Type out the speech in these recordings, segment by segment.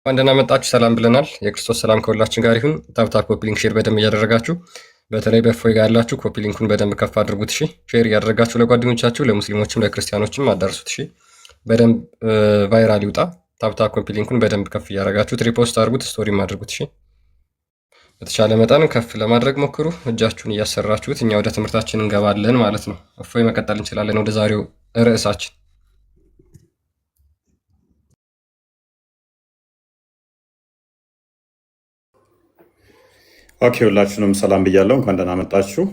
እንደና መጣችሁ ሰላም ብለናል። የክርስቶስ ሰላም ከሁላችን ጋር ይሁን። ታፕታፕ ኮፒ ሊንክ ሼር በደንብ እያደረጋችሁ በተለይ በእፎይ ጋር ያላችሁ ኮፒ ሊንኩን በደንብ ከፍ አድርጉት። እሺ ሼር እያደረጋችሁ ለጓደኞቻችሁ ለሙስሊሞችም ለክርስቲያኖችም አዳርሱት። እሺ በደንብ ቫይራል ይውጣ። ታፕታፕ ኮፒ ሊንኩን በደንብ ከፍ እያደረጋችሁት ሪፖስት አድርጉት፣ ስቶሪም አድርጉት። እሺ በተቻለ መጠን ከፍ ለማድረግ ሞክሩ። እጃችሁን እያሰራችሁት እኛ ወደ ትምህርታችን እንገባለን ማለት ነው። እፎይ መቀጠል እንችላለን ወደ ዛሬው ርዕሳችን። ኦኬ ሁላችሁንም ሰላም ብያለሁ። እንኳን ደህና መጣችሁ፣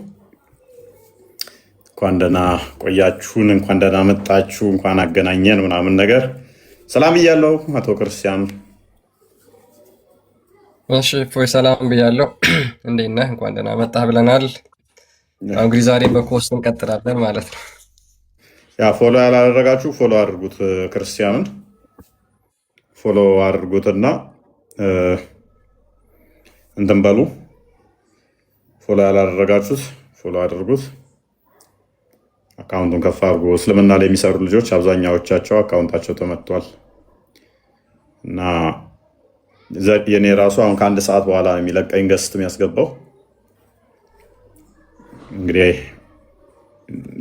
እንኳን ደህና ቆያችሁን፣ እንኳን ደህና መጣችሁ፣ እንኳን አገናኘን ምናምን ነገር ሰላም ብያለሁ። አቶ ክርስቲያን እሺ እፎይ ሰላም ብያለሁ። እንዴት ነህ? እንኳን ደህና መጣህ ብለናል። እንግዲህ ዛሬ በኮርስ እንቀጥላለን ማለት ነው። ያ ፎሎ ያላደረጋችሁ ፎሎ አድርጉት፣ ክርስቲያንን ፎሎ አድርጉትና እንትን በሉ። ፎሎ ያላደረጋችሁት ፎሎ አድርጉት፣ አካውንቱን ከፍ አድርጉ። እስልምና ላይ የሚሰሩ ልጆች አብዛኛዎቻቸው አካውንታቸው ተመቷል እና የኔ ራሱ አሁን ከአንድ ሰዓት በኋላ ነው የሚለቀኝ ገስት የሚያስገባው። እንግዲህ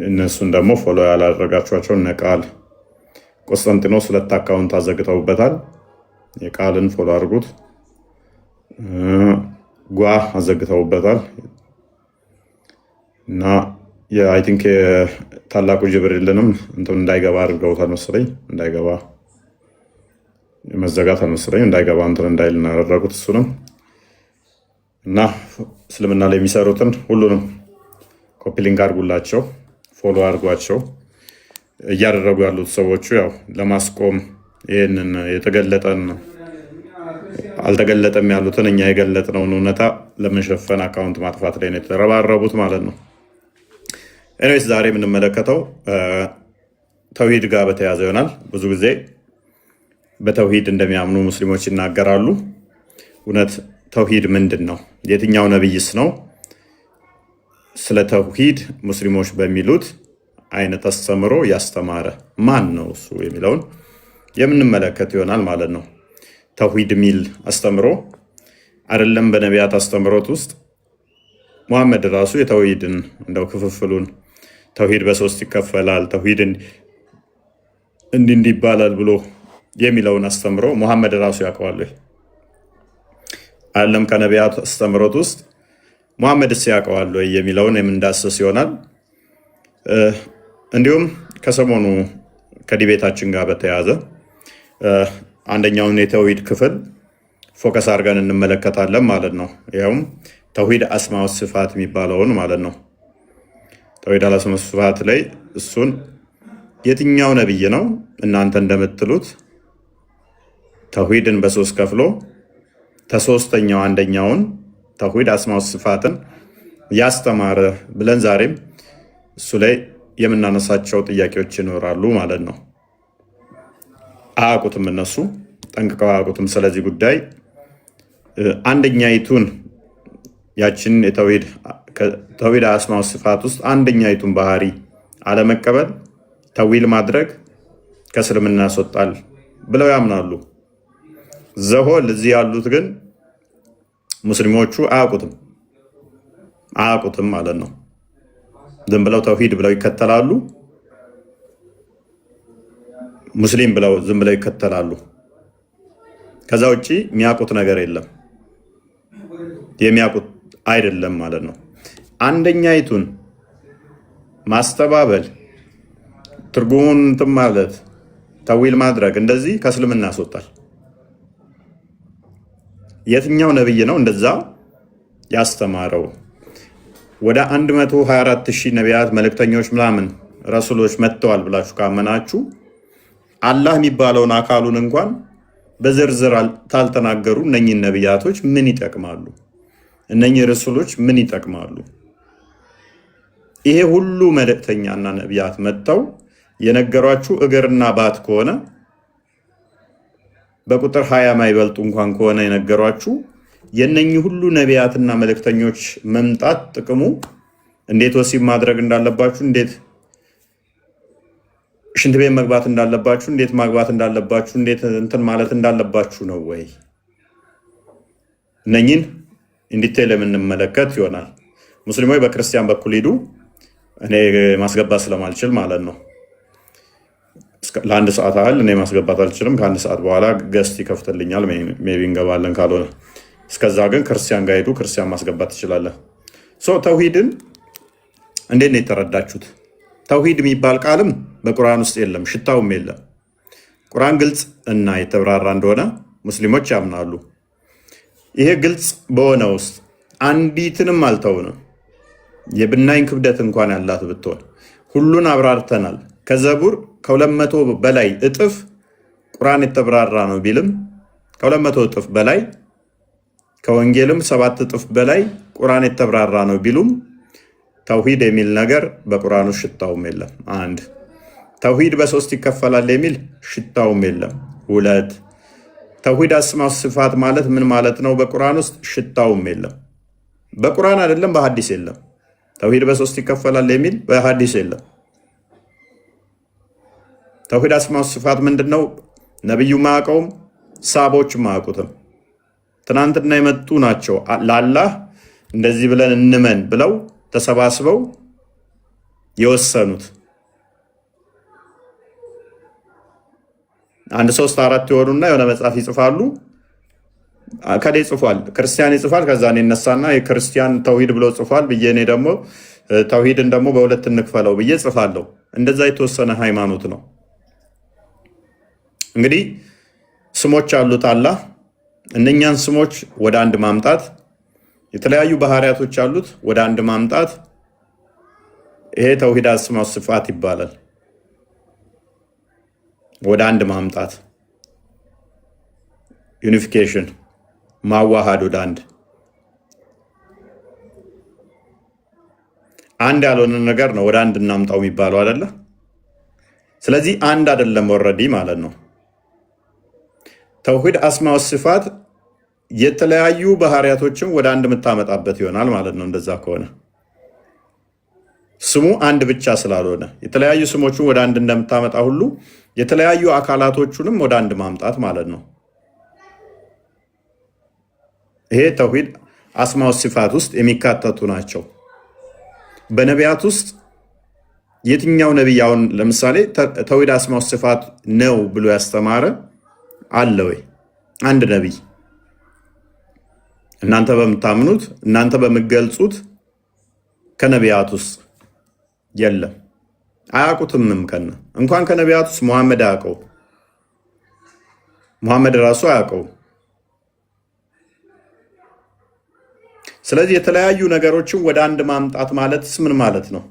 እነሱን ደግሞ ፎሎ ያላደረጋችኋቸው እነ ቃል ቆስጠንጢኖስ 2 አካውንት አዘግተውበታል። የቃልን ፎሎ አድርጉት። ጓ አዘግተውበታል እና አይ ቲንክ ታላቁ ጅብሪልንም እንትን እንዳይገባ አድርገውታል መሰለኝ። እንዳይገባ መዘጋት አልመሰለኝ፣ እንዳይገባ እንትን እንዳይል እናደረጉት እሱንም እና እስልምና ላይ የሚሰሩትን ሁሉንም ኮፒ ሊንክ አድርጉላቸው፣ ፎሎ አድርጓቸው። እያደረጉ ያሉት ሰዎቹ ያው ለማስቆም ይህንን የተገለጠን አልተገለጠም ያሉትን እኛ የገለጥነውን እውነታ ለመሸፈን አካውንት ማጥፋት ላይ ነው የተረባረቡት ማለት ነው። ኤኒዌይስ ዛሬ የምንመለከተው ተውሂድ ጋር በተያያዘ ይሆናል። ብዙ ጊዜ በተውሂድ እንደሚያምኑ ሙስሊሞች ይናገራሉ። እውነት ተውሂድ ምንድን ነው? የትኛው ነብይስ ነው ስለ ተውሂድ ሙስሊሞች በሚሉት አይነት አስተምሮ ያስተማረ? ማን ነው እሱ የሚለውን የምንመለከት ይሆናል ማለት ነው። ተውሂድ ሚል አስተምሮ አይደለም በነቢያት አስተምሮት ውስጥ ሙሐመድ ራሱ የተውሂድን እንደው ክፍፍሉን ተውሂድ በ3 ይከፈላል፣ ተውሂድ እንዲህ ይባላል ብሎ የሚለውን አስተምሮ ሙሐመድ ራሱ ያውቀዋል አይደለም? ከነቢያት አስተምሮት ውስጥ ሙሐመድስ ያውቀዋል የሚለውን የምንዳስስ ይሆናል። እንዲሁም ከሰሞኑ ከዲቤታችን ጋር በተያያዘ አንደኛውን የተውሂድ ክፍል ፎከስ አድርገን እንመለከታለን ማለት ነው። ይኸውም ተውሂድ አስማው ሲፋት የሚባለውን ማለት ነው። ተውሂድ አስማው ሲፋት ላይ እሱን የትኛው ነብይ ነው እናንተ እንደምትሉት ተውሂድን በ3 ከፍሎ ከ3ኛው አንደኛውን ተውሂድ አስማው ሲፋትን ያስተማረ ብለን ዛሬም እሱ ላይ የምናነሳቸው ጥያቄዎች ይኖራሉ ማለት ነው። አያውቁትም፣ እነሱ ጠንቅቀው አያውቁትም። ስለዚህ ጉዳይ አንደኛይቱን ያችን ተውሂድ አስማው ሲፋት ውስጥ አንደኛይቱን ባህሪ አለመቀበል ተዊል ማድረግ ከእስልምና ያስወጣል ብለው ያምናሉ። ዘሆል እዚህ ያሉት ግን ሙስሊሞቹ አያውቁትም ማለት ነው። ዝም ብለው ተውሂድ ብለው ይከተላሉ፣ ሙስሊም ብለው ዝም ብለው ይከተላሉ። ከዛ ውጪ የሚያውቁት ነገር የለም፣ የሚያውቁት አይደለም ማለት ነው። አንደኛይቱን ማስተባበል ትርጉሙን እንትን ማለት ተዊል ማድረግ እንደዚህ ከእስልምና ያስወጣል። የትኛው ነብይ ነው እንደዛ ያስተማረው? ወደ 124,000 ነቢያት መልእክተኞች ምናምን ረሱሎች መጥተዋል ብላችሁ ካመናችሁ አላህ የሚባለውን አካሉን እንኳን በዝርዝር ታልተናገሩ እነኚህ ነቢያቶች ምን ይጠቅማሉ? እነኚህ ረሱሎች ምን ይጠቅማሉ? ይሄ ሁሉ መልእክተኛና ነቢያት መጥተው የነገሯችሁ እግርና ባት ከሆነ በቁጥር 20 ማይበልጡ እንኳን ከሆነ የነገሯችሁ የነኚህ ሁሉ ነቢያትና መልእክተኞች መምጣት ጥቅሙ እንዴት ወሲብ ማድረግ እንዳለባችሁ፣ እንዴት ሽንት ቤት መግባት እንዳለባችሁ፣ እንዴት ማግባት እንዳለባችሁ፣ እንዴት እንትን ማለት እንዳለባችሁ ነው ወይ? እነኝን ኢንዲቴል የምንመለከት ይሆናል። ሙስሊሞች በክርስቲያን በኩል ሂዱ፣ እኔ ማስገባት ስለማልችል ማለት ነው። ለአንድ ሰዓት ያህል እኔ ማስገባት አልችልም። ከአንድ ሰዓት በኋላ ገስት ይከፍትልኛል፣ ሜይ ቢ እንገባለን። ካልሆነ እስከዛ ግን ክርስቲያን ጋር ሂዱ፣ ክርስቲያን ማስገባት ትችላለህ። ተውሂድን እንዴት ነው የተረዳችሁት? ተውሂድ የሚባል ቃልም በቁርአን ውስጥ የለም፣ ሽታውም የለም። ቁርአን ግልጽ እና የተብራራ እንደሆነ ሙስሊሞች ያምናሉ። ይሄ ግልጽ በሆነ ውስጥ አንዲትንም አልተውንም። የብናኝ ክብደት እንኳን ያላት ብትሆን ሁሉን አብራርተናል። ከዘቡር ከ200 በላይ እጥፍ ቁርአን የተብራራ ነው ቢልም ከ200 እጥፍ በላይ ከወንጌልም 7 እጥፍ በላይ ቁርአን የተብራራ ነው ቢሉም ተውሂድ የሚል ነገር በቁርአኑ ሽታውም የለም። አንድ ተውሂድ በ3 ይከፈላል የሚል ሽታውም የለም። 2 ተውሂድ አስማው ስፋት ማለት ምን ማለት ነው? በቁርአን ውስጥ ሽታውም የለም። በቁርአን አይደለም በሐዲስ የለም። ተውሂድ በ3 ይከፈላል የሚል በሐዲስ የለም። ተውሂድ አስማው ስፋት ምንድነው? ነብዩ ማያውቀውም፣ ሳቦች ማያውቁትም። ትናንትና የመጡ ናቸው ለአላህ እንደዚህ ብለን እንመን ብለው ተሰባስበው የወሰኑት። 1 3 4 ይሆኑና የሆነ መጽሐፍ ይጽፋሉ። ከዴ ጽፏል፣ ክርስቲያን ይጽፋል። ከዛ እኔ እነሳና የክርስቲያን ተውሂድ ብሎ ጽፏል ብዬ እኔ ደግሞ ተውሂድን ደግሞ በሁለት እንክፈለው ብዬ ጽፋለሁ። እንደዛ የተወሰነ ሃይማኖት ነው። እንግዲህ ስሞች አሉት አላህ። እነኛን ስሞች ወደ አንድ ማምጣት፣ የተለያዩ ባህሪያቶች አሉት ወደ አንድ ማምጣት፣ ይሄ ተውሂድ አስማው ስፋት ይባላል። ወደ አንድ ማምጣት፣ ዩኒፊኬሽን፣ ማዋሃድ፣ ወደ አንድ ያልሆነ ነገር ነው ወደ አንድ እናምጣው የሚባለው አይደለ? ስለዚህ አንድ አይደለም ኦልሬዲ ማለት ነው። ተውሂድ አስማው ስፋት የተለያዩ ባህሪያቶችን ወደ አንድ የምታመጣበት ይሆናል ማለት ነው። እንደዛ ከሆነ ስሙ አንድ ብቻ ስላልሆነ የተለያዩ ስሞችን ወደ አንድ እንደምታመጣ ሁሉ የተለያዩ አካላቶቹንም ወደ አንድ ማምጣት ማለት ነው። ይሄ ተውሂድ አስማው ሲፋት ውስጥ የሚካተቱ ናቸው። በነቢያት ውስጥ የትኛው ነቢይ አሁን ለምሳሌ ተውሂድ አስማው ሲፋት ነው ብሎ ያስተማረ አለ ወይ? አንድ ነቢይ እናንተ በምታምኑት እናንተ በምትገልጹት ከነቢያት ውስጥ የለም። አያውቁትምም። እንኳን ከነቢያት ውስጥ ሙሐመድ አያውቀው፣ ሙሐመድ ራሱ አያውቀው። ስለዚህ የተለያዩ ነገሮችን ወደ አንድ ማምጣት ማለትስ ምን ማለት ነው?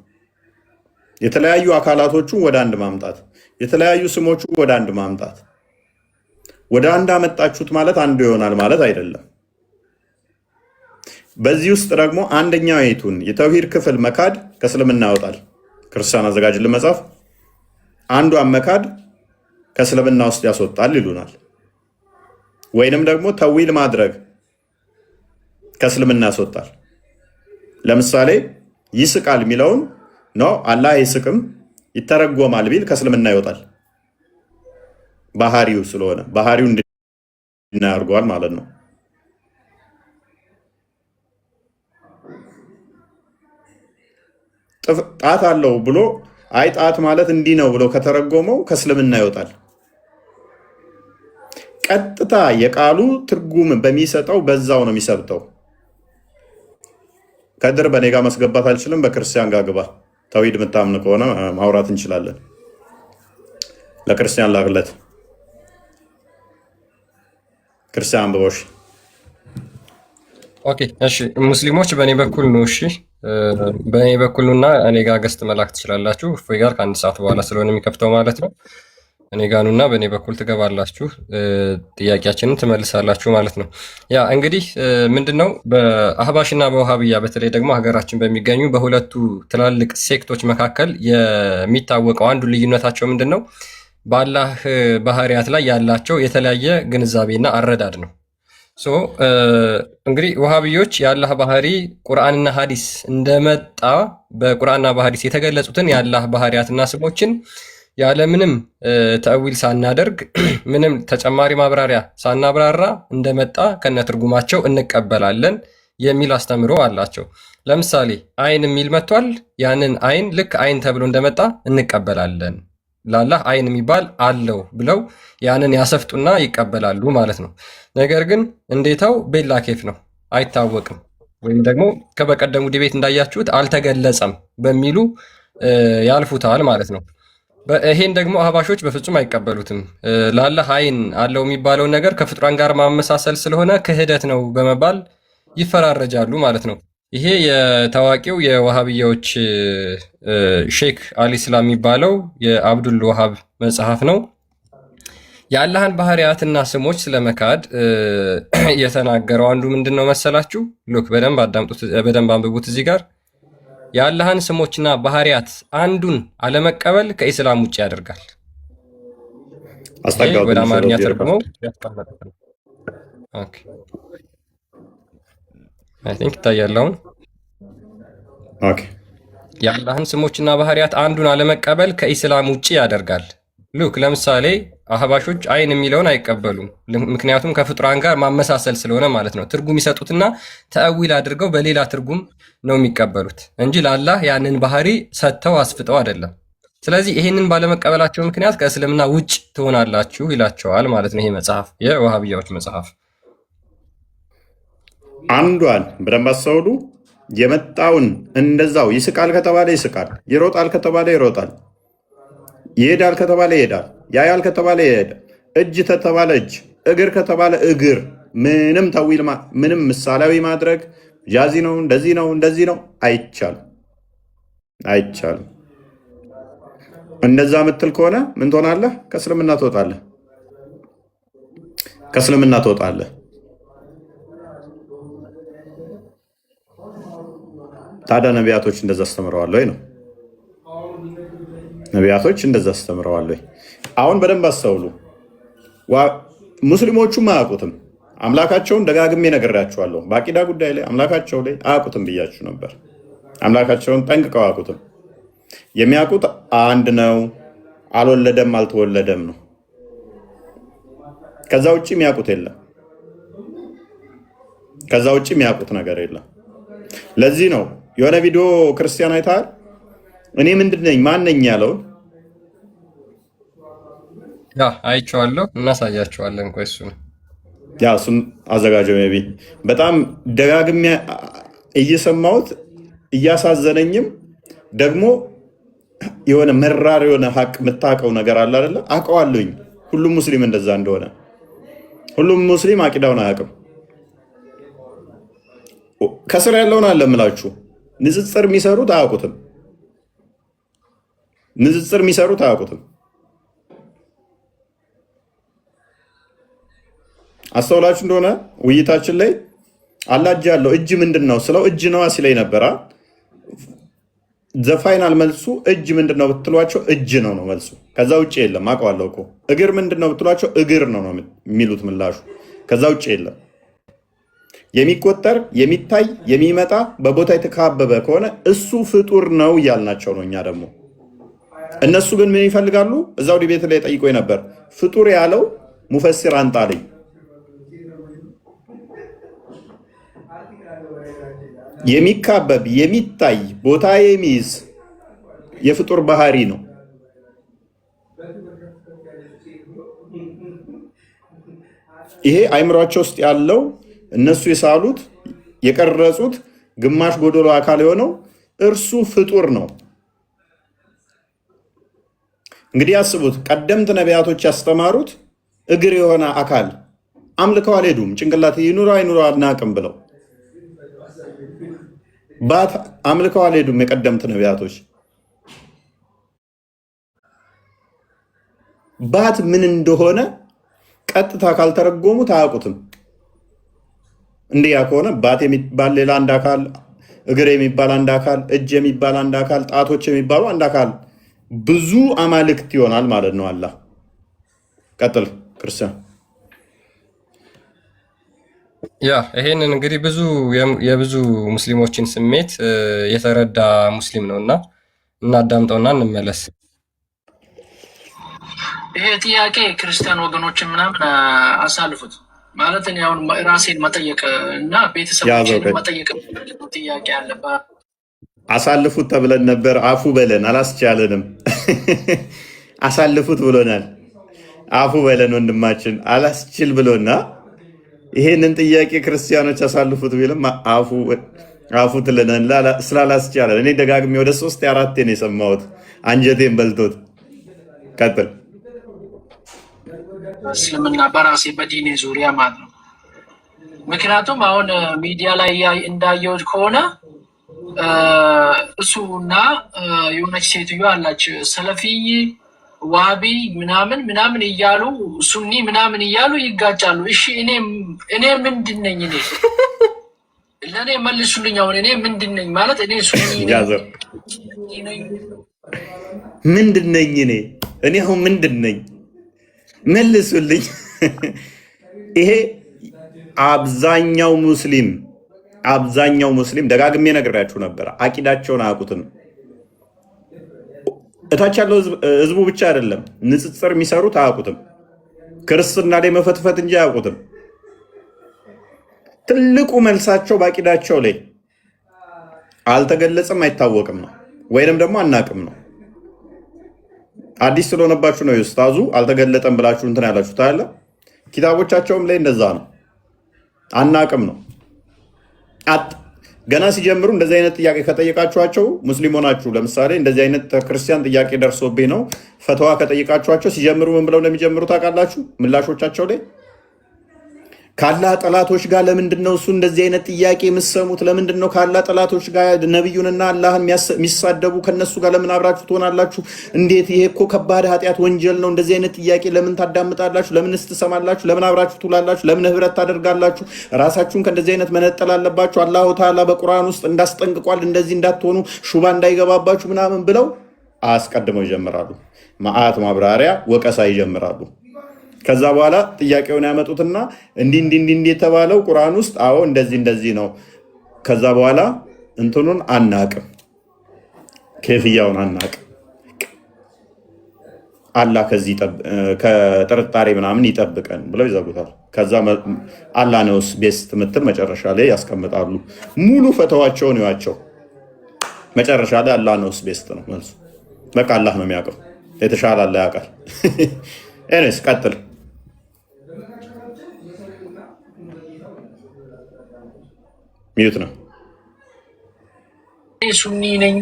የተለያዩ አካላቶቹን ወደ አንድ ማምጣት፣ የተለያዩ ስሞቹን ወደ አንድ ማምጣት። ወደ አንድ አመጣችሁት ማለት አንዱ ይሆናል ማለት አይደለም። በዚህ ውስጥ ደግሞ አንደኛው የቱን የተውሂድ ክፍል መካድ ከእስልምና ያወጣል። ክርስቲያን አዘጋጅልን መጽሐፍ አንዷን መካድ ከእስልምና ውስጥ ያስወጣል ይሉናል። ወይንም ደግሞ ተዊል ማድረግ ከእስልምና ያስወጣል። ለምሳሌ ይስቃል የሚለውን ነው አላህ አይስቅም ይተረጎማል ቢል ከእስልምና ይወጣል። ባህሪው ስለሆነ ባህሪው እንድናያርገዋል ማለት ነው። ጣት አለው ብሎ አይ ጣት ማለት እንዲህ ነው ብሎ ከተረጎመው ከእስልምና ይወጣል። ቀጥታ የቃሉ ትርጉም በሚሰጠው በዛው ነው የሚሰብተው። ከድር በኔ ጋር ማስገባት አልችልም፣ በክርስቲያን ጋር ግባ። ተውሂድ የምታምን ከሆነ ማውራት እንችላለን። ለክርስቲያን ላግለት ክርስቲያን አንብቦሽ። ኦኬ እሺ፣ ሙስሊሞች በእኔ በኩል ነው። እሺ በእኔ በኩል ነውና እኔ ጋር ገስት መላክ ትችላላችሁ። እፎይ ጋር ከአንድ ሰዓት በኋላ ስለሆነ የሚከፍተው ማለት ነው። እኔ ጋር ነውና በእኔ በኩል ትገባላችሁ፣ ጥያቄያችንን ትመልሳላችሁ ማለት ነው። ያ እንግዲህ ምንድነው በአህባሽና በውሃብያ በተለይ ደግሞ ሀገራችን በሚገኙ በሁለቱ ትላልቅ ሴክቶች መካከል የሚታወቀው አንዱ ልዩነታቸው ምንድነው? በአላህ ባህሪያት ላይ ያላቸው የተለያየ ግንዛቤና አረዳድ ነው። እንግዲህ ውሃብዮች የአላህ ባህሪ ቁርአንና ሀዲስ እንደመጣ በቁርአንና በሀዲስ የተገለጹትን የአላህ ባህሪያትና ስሞችን ያለምንም ተእዊል ሳናደርግ ምንም ተጨማሪ ማብራሪያ ሳናብራራ እንደመጣ ከነትርጉማቸው እንቀበላለን የሚል አስተምሮ አላቸው። ለምሳሌ አይን የሚል መጥቷል። ያንን አይን ልክ አይን ተብሎ እንደመጣ እንቀበላለን። ላላህ አይን የሚባል አለው ብለው ያንን ያሰፍጡና ይቀበላሉ ማለት ነው። ነገር ግን እንዴታው ቤላ ኬፍ ነው፣ አይታወቅም። ወይም ደግሞ ከበቀደሙ ዲቤት እንዳያችሁት አልተገለጸም በሚሉ ያልፉታል ማለት ነው። ይሄን ደግሞ አህባሾች በፍጹም አይቀበሉትም። ላላህ አይን አለው የሚባለውን ነገር ከፍጡራን ጋር ማመሳሰል ስለሆነ ክህደት ነው በመባል ይፈራረጃሉ ማለት ነው። ይሄ የታዋቂው የዋሃብያዎች ሼክ አልኢስላም የሚባለው የአብዱል ወሃብ መጽሐፍ ነው። የአላህን ባህሪያትና ስሞች ስለመካድ የተናገረው አንዱ ምንድን ነው መሰላችሁ? ሉክ በደንብ አዳምጡት፣ በደንብ አንብቡት። እዚህ ጋር የአላህን ስሞችና ባህሪያት አንዱን አለመቀበል ከኢስላም ውጭ ያደርጋል። ወደ አማርኛ ተርጉመው ያስቀመጡት ነው። ኦኬ አይ ቲንክ ይታያል አሁን። ኦኬ የአላህን ስሞችና ባህሪያት አንዱን አለመቀበል ከኢስላም ውጭ ያደርጋል። ሉክ ለምሳሌ አህባሾች አይን የሚለውን አይቀበሉም። ምክንያቱም ከፍጡራን ጋር ማመሳሰል ስለሆነ ማለት ነው። ትርጉም ይሰጡትና ተእዊል አድርገው በሌላ ትርጉም ነው የሚቀበሉት እንጂ ለአላህ ያንን ባህሪ ሰጥተው አስፍጠው አይደለም። ስለዚህ ይህንን ባለመቀበላቸው ምክንያት ከእስልምና ውጭ ትሆናላችሁ ይላቸዋል ማለት ነው። ይሄ መጽሐፍ የዋሃብያዎች መጽሐፍ አንዷን በደንብ አስተውሉ። የመጣውን እንደዛው ይስቃል ከተባለ ይስቃል፣ ይሮጣል ከተባለ ይሮጣል፣ ይሄዳል ከተባለ ይሄዳል፣ ያያል ከተባለ ይሄዳል፣ እጅ ከተባለ እጅ፣ እግር ከተባለ እግር። ምንም ተዊል ምንም ምሳሌያዊ ማድረግ ጃዚ ነው እንደዚህ ነው አይቻልም፣ አይቻልም። እንደዛ ምትል ከሆነ ምን ትሆናለህ? ከእስልምና ትወጣለህ፣ ከእስልምና ትወጣለህ። ታዲያ ነቢያቶች እንደዛ አስተምረዋል ወይ ነው? ነቢያቶች እንደዛ አስተምረዋል ወይ? አሁን በደንብ አስተውሉ። ሙስሊሞቹም አያውቁትም። አምላካቸውን ደጋግሜ ነግሬያቸዋለሁ። በአቂዳ ጉዳይ ላይ አምላካቸው ላይ አያውቁትም ብያችሁ ነበር። አምላካቸውን ጠንቅቀው አያውቁትም። የሚያውቁት አንድ ነው፣ አልወለደም አልተወለደም ነው። ከዛ ውጭ የሚያውቁት የለም። ከዛ ውጭ የሚያውቁት ነገር የለም። ለዚህ ነው የሆነ ቪዲዮ ክርስቲያን አይተሃል? እኔ ምንድን ነኝ ማን ነኝ ያለውን አይቼዋለሁ። እናሳያቸዋለን። ቆይ እሱን አዘጋጀው። ቢ በጣም ደጋግሜ እየሰማሁት እያሳዘነኝም ደግሞ የሆነ መራር የሆነ ሀቅ የምታውቀው ነገር አለ አይደለ? አውቀዋለሁኝ ሁሉም ሙስሊም እንደዛ እንደሆነ። ሁሉም ሙስሊም አቂዳውን አያውቅም። ከስር ያለውን አለ ምላችሁ ንጽጽር የሚሰሩት አያውቁትም። ንጽጽር የሚሰሩት አያውቁትም። አስተውላችሁ እንደሆነ ውይይታችን ላይ አላጅ ያለው እጅ ምንድን ነው ስለው እጅ ነዋ ሲለኝ ነበራ። ዘፋይናል መልሱ እጅ ምንድን ነው ብትሏቸው እጅ ነው መልሱ። ከዛ ውጭ የለም። አውቀዋለሁ እኮ እግር ምንድን ነው ብትሏቸው እግር ነው የሚሉት ምላሹ። ከዛ ውጭ የለም። የሚቆጠር የሚታይ የሚመጣ በቦታ የተካበበ ከሆነ እሱ ፍጡር ነው እያልናቸው ነው። እኛ ደግሞ እነሱ ግን ምን ይፈልጋሉ? እዛው ዲቤት ላይ ጠይቆ ነበር። ፍጡር ያለው ሙፈሲር አንጣልኝ። የሚካበብ የሚታይ ቦታ የሚይዝ የፍጡር ባህሪ ነው። ይሄ አይምሯቸው ውስጥ ያለው እነሱ የሳሉት የቀረጹት ግማሽ ጎደሎ አካል የሆነው እርሱ ፍጡር ነው። እንግዲህ ያስቡት፣ ቀደምት ነቢያቶች ያስተማሩት እግር የሆነ አካል አምልከው አልሄዱም። ጭንቅላት ይኑሮ አይኑሮ አናቅም ብለው ባት አምልከው አልሄዱም። የቀደምት ነቢያቶች ባት ምን እንደሆነ ቀጥታ ካልተረጎሙት አያውቁትም። እንዲያ ከሆነ ባት የሚባል ሌላ አንድ አካል፣ እግር የሚባል አንድ አካል፣ እጅ የሚባል አንድ አካል፣ ጣቶች የሚባሉ አንድ አካል፣ ብዙ አማልክት ይሆናል ማለት ነው። አላህ ቀጥል ክርስቲያን። ይሄንን እንግዲህ የብዙ ሙስሊሞችን ስሜት የተረዳ ሙስሊም ነው እና እናዳምጠውና እንመለስ። ይሄ ጥያቄ ክርስቲያን ወገኖችን ምናምን አሳልፉት ማለት እኔ አሁን ራሴን መጠየቅ እና ቤተሰቦችን መጠየቅ ጥያቄ አለበት። አሳልፉት ተብለን ነበር። አፉ በለን አላስቻለንም። አሳልፉት ብሎናል። አፉ በለን ወንድማችን አላስችል ብሎና ይሄንን ጥያቄ ክርስቲያኖች አሳልፉት ቢልም አፉ ትለናል ስላላስቻለን። እኔ ደጋግሜ ወደ 3-4 ነው የሰማሁት። አንጀቴን በልቶት። ቀጥል። እስልምና በራሴ በዲኔ ዙሪያ ማለት ነው። ምክንያቱም አሁን ሚዲያ ላይ እንዳየሁት ከሆነ እሱና የሆነች ሴትዮ አላች ሰለፊይ ዋቢ ምናምን ምናምን እያሉ ሱኒ ምናምን እያሉ ይጋጫሉ። እሺ እኔ ምንድን ነኝ? እኔ ለእኔ መልሱልኝ። አሁን እኔ ምንድን ነኝ ማለት እኔ ሱኒ ምንድን ነኝ? እኔ አሁን ምንድን ነኝ? መልሱልኝ። ይሄ አብዛኛው ሙስሊም ነግሬያችሁ ነበር። አቂዳቸውን አያውቁትም። እታች ያለው ህዝቡ ብቻ አይደለም፣ ንጽጽር የሚሰሩት አያውቁትም። ክርስትና ላይ መፈትፈት እንጂ አያውቁትም። ትልቁ መልሳቸው በአቂዳቸው ላይ አልተገለጸም፣ አይታወቅም ነው፣ ወይንም ደግሞ አናቅም ነው። አዲስ ስለሆነባችሁ ነው ኡስታዙ አልተገለጠም ብላችሁ እንትን ያላችሁ ታያለ። ኪታቦቻቸውም ላይ እንደዛ ነው፣ አናቅም ነው። ገና ሲጀምሩ እንደዚህ አይነት ጥያቄ ከጠየቃችኋቸው ሙስሊም ሆናችሁ ለምሳሌ እንደዚህ አይነት ክርስቲያን ጥያቄ ደርሶብኝ ነው ፈተዋ ከጠየቃችኋቸው ሲጀምሩ ምን ብለው እንደሚጀምሩ ታውቃላችሁ? ምላሾቻቸው ላይ ካላህ ጠላቶች ጋር ለምንድን ነው እሱ እንደዚህ አይነት ጥያቄ የምትሰሙት? ለምንድን ነው ካላህ ጠላቶች ጋር ነቢዩንና አላህን የሚሳደቡ ከነሱ ጋር ለምን አብራችሁ ትሆናላችሁ? እንዴት? ይሄ እኮ ከባድ ኃጢአት ወንጀል ነው። እንደዚህ አይነት ጥያቄ ለምን ታዳምጣላችሁ? ለምንስ ትሰማላችሁ? ለምን አብራችሁ ትውላላችሁ? ለምን ህብረት ታደርጋላችሁ? ራሳችሁን ከእንደዚህ አይነት መነጠል አለባችሁ። አላሁ ተዓላ በቁርአን ውስጥ እንዳስጠንቅቋል፣ እንደዚህ እንዳትሆኑ ሹባ እንዳይገባባችሁ ምናምን ብለው አስቀድመው ይጀምራሉ። መዓት ማብራሪያ ወቀሳ ይጀምራሉ። ከዛ በኋላ ጥያቄውን ያመጡትና እንዲህ የተባለው ቁርአን ውስጥ አዎ እንደዚህ ነው። ከዛ በኋላ እንትኑን አናቅም፣ ከፍያውን አናቅም። አላህ ከዚህ ከጥርጣሬ ምናምን ይጠብቀን ብለው ይዘጉታል። ከዛ አላህ ነውስ ቤስት ምትል መጨረሻ ላይ ያስቀምጣሉ። ሙሉ ፈተዋቸውን ይዋቸው መጨረሻ ላይ አላህ ነውስ ቤስት ነው መልሱ። በቃ አላህ ነው የሚያውቀው፣ የተሻለ አላህ ያውቃል። ኤኒዌይስ ቀጥል። ሚዩት ነው። ሱኒ ነኝ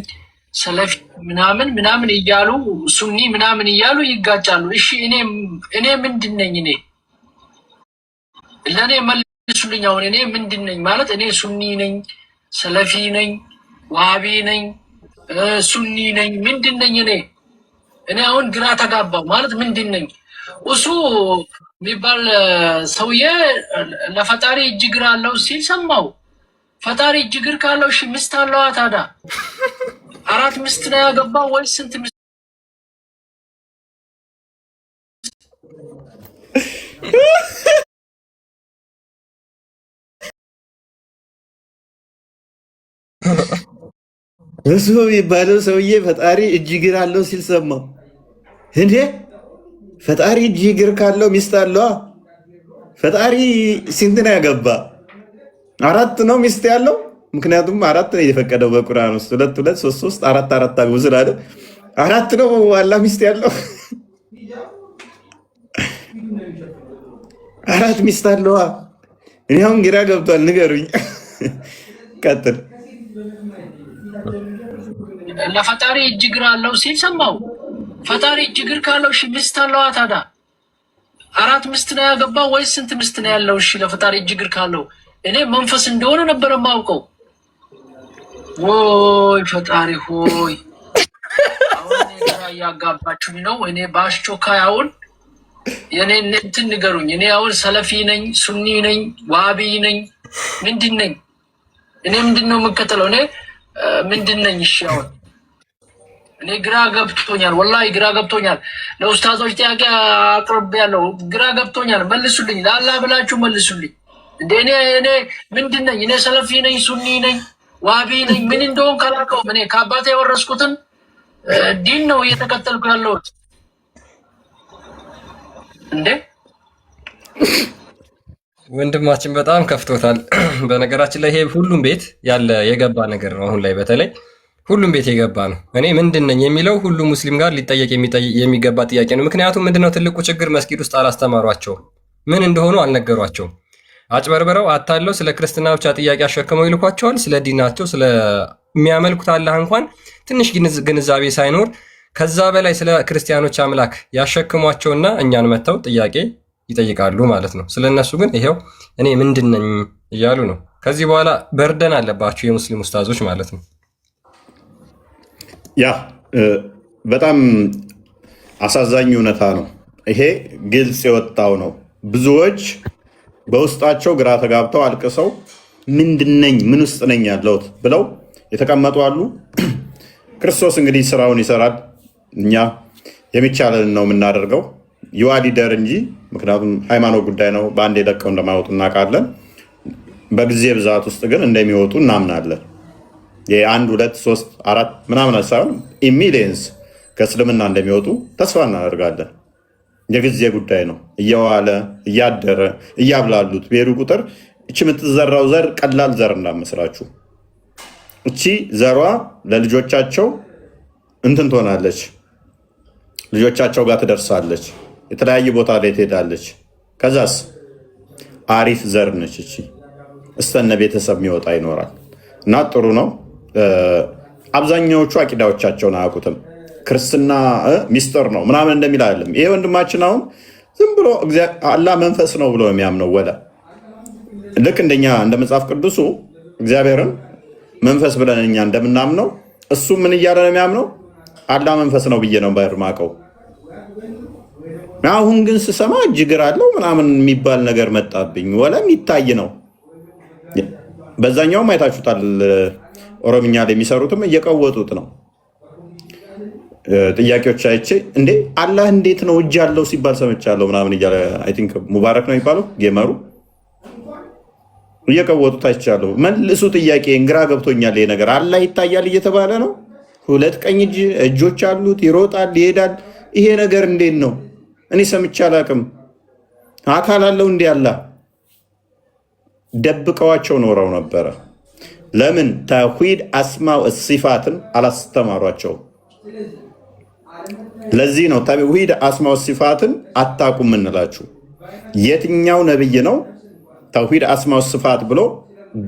ሰለፊ ምናምን እያሉ ሱኒ ምናምን እያሉ ይጋጫሉ። እሺ እኔ ምንድን ነኝ? ለእኔ መልሱልኝ። አሁን እኔ ምንድን ነኝ ማለት እኔ ሱኒ ነኝ፣ ሰለፊ ነኝ፣ ዋቢ ነኝ፣ ሱኒ ነኝ፣ ምንድን ነኝ? እኔ አሁን ግራ ተጋባው ማለት ምንድን ነኝ? እሱ የሚባል ሰውዬ ለፈጣሪ እጅ እግር አለው ሲል ሰማው። ፈጣሪ እጅ እግር ካለው እሺ ሚስት አለዋ ታዲያ? 4 ሚስት ነው ያገባው ወይስ ስንት ሚስት? እሱ የሚባለው ሰውዬ ፈጣሪ እጅ እግር አለው ሲል ሰማው። እንዴ ፈጣሪ እጅ እግር ካለው ሚስት አለዋ? ፈጣሪ ስንት ነው ያገባ? 4 ነው ሚስት ያለው። ምክንያቱም 4 ነው የፈቀደው በቁርአን ውስጥ 2 2 3 3 4 4 አግቡ ስላለ 4 ነው አላህ ሚስት ያለው። 4 ሚስት አለዋ። እኔ አሁን ግራ ገብቷል፣ ንገሩኝ። ቀጥል። ለፈጣሪ እጅ እግር አለው ሲል ሰማው። ፈጣሪ እጅ እግር ካለው እሺ ሚስት አለዋ ታዲያ? 4 ሚስት ነው ያገባው ወይስ ስንት ሚስት ነው ያለው? እሺ ለፈጣሪ እጅ እግር ካለው እኔ መንፈስ እንደሆነ ነበር የማውቀው። ወይ ፈጣሪ ሆይ አሁን ግራ እያጋባችሁኝ ነው። እኔ በአስቸኳይ አሁን የኔ እንትን ንገሩኝ። እኔ አሁን ሰለፊ ነኝ፣ ሱኒ ነኝ፣ ዋቢ ነኝ፣ ምንድን ነኝ? እኔ ምንድን ነው የምከተለው? እኔ ምንድን ነኝ? እሺ አሁን እኔ ግራ ገብቶኛል፣ ወላሂ ግራ ገብቶኛል። ለኡስታዞች ጥያቄ አቅርቤያለሁ፣ ግራ ገብቶኛል። መልሱልኝ፣ ለአላህ ብላችሁ መልሱልኝ። እንደ እኔ ምንድን ነኝ? እኔ ሰለፊ ነኝ፣ ሱኒ ነኝ፣ ዋቢ ነኝ፣ ምን እንደሆን ካላውቀውም እኔ ከአባቴ የወረስኩትን ዲን ነው እየተከተልኩ ያለሁት። እንዴ? ወንድማችን በጣም ከፍቶታል። በነገራችን ላይ ይሄ ሁሉም ቤት ያለ የገባ ነገር ነው። አሁን ላይ በተለይ ሁሉም ቤት የገባ ነው። እኔ ምንድን ነኝ የሚለው ሁሉ ሙስሊም ጋር ሊጠየቅ የሚገባ ጥያቄ ነው። ምክንያቱም ምንድነው ትልቁ ችግር መስጊድ ውስጥ አላስተማሯቸውም። ምን እንደሆኑ አልነገሯቸውም። አጭበርብረው አታለው ስለ ክርስትና ብቻ ጥያቄ አሸክመው ይልኳቸዋል። ስለ ዲናቸው ስለሚያመልኩት አላህ እንኳን ትንሽ ግንዛቤ ሳይኖር ከዛ በላይ ስለ ክርስቲያኖች አምላክ ያሸክሟቸውና እኛን መተው ጥያቄ ይጠይቃሉ ማለት ነው። ስለነሱ ግን ይሄው እኔ ምንድን ነኝ እያሉ ነው። ከዚህ በኋላ በርደን አለባቸው የሙስሊም ኡስታዞች ማለት ነው። ያ በጣም አሳዛኝ እውነታ ነው። ይሄ ግልጽ የወጣው ነው። ብዙዎች በውስጣቸው ግራ ተጋብተው አልቅሰው ምንድነኝ ምን ውስጥ ነኝ ያለሁት ብለው የተቀመጡ አሉ። ክርስቶስ እንግዲህ ስራውን ይሰራል። እኛ የሚቻለንን ነው የምናደርገው ይዋዲደር እንጂ፣ ምክንያቱም ሃይማኖት ጉዳይ ነው። በአንድ የለቀው እንደማይወጡ እናውቃለን። በጊዜ ብዛት ውስጥ ግን እንደሚወጡ እናምናለን። የአንድ 2 3 4 ምናምን ሳይሆን ሚሊየንስ ከእስልምና እንደሚወጡ ተስፋ እናደርጋለን። የጊዜ ጉዳይ ነው። እየዋለ እያደረ እያብላሉት በሄዱ ቁጥር እቺ የምትዘራው ዘር ቀላል ዘር እንዳመስላችሁ። እቺ ዘሯ ለልጆቻቸው እንትን ትሆናለች፣ ልጆቻቸው ጋር ትደርሳለች፣ የተለያየ ቦታ ላይ ትሄዳለች። ከዛስ አሪፍ ዘር ነች እቺ፣ እስተነ ቤተሰብ የሚወጣ ይኖራል። እና ጥሩ ነው። አብዛኛዎቹ አቂዳዎቻቸውን አያውቁትም። ክርስትና ሚስጥር ነው ምናምን እንደሚል አይደለም። ይሄ ወንድማችን አሁን ዝም ብሎ አላህ መንፈስ ነው ብሎ የሚያምነው ወለ ልክ እንደኛ እንደ መጽሐፍ ቅዱሱ እግዚአብሔርን መንፈስ ብለን እኛ እንደምናምነው እሱ ምን እያለ ነው የሚያምነው? አላህ መንፈስ ነው ብዬ ነው ባይርማቀው። አሁን ግን ስሰማ እጅግር አለው ምናምን የሚባል ነገር መጣብኝ። ወለ የሚታይ ነው። በዛኛውም አይታችሁታል። ኦሮምኛ ላይ የሚሰሩትም እየቀወጡት ነው። ጥያቄዎች አይቼ እንዴ አላህ እንዴት ነው እጅ ያለው ሲባል ሰምቻለሁ ምናምን እያለ አይ ቲንክ ሙባረክ ነው የሚባለው ጌመሩ እየቀወጡት አይቻለሁ። መልሱ ጥያቄ እንግራ ገብቶኛል። ይሄ ነገር አላህ ይታያል እየተባለ ነው። 2 ቀኝ እጆች አሉት፣ ይሮጣል፣ ይሄዳል። ይሄ ነገር እንዴት ነው? እኔ ሰምቼ አላቅም። አካል አለው እንዴ አላህ? ደብቀዋቸው ኖረው ነበረ። ለምን ተውሂድ አስማው ሲፋትን አላስተማሯቸው? ለዚህ ነው ተውሂድ አስማው ሲፋትን አታቁም እንላችሁ። የትኛው ነብይ ነው ተውሂድ አስማው ሲፋት ብሎ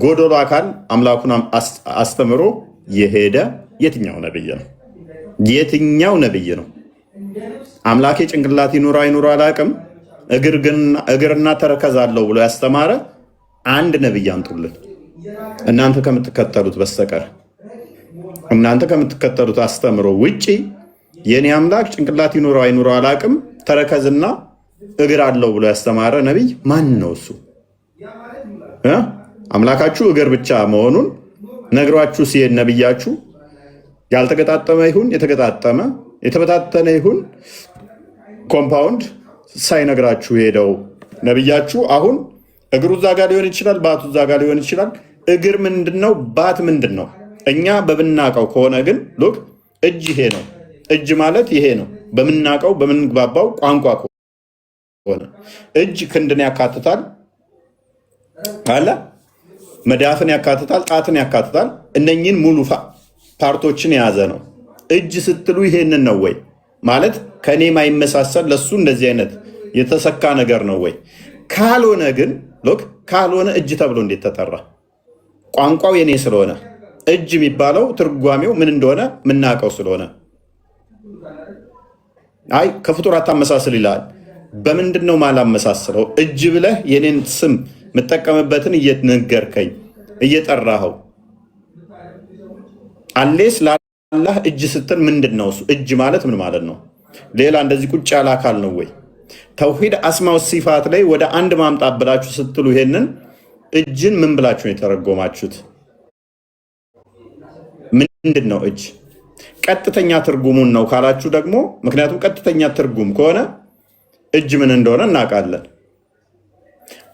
ጎዶሎ አካል አምላኩን አስተምሮ የሄደ? የትኛው ነብይ ነው? የትኛው ነብይ ነው? አምላኬ ጭንቅላት ይኑራ አይኑራ አላቅም፣ እግርና ተረከዝ አለው ብሎ ያስተማረ አንድ ነብይ አንጡልን። እናንተ ከምትከተሉት በስተቀር እናንተ ከምትከተሉት አስተምሮ ውጪ የኔ አምላክ ጭንቅላት ይኑረው አይኑረው አላቅም፣ ተረከዝና እግር አለው ብሎ ያስተማረ ነብይ ማን ነው? እሱ አምላካችሁ እግር ብቻ መሆኑን ነግሯችሁ ሲሄድ ነብያችሁ ያልተገጣጠመ ይሁን የተገጣጠመ፣ የተበታተነ ይሁን ኮምፓውንድ ሳይነግራችሁ ሄደው ነብያችሁ አሁን እግሩ እዛ ጋር ሊሆን ይችላል፣ ባቱ እዛ ጋር ሊሆን ይችላል። እግር ምንድነው? ባት ምንድነው? እኛ በምናውቀው ከሆነ ግን ሉክ እጅ ይሄ ነው። እጅ ማለት ይሄ ነው በምናውቀው በምንግባባው ቋንቋ ከሆነ እጅ ክንድን ያካትታል አለ፣ መዳፍን ያካትታል፣ ጣትን ያካትታል። እነኚህን ሙሉ ፓርቶችን የያዘ ነው። እጅ ስትሉ ይሄንን ነው ወይ ማለት? ከኔ ማይመሳሰል ለሱ እንደዚህ አይነት የተሰካ ነገር ነው ወይ? ካልሆነ ግን ሎክ ካልሆነ እጅ ተብሎ እንዴት ተጠራ? ቋንቋው የኔ ስለሆነ እጅ የሚባለው ትርጓሜው ምን እንደሆነ ምናውቀው ስለሆነ አይ ከፍጡር አታመሳስል ይላል። በምንድን ነው ማላመሳስለው? እጅ ብለህ የኔን ስም የምጠቀምበትን እየነገርከኝ እየጠራኸው አሌስ ለአላህ እጅ ስትል ምንድን ነው እሱ? እጅ ማለት ምን ማለት ነው? ሌላ እንደዚህ ቁጭ ያለ አካል ነው ወይ? ተውሂድ አስማው ሲፋት ላይ ወደ አንድ ማምጣት ብላችሁ ስትሉ ይሄንን እጅን ምን ብላችሁ ነው የተረጎማችሁት? ምንድን ነው እጅ? ቀጥተኛ ትርጉሙን ነው ካላችሁ ደግሞ፣ ምክንያቱም ቀጥተኛ ትርጉም ከሆነ እጅ ምን እንደሆነ እናውቃለን።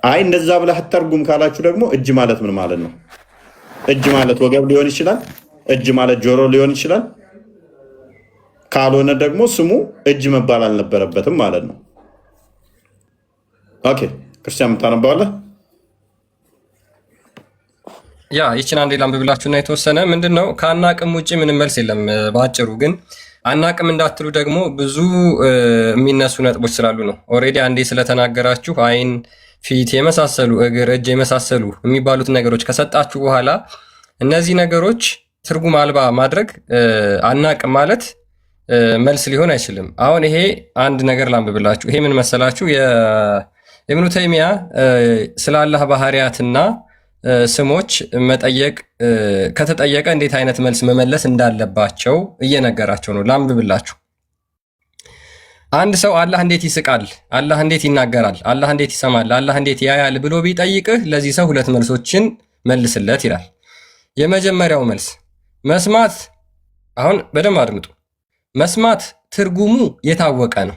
አይ እንደዛ ብለህ ተርጉም ካላችሁ ደግሞ እጅ ማለት ምን ማለት ነው? እጅ ማለት ወገብ ሊሆን ይችላል። እጅ ማለት ጆሮ ሊሆን ይችላል። ካልሆነ ደግሞ ስሙ እጅ መባል አልነበረበትም ማለት ነው። ኦኬ ክርስቲያን የምታነባዋለህ? ያ ይችን አንዴ ላንብብላችሁና የተወሰነ ምንድነው ከአናቅም ውጭ ምንም መልስ የለም። በአጭሩ ግን አናቅም እንዳትሉ ደግሞ ብዙ የሚነሱ ነጥቦች ስላሉ ነው። ኦልሬዲ አንዴ ስለተናገራችሁ አይን፣ ፊት የመሳሰሉ እግር፣ እጅ የመሳሰሉ የሚባሉት ነገሮች ከሰጣችሁ በኋላ እነዚህ ነገሮች ትርጉም አልባ ማድረግ አናቅም ማለት መልስ ሊሆን አይችልም። አሁን ይሄ አንድ ነገር ላንብብላችሁ። ይሄ ምን መሰላችሁ? የኢብኑ ተይሚያ ስለ አላህ ባህሪያትና ስሞች መጠየቅ ከተጠየቀ እንዴት አይነት መልስ መመለስ እንዳለባቸው እየነገራቸው ነው። ላንብብላችሁ። አንድ ሰው አላህ እንዴት ይስቃል፣ አላህ እንዴት ይናገራል፣ አላህ እንዴት ይሰማል፣ አላህ እንዴት ያያል ብሎ ቢጠይቅህ ለዚህ ሰው ሁለት መልሶችን መልስለት ይላል። የመጀመሪያው መልስ መስማት፣ አሁን በደንብ አድምጡ። መስማት ትርጉሙ የታወቀ ነው፣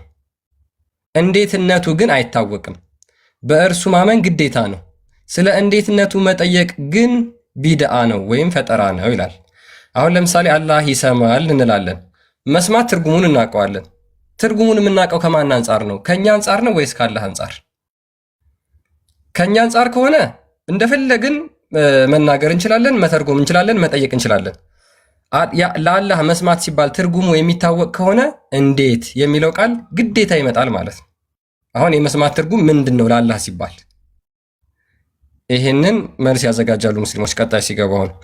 እንዴትነቱ ግን አይታወቅም። በእርሱ ማመን ግዴታ ነው። ስለ እንዴትነቱ መጠየቅ ግን ቢድአ ነው ወይም ፈጠራ ነው ይላል። አሁን ለምሳሌ አላህ ይሰማል እንላለን። መስማት ትርጉሙን እናውቀዋለን። ትርጉሙን የምናውቀው ከማን አንጻር ነው? ከኛ አንጻር ነው ወይስ ካላህ አንጻር? ከኛ አንጻር ከሆነ እንደፈለግን መናገር እንችላለን፣ መተርጎም እንችላለን፣ መጠየቅ እንችላለን። ለአላህ መስማት ሲባል ትርጉሙ የሚታወቅ ከሆነ እንዴት የሚለው ቃል ግዴታ ይመጣል ማለት ነው። አሁን የመስማት ትርጉም ምንድን ነው ለአላህ ሲባል? ይህንን መልስ ያዘጋጃሉ ሙስሊሞች ቀጣይ ሲገባው ነው።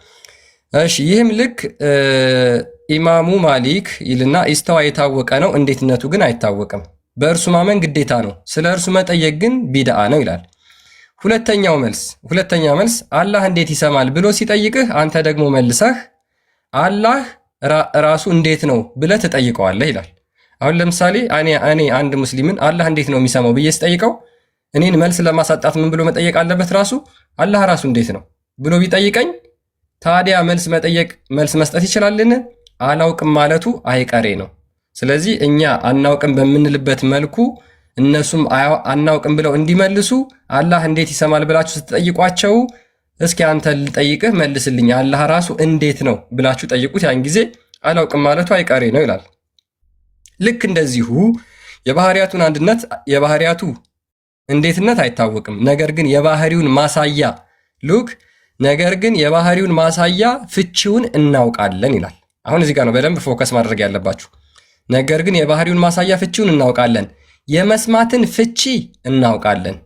እሺ ይህም ልክ ኢማሙ ማሊክ ይልና ኢስተዋ የታወቀ ነው፣ እንዴትነቱ ግን አይታወቅም። በእርሱ ማመን ግዴታ ነው፣ ስለ እርሱ መጠየቅ ግን ቢድአ ነው ይላል። ሁለተኛ መልስ አላህ እንዴት ይሰማል ብሎ ሲጠይቅህ አንተ ደግሞ መልሰህ አላህ ራሱ እንዴት ነው ብለህ ትጠይቀዋለህ ይላል። አሁን ለምሳሌ እኔ አንድ ሙስሊምን አላህ እንዴት ነው የሚሰማው ብዬ ስጠይቀው እኔን መልስ ለማሳጣት ምን ብሎ መጠየቅ አለበት? ራሱ አላህ ራሱ እንዴት ነው ብሎ ቢጠይቀኝ ታዲያ መልስ መስጠት ይችላልን? አላውቅም ማለቱ አይቀሬ ነው። ስለዚህ እኛ አናውቅም በምንልበት መልኩ እነሱም አናውቅም ብለው እንዲመልሱ አላህ እንዴት ይሰማል ብላችሁ ስትጠይቋቸው እስኪ አንተ ልጠይቅህ መልስልኝ፣ አላህ ራሱ እንዴት ነው ብላችሁ ጠይቁት። ያን ጊዜ አላውቅም ማለቱ አይቀሬ ነው ይላል። ልክ እንደዚሁ የባህሪያቱን አንድነት የባህሪያቱ እንዴትነት አይታወቅም፣ ነገር ግን የባህሪውን ማሳያ ነገር ግን የባህሪውን ማሳያ ፍቺውን እናውቃለን ይላል። አሁን እዚህ ጋር ነው በደንብ ፎከስ ማድረግ ያለባችሁ። ነገር ግን የባህሪውን ማሳያ ፍቺውን እናውቃለን፣ የመስማትን ፍቺ እናውቃለን፣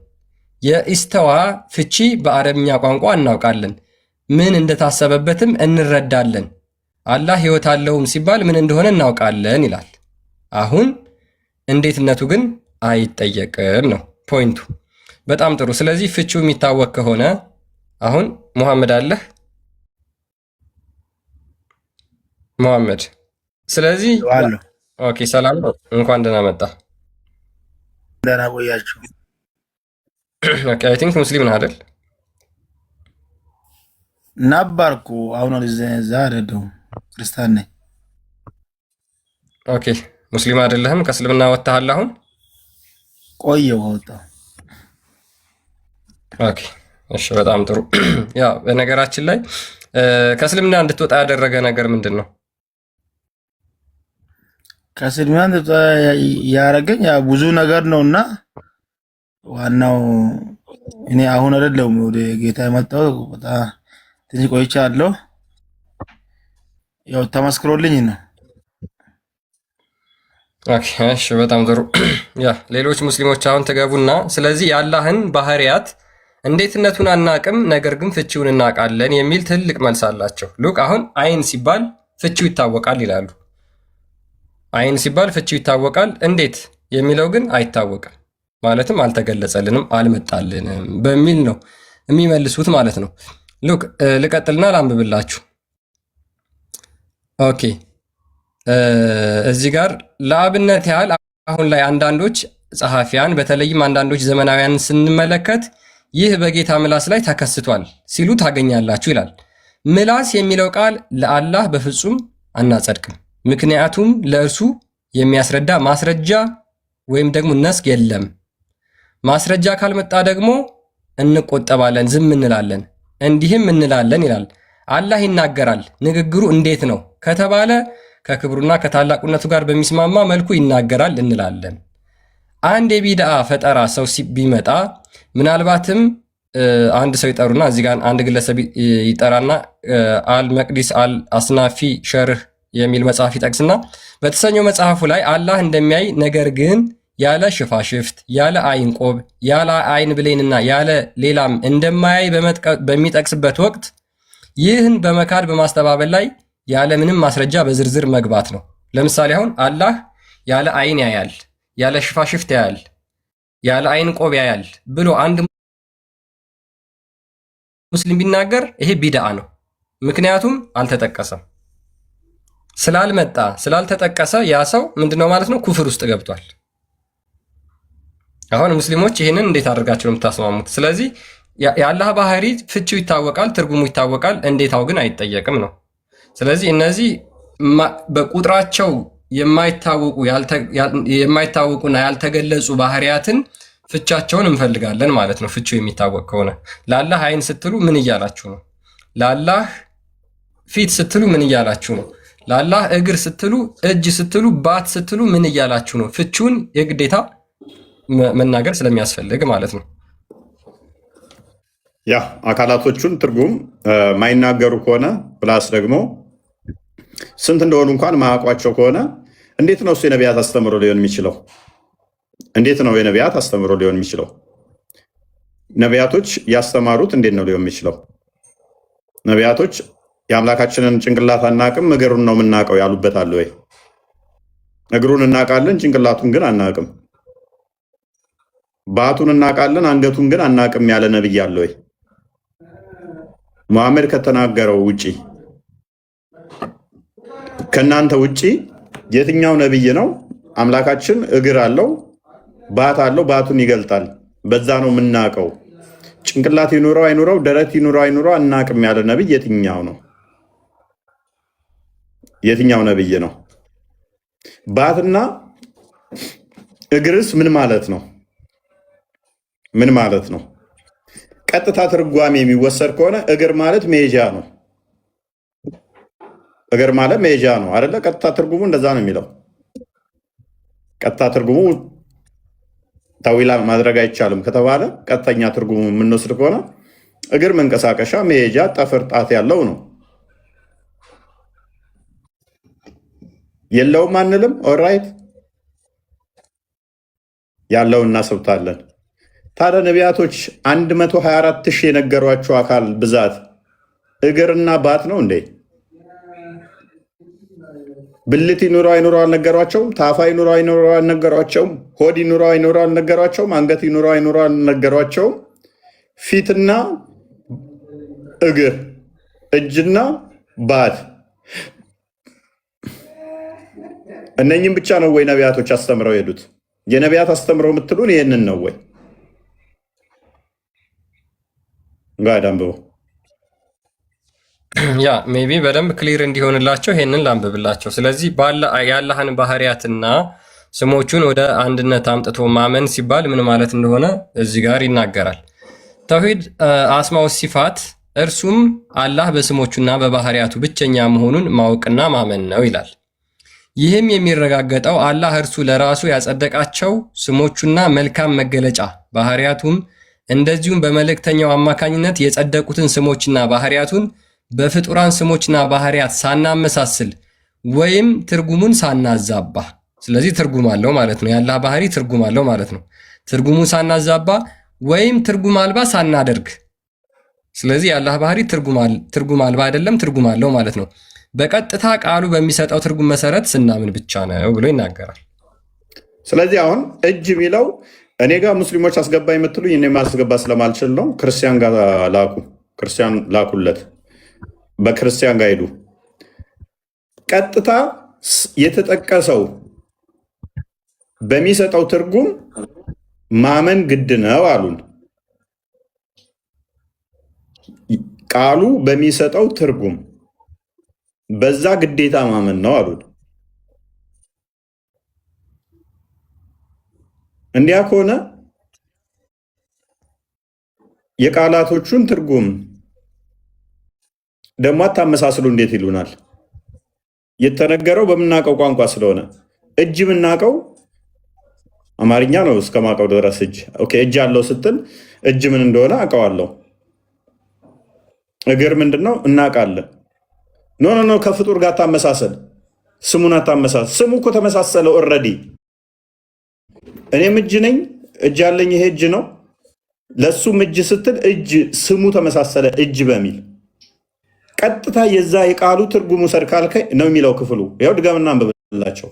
የኢስተዋ ፍቺ በአረብኛ ቋንቋ እናውቃለን፣ ምን እንደታሰበበትም እንረዳለን፣ አላህ ሕይወት አለውም ሲባል ምን እንደሆነ እናውቃለን ይላል። አሁን እንዴትነቱ ግን አይጠየቅም ነው ፖይንቱ። በጣም ጥሩ። ስለዚህ ፍቺው የሚታወቅ ከሆነ አሁን ሙሐመድ አለህ ሙሐመድ። ስለዚህ ኦኬ፣ ሰላም ነው። እንኳን ደህና መጣ። ደህና ቆያችሁ። ኦኬ፣ አይ ቲንክ ሙስሊም ነህ አይደል? ነበርኩ። አሁን እዛ አይደለሁም፣ ክርስቲያን ነኝ። ኦኬ፣ ሙስሊም አይደለህም? ከእስልምና ወጥተሃል አሁን? ቆየሁ ወጣሁ። ኦኬ፣ እሺ፣ በጣም ጥሩ። ያ በነገራችን ላይ ከእስልምና እንድትወጣ ያደረገ ነገር ምንድን ነው? ከእስልምና እንድትወጣ ያደረገኝ ብዙ ነገር ነውና ዋናው እኔ አሁን አይደለሁም ወደ ጌታ የመጣው፣ በጣም ትንሽ ቆይቻለሁ። ያው ተመስክሮልኝ ነው። ኦኬ፣ እሺ፣ በጣም ጥሩ። ያ ሌሎች ሙስሊሞች አሁን ትገቡና ስለዚህ የአላህን ባህሪያት እንዴትነቱን አናቅም፣ ነገር ግን ፍቺውን እናውቃለን የሚል ትልቅ መልስ አላቸው። ሉክ አሁን አይን ሲባል ፍቺው ይታወቃል ይላሉ። አይን ሲባል ፍቺው ይታወቃል፣ እንዴት የሚለው ግን አይታወቅም፣ ማለትም አልተገለጸልንም፣ አልመጣልንም በሚል ነው የሚመልሱት ማለት ነው። ሉክ ልቀጥልና ላንብብላችሁ። ኦኬ እዚህ ጋር ለአብነት ያህል አሁን ላይ አንዳንዶች ጸሐፊያን በተለይም አንዳንዶች ዘመናውያን ስንመለከት ይህ በጌታ ምላስ ላይ ተከስቷል ሲሉ ታገኛላችሁ ይላል። ምላስ የሚለው ቃል ለአላህ በፍጹም አናጸድቅም፣ ምክንያቱም ለእርሱ የሚያስረዳ ማስረጃ ወይም ደግሞ ነስክ የለም። ማስረጃ ካልመጣ ደግሞ እንቆጠባለን፣ ዝም እንላለን፣ እንዲህም እንላለን ይላል። አላህ ይናገራል፣ ንግግሩ እንዴት ነው ከተባለ ከክብሩና ከታላቁነቱ ጋር በሚስማማ መልኩ ይናገራል እንላለን። አንድ የቢድአ ፈጠራ ሰው ቢመጣ ምናልባትም አንድ ሰው ይጠሩና እዚህ ጋር አንድ ግለሰብ ይጠራና አልመቅዲስ አልአስናፊ ሸርህ የሚል መጽሐፍ ይጠቅስና በተሰኘው መጽሐፉ ላይ አላህ እንደሚያይ ነገር ግን ያለ ሽፋሽፍት ያለ አይን ቆብ ያለ አይን ብሌንና ያለ ሌላም እንደማያይ በሚጠቅስበት ወቅት ይህን በመካድ በማስተባበል ላይ ያለ ምንም ማስረጃ በዝርዝር መግባት ነው። ለምሳሌ አሁን አላህ ያለ አይን ያያል፣ ያለ ሽፋሽፍት ያያል፣ ያለ አይን ቆብ ያያል ብሎ አንድ ሙስሊም ቢናገር ይሄ ቢድዓ ነው። ምክንያቱም አልተጠቀሰም። ስላልመጣ ስላልተጠቀሰ ያ ሰው ምንድነው ማለት ነው? ኩፍር ውስጥ ገብቷል። አሁን ሙስሊሞች ይህንን እንዴት አድርጋቸው ነው የምታስማሙት? ስለዚህ የአላህ ባህሪ ፍቺው ይታወቃል፣ ትርጉሙ ይታወቃል፣ እንዴታው ግን አይጠየቅም ነው። ስለዚህ እነዚህ በቁጥራቸው የማይታወቁና ያልተገለጹ ባህሪያትን ፍቻቸውን እንፈልጋለን ማለት ነው። ፍቺው የሚታወቅ ከሆነ ለአላህ አይን ስትሉ ምን እያላችሁ ነው? ለአላህ ፊት ስትሉ ምን እያላችሁ ነው? ለአላህ እግር ስትሉ፣ እጅ ስትሉ፣ ባት ስትሉ ምን እያላችሁ ነው? ፍቺውን የግዴታ መናገር ስለሚያስፈልግ ማለት ነው። ያ አካላቶቹን ትርጉም ማይናገሩ ከሆነ ፕላስ ደግሞ ስንት እንደሆኑ እንኳን ማያውቋቸው ከሆነ እንዴት ነው እሱ የነቢያት አስተምሮ ሊሆን የሚችለው? እንዴት ነው የነቢያት አስተምሮ ሊሆን የሚችለው? ነቢያቶች ያስተማሩት እንዴት ነው ሊሆን የሚችለው? ነቢያቶች የአምላካችንን ጭንቅላት አናቅም እግሩን ነው የምናውቀው ያሉበት አለ ወይ? እግሩን እናውቃለን ጭንቅላቱን ግን አናቅም። ባቱን እናውቃለን አንገቱን ግን አናቅም ያለ ነብይ አለ ወይ? መሐመድ ከተናገረው ውጪ ከናንተ ውጪ የትኛው ነብይ ነው አምላካችን እግር አለው ባት አለው ባቱን ይገልጣል በዛ ነው የምናውቀው ጭንቅላት ይኑረው አይኑረው ደረት ይኑረው አይኑረው አናቅም ያለ ነብይ የትኛው ነው? የትኛው ነብይ ነው? ባትና እግርስ ምን ማለት ነው? ምን ማለት ነው? ቀጥታ ትርጓሜ የሚወሰድ ከሆነ እግር ማለት መሄጃ ነው። እግር ማለት መሄጃ ነው አይደለ? ቀጥታ ትርጉሙ እንደዛ ነው የሚለው። ቀጥታ ትርጉሙ ታዊላ ማድረግ አይቻልም ከተባለ ቀጥተኛ ትርጉሙ የምንወስድ ከሆነ እግር መንቀሳቀሻ፣ መሄጃ፣ ጠፍር፣ ጣት ያለው ነው። የለውም አንልም። ኦልራይት ያለው እናስብታለን። ታዲያ ነቢያቶች 124,000 የነገሯቸው አካል ብዛት እግርና ባት ነው እንዴ? ብልት ይኑረው አይኑረው አልነገሯቸውም? ታፋ ይኑረው አይኑረው አልነገሯቸውም? ሆድ ይኑረው አይኑረው አልነገሯቸውም? አንገት ይኑረው አይኑረው አልነገሯቸውም? ፊትና እግር፣ እጅና ባት እነኝም ብቻ ነው ወይ ነቢያቶች አስተምረው ሄዱት? የነቢያት አስተምረው የምትሉን ይህንን ነው ወይ? ጋር አንብበው። ያ ሜቢ በደንብ ክሊር እንዲሆንላቸው ይሄንን ላንብብላቸው። ስለዚህ የአላህን ባህሪያትና ስሞቹን ወደ አንድነት አምጥቶ ማመን ሲባል ምን ማለት እንደሆነ እዚህ ጋር ይናገራል። ተውሂድ አስማው ሲፋት እርሱም አላህ በስሞቹና በባህሪያቱ ብቸኛ መሆኑን ማወቅና ማመን ነው ይላል። ይህም የሚረጋገጠው አላህ እርሱ ለራሱ ያጸደቃቸው ስሞቹና መልካም መገለጫ ባህሪያቱም እንደዚሁም በመልእክተኛው አማካኝነት የጸደቁትን ስሞችና ባህሪያቱን በፍጡራን ስሞችና ባህሪያት ሳናመሳስል ወይም ትርጉሙን ሳናዛባ፣ ስለዚህ ትርጉም አለው ማለት ነው። የአላህ ባህሪ ትርጉም አለው ማለት ነው። ትርጉሙን ሳናዛባ ወይም ትርጉም አልባ ሳናደርግ፣ ስለዚህ የአላህ ባህሪ ትርጉም አልባ አይደለም፣ ትርጉም አለው ማለት ነው። በቀጥታ ቃሉ በሚሰጠው ትርጉም መሰረት ስናምን ብቻ ነው ብሎ ይናገራል። ስለዚህ አሁን እጅ የሚለው እኔ ጋር ሙስሊሞች አስገባ የምትሉኝ እኔ ማስገባ ስለማልችል ነው። ክርስቲያን ጋር ላኩ፣ ክርስቲያን ላኩለት፣ በክርስቲያን ጋር ሄዱ። ቀጥታ የተጠቀሰው በሚሰጠው ትርጉም ማመን ግድ ነው አሉን። ቃሉ በሚሰጠው ትርጉም በዛ ግዴታ ማመን ነው አሉን። እንዲያ ከሆነ የቃላቶቹን ትርጉም ደግሞ አታመሳስሉ እንዴት ይሉናል? የተነገረው በምናውቀው ቋንቋ ስለሆነ እጅ የምናውቀው አማርኛ ነው እስከማውቀው ድረስ እጅ። ኦኬ እጅ አለው ስትል እጅ ምን እንደሆነ አውቀዋለሁ። እግር ምንድነው እናውቃለን። ኖ ከፍጡር ጋር ታመሳሰል፣ ስሙን አታመሳሰል። ስሙ እኮ ተመሳሰለው ኦልሬዲ። እኔም እጅ ነኝ፣ እጅ ያለኝ ይሄ እጅ ነው። ለሱም እጅ ስትል እጅ ስሙ ተመሳሰለ እጅ በሚል ቀጥታ የዛ የቃሉ ትርጉሙ ሰርካልከኝ ነው የሚለው ክፍሉ። ያው ድጋምና አንብብላቸው።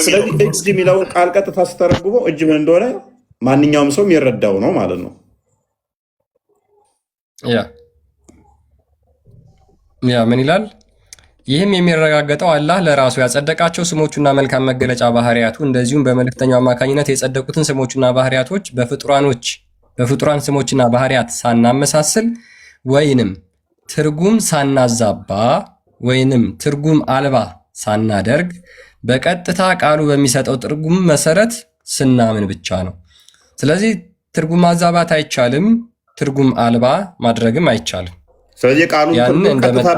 ስለዚህ እጅ የሚለውን ቃል ቀጥታ ስተረጉመው እጅ ምን እንደሆነ ማንኛውም ሰው የሚረዳው ነው ማለት ነው። ያ ምን ይላል? ይህም የሚረጋገጠው አላህ ለራሱ ያጸደቃቸው ስሞቹና መልካም መገለጫ ባህሪያቱ እንደዚሁም በመልእክተኛው አማካኝነት የጸደቁትን ስሞችና ባህሪያቶች በፍጡራን ስሞችና ባህሪያት ሳናመሳስል ወይንም ትርጉም ሳናዛባ ወይንም ትርጉም አልባ ሳናደርግ በቀጥታ ቃሉ በሚሰጠው ትርጉም መሰረት ስናምን ብቻ ነው። ስለዚህ ትርጉም ማዛባት አይቻልም፣ ትርጉም አልባ ማድረግም አይቻልም። ስለዚህ ቃሉን ትርጉም ቀጥታ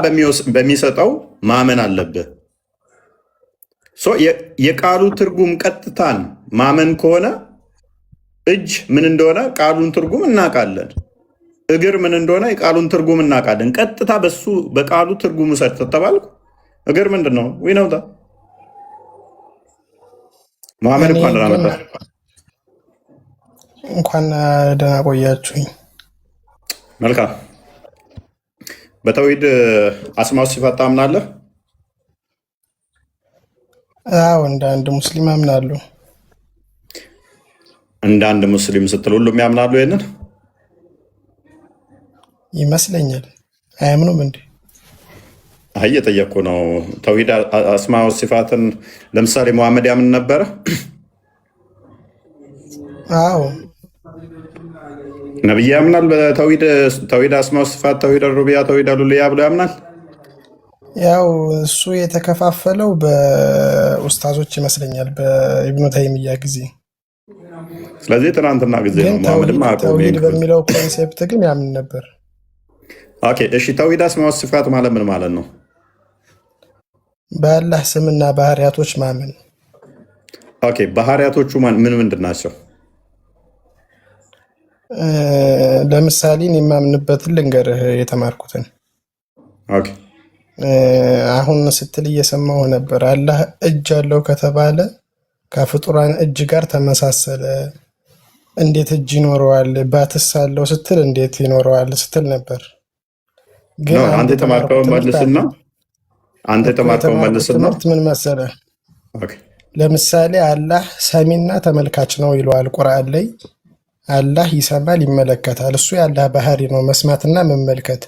በሚሰጠው ማመን አለብህ። የቃሉ ትርጉም ቀጥታን ማመን ከሆነ እጅ ምን እንደሆነ ቃሉን ትርጉም እናውቃለን። እግር ምን እንደሆነ የቃሉን ትርጉም እናውቃለን። ቀጥታ በሱ በቃሉ ትርጉም ውሰድ ተባልኩ። እግር ምንድን ነው? ዊነውታ መሐመድ እንኳን ደህና መጣ። እንኳን ደህና ቆያችሁኝ። መልካም። በተውሂድ አስማው ሲፋት ታምናለህ? አዎ እንደ አንድ ሙስሊም አምናለሁ። እንደ አንድ ሙስሊም ስትል ሁሉም ያምናሉ? ይሄንን ይመስለኛል። አያምኑም እንዴ? አይ እየጠየኩ ነው። ተውሂድ አስማው ሲፋትን ለምሳሌ መሐመድ ያምን ነበረ? አዎ ነብይ ያምናል። በተውሂድ አስማው ሲፋት፣ ተውሂድ ሩቢያ፣ ተውሂድ ሉልያ ብሎ ያምናል። ያው እሱ የተከፋፈለው በኡስታዞች ይመስለኛል በኢብኑ ተይሚያ ጊዜ። ስለዚህ ትናንትና ጊዜ ነው። መሐመድም ተውሂድ በሚለው ኮንሴፕት ግን ያምን ነበር። ኦኬ እሺ፣ ተውሂድ አስማው ሲፋት ማለት ምን ማለት ነው? በአላህ ስምና ባህሪያቶች ማመን። ኦኬ ባህሪያቶቹ ምን ምንድን ናቸው? ለምሳሌ የማምንበትን ልንገርህ የተማርኩትን። ኦኬ አሁን ስትል እየሰማሁ ነበር። አላህ እጅ አለው ከተባለ ከፍጡራን እጅ ጋር ተመሳሰለ። እንዴት እጅ ይኖረዋል? ባትስ አለው ስትል እንዴት ይኖረዋል ስትል ነበር። ግን አንተ የተማርከውን መልስና ምን መሰለህ? ለምሳሌ አላህ ሰሚና ተመልካች ነው ይለዋል ቁርአን ላይ። አላህ ይሰማል፣ ይመለከታል። እሱ የአላህ ባህሪ ነው መስማትና መመልከት።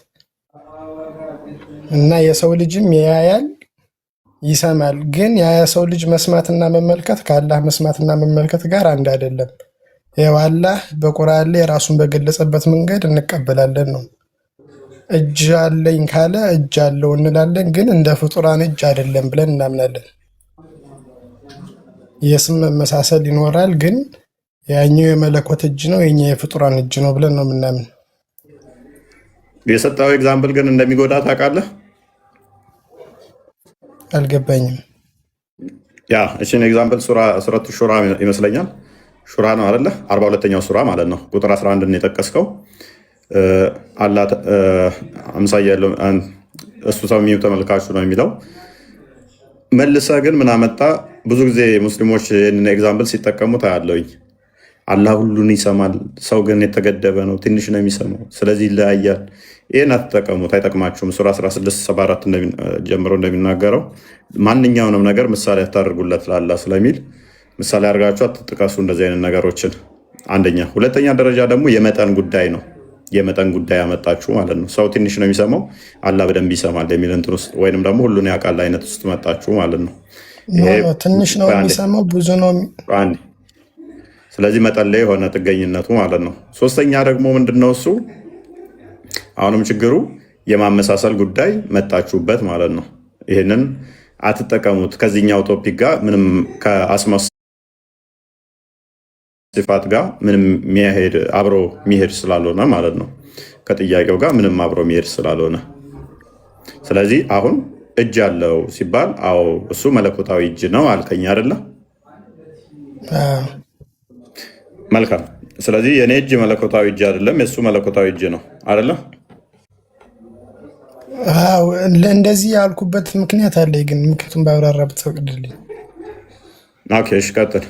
እና የሰው ልጅም ያያል፣ ይሰማል። ግን የሰው ልጅ መስማትና መመልከት ከአላህ መስማትና መመልከት ጋር አንድ አይደለም። ያው አላህ በቁርአን ላይ ራሱን በገለጸበት መንገድ እንቀበላለን ነው። እጅ አለኝ ካለ እጅ አለው እንላለን። ግን እንደ ፍጡራን እጅ አይደለም ብለን እናምናለን። የስም መመሳሰል ይኖራል፣ ግን ያኛው የመለኮት እጅ ነው፣ የኛ የፍጡራን እጅ ነው ብለን ነው የምናምን። የሰጠው ኤግዛምፕል ግን እንደሚጎዳ ታውቃለህ? አልገባኝም። ያ እሺን ኤግዛምፕል ሱረቱ ሹራ ይመስለኛል። ሹራ ነው አይደለ? 42ኛው ሱራ ማለት ነው። ቁጥር 11 ነው የጠቀስከው። አላ አምሳያ ያለው እሱ ሰሚው ተመልካቹ ነው የሚለው። መልሰ ግን ምን አመጣ? ብዙ ጊዜ ሙስሊሞች ይህንን ኤግዛምፕል ሲጠቀሙ ታያለውኝ። አላህ ሁሉን ይሰማል፣ ሰው ግን የተገደበ ነው፣ ትንሽ ነው የሚሰማው፣ ስለዚህ ይለያያል። ይህን አትጠቀሙት፣ አይጠቅማችሁም። ሱራ 16:74 ጀምሮ እንደሚናገረው ማንኛውንም ነገር ምሳሌ አታደርጉለት ለአላህ ስለሚል ምሳሌ አድርጋችሁ አትጥቀሱ እንደዚህ አይነት ነገሮችን። አንደኛ። ሁለተኛ ደረጃ ደግሞ የመጠን ጉዳይ ነው። የመጠን ጉዳይ ያመጣችሁ ማለት ነው። ሰው ትንሽ ነው የሚሰማው፣ አላህ በደንብ ይሰማል የሚል እንትን ውስጥ ወይንም ደግሞ ሁሉን ያውቃል አይነት ውስጥ መጣችሁ ማለት ነው። ትንሽ ነው የሚሰማው፣ ብዙ ነው። ስለዚህ መጠን ላይ የሆነ ጥገኝነቱ ማለት ነው። ሶስተኛ ደግሞ ምንድነው እሱ አሁንም ችግሩ የማመሳሰል ጉዳይ መጣችሁበት ማለት ነው። ይህንን አትጠቀሙት ከዚህኛው ቶፒክ ጋር ምንም ከአስማው ሲፋት ጋር ምንም አብሮ የሚሄድ ስላልሆነ ማለት ነው። ከጥያቄው ጋር ምንም አብሮ የሚሄድ ስላልሆነ ስለዚህ አሁን እጅ ያለው ሲባል አዎ እሱ መለኮታዊ እጅ ነው አልከኝ አይደለ? መልካም። ስለዚህ የኔ እጅ መለኮታዊ እጅ አይደለም፣ የእሱ መለኮታዊ እጅ ነው አይደለም? እንደዚህ ያልኩበት ምክንያት አለ፣ ግን ምክንያቱም ባብራራ ብትፈቅድልኝ። ኦኬ፣ እሺ፣ ቀጥል።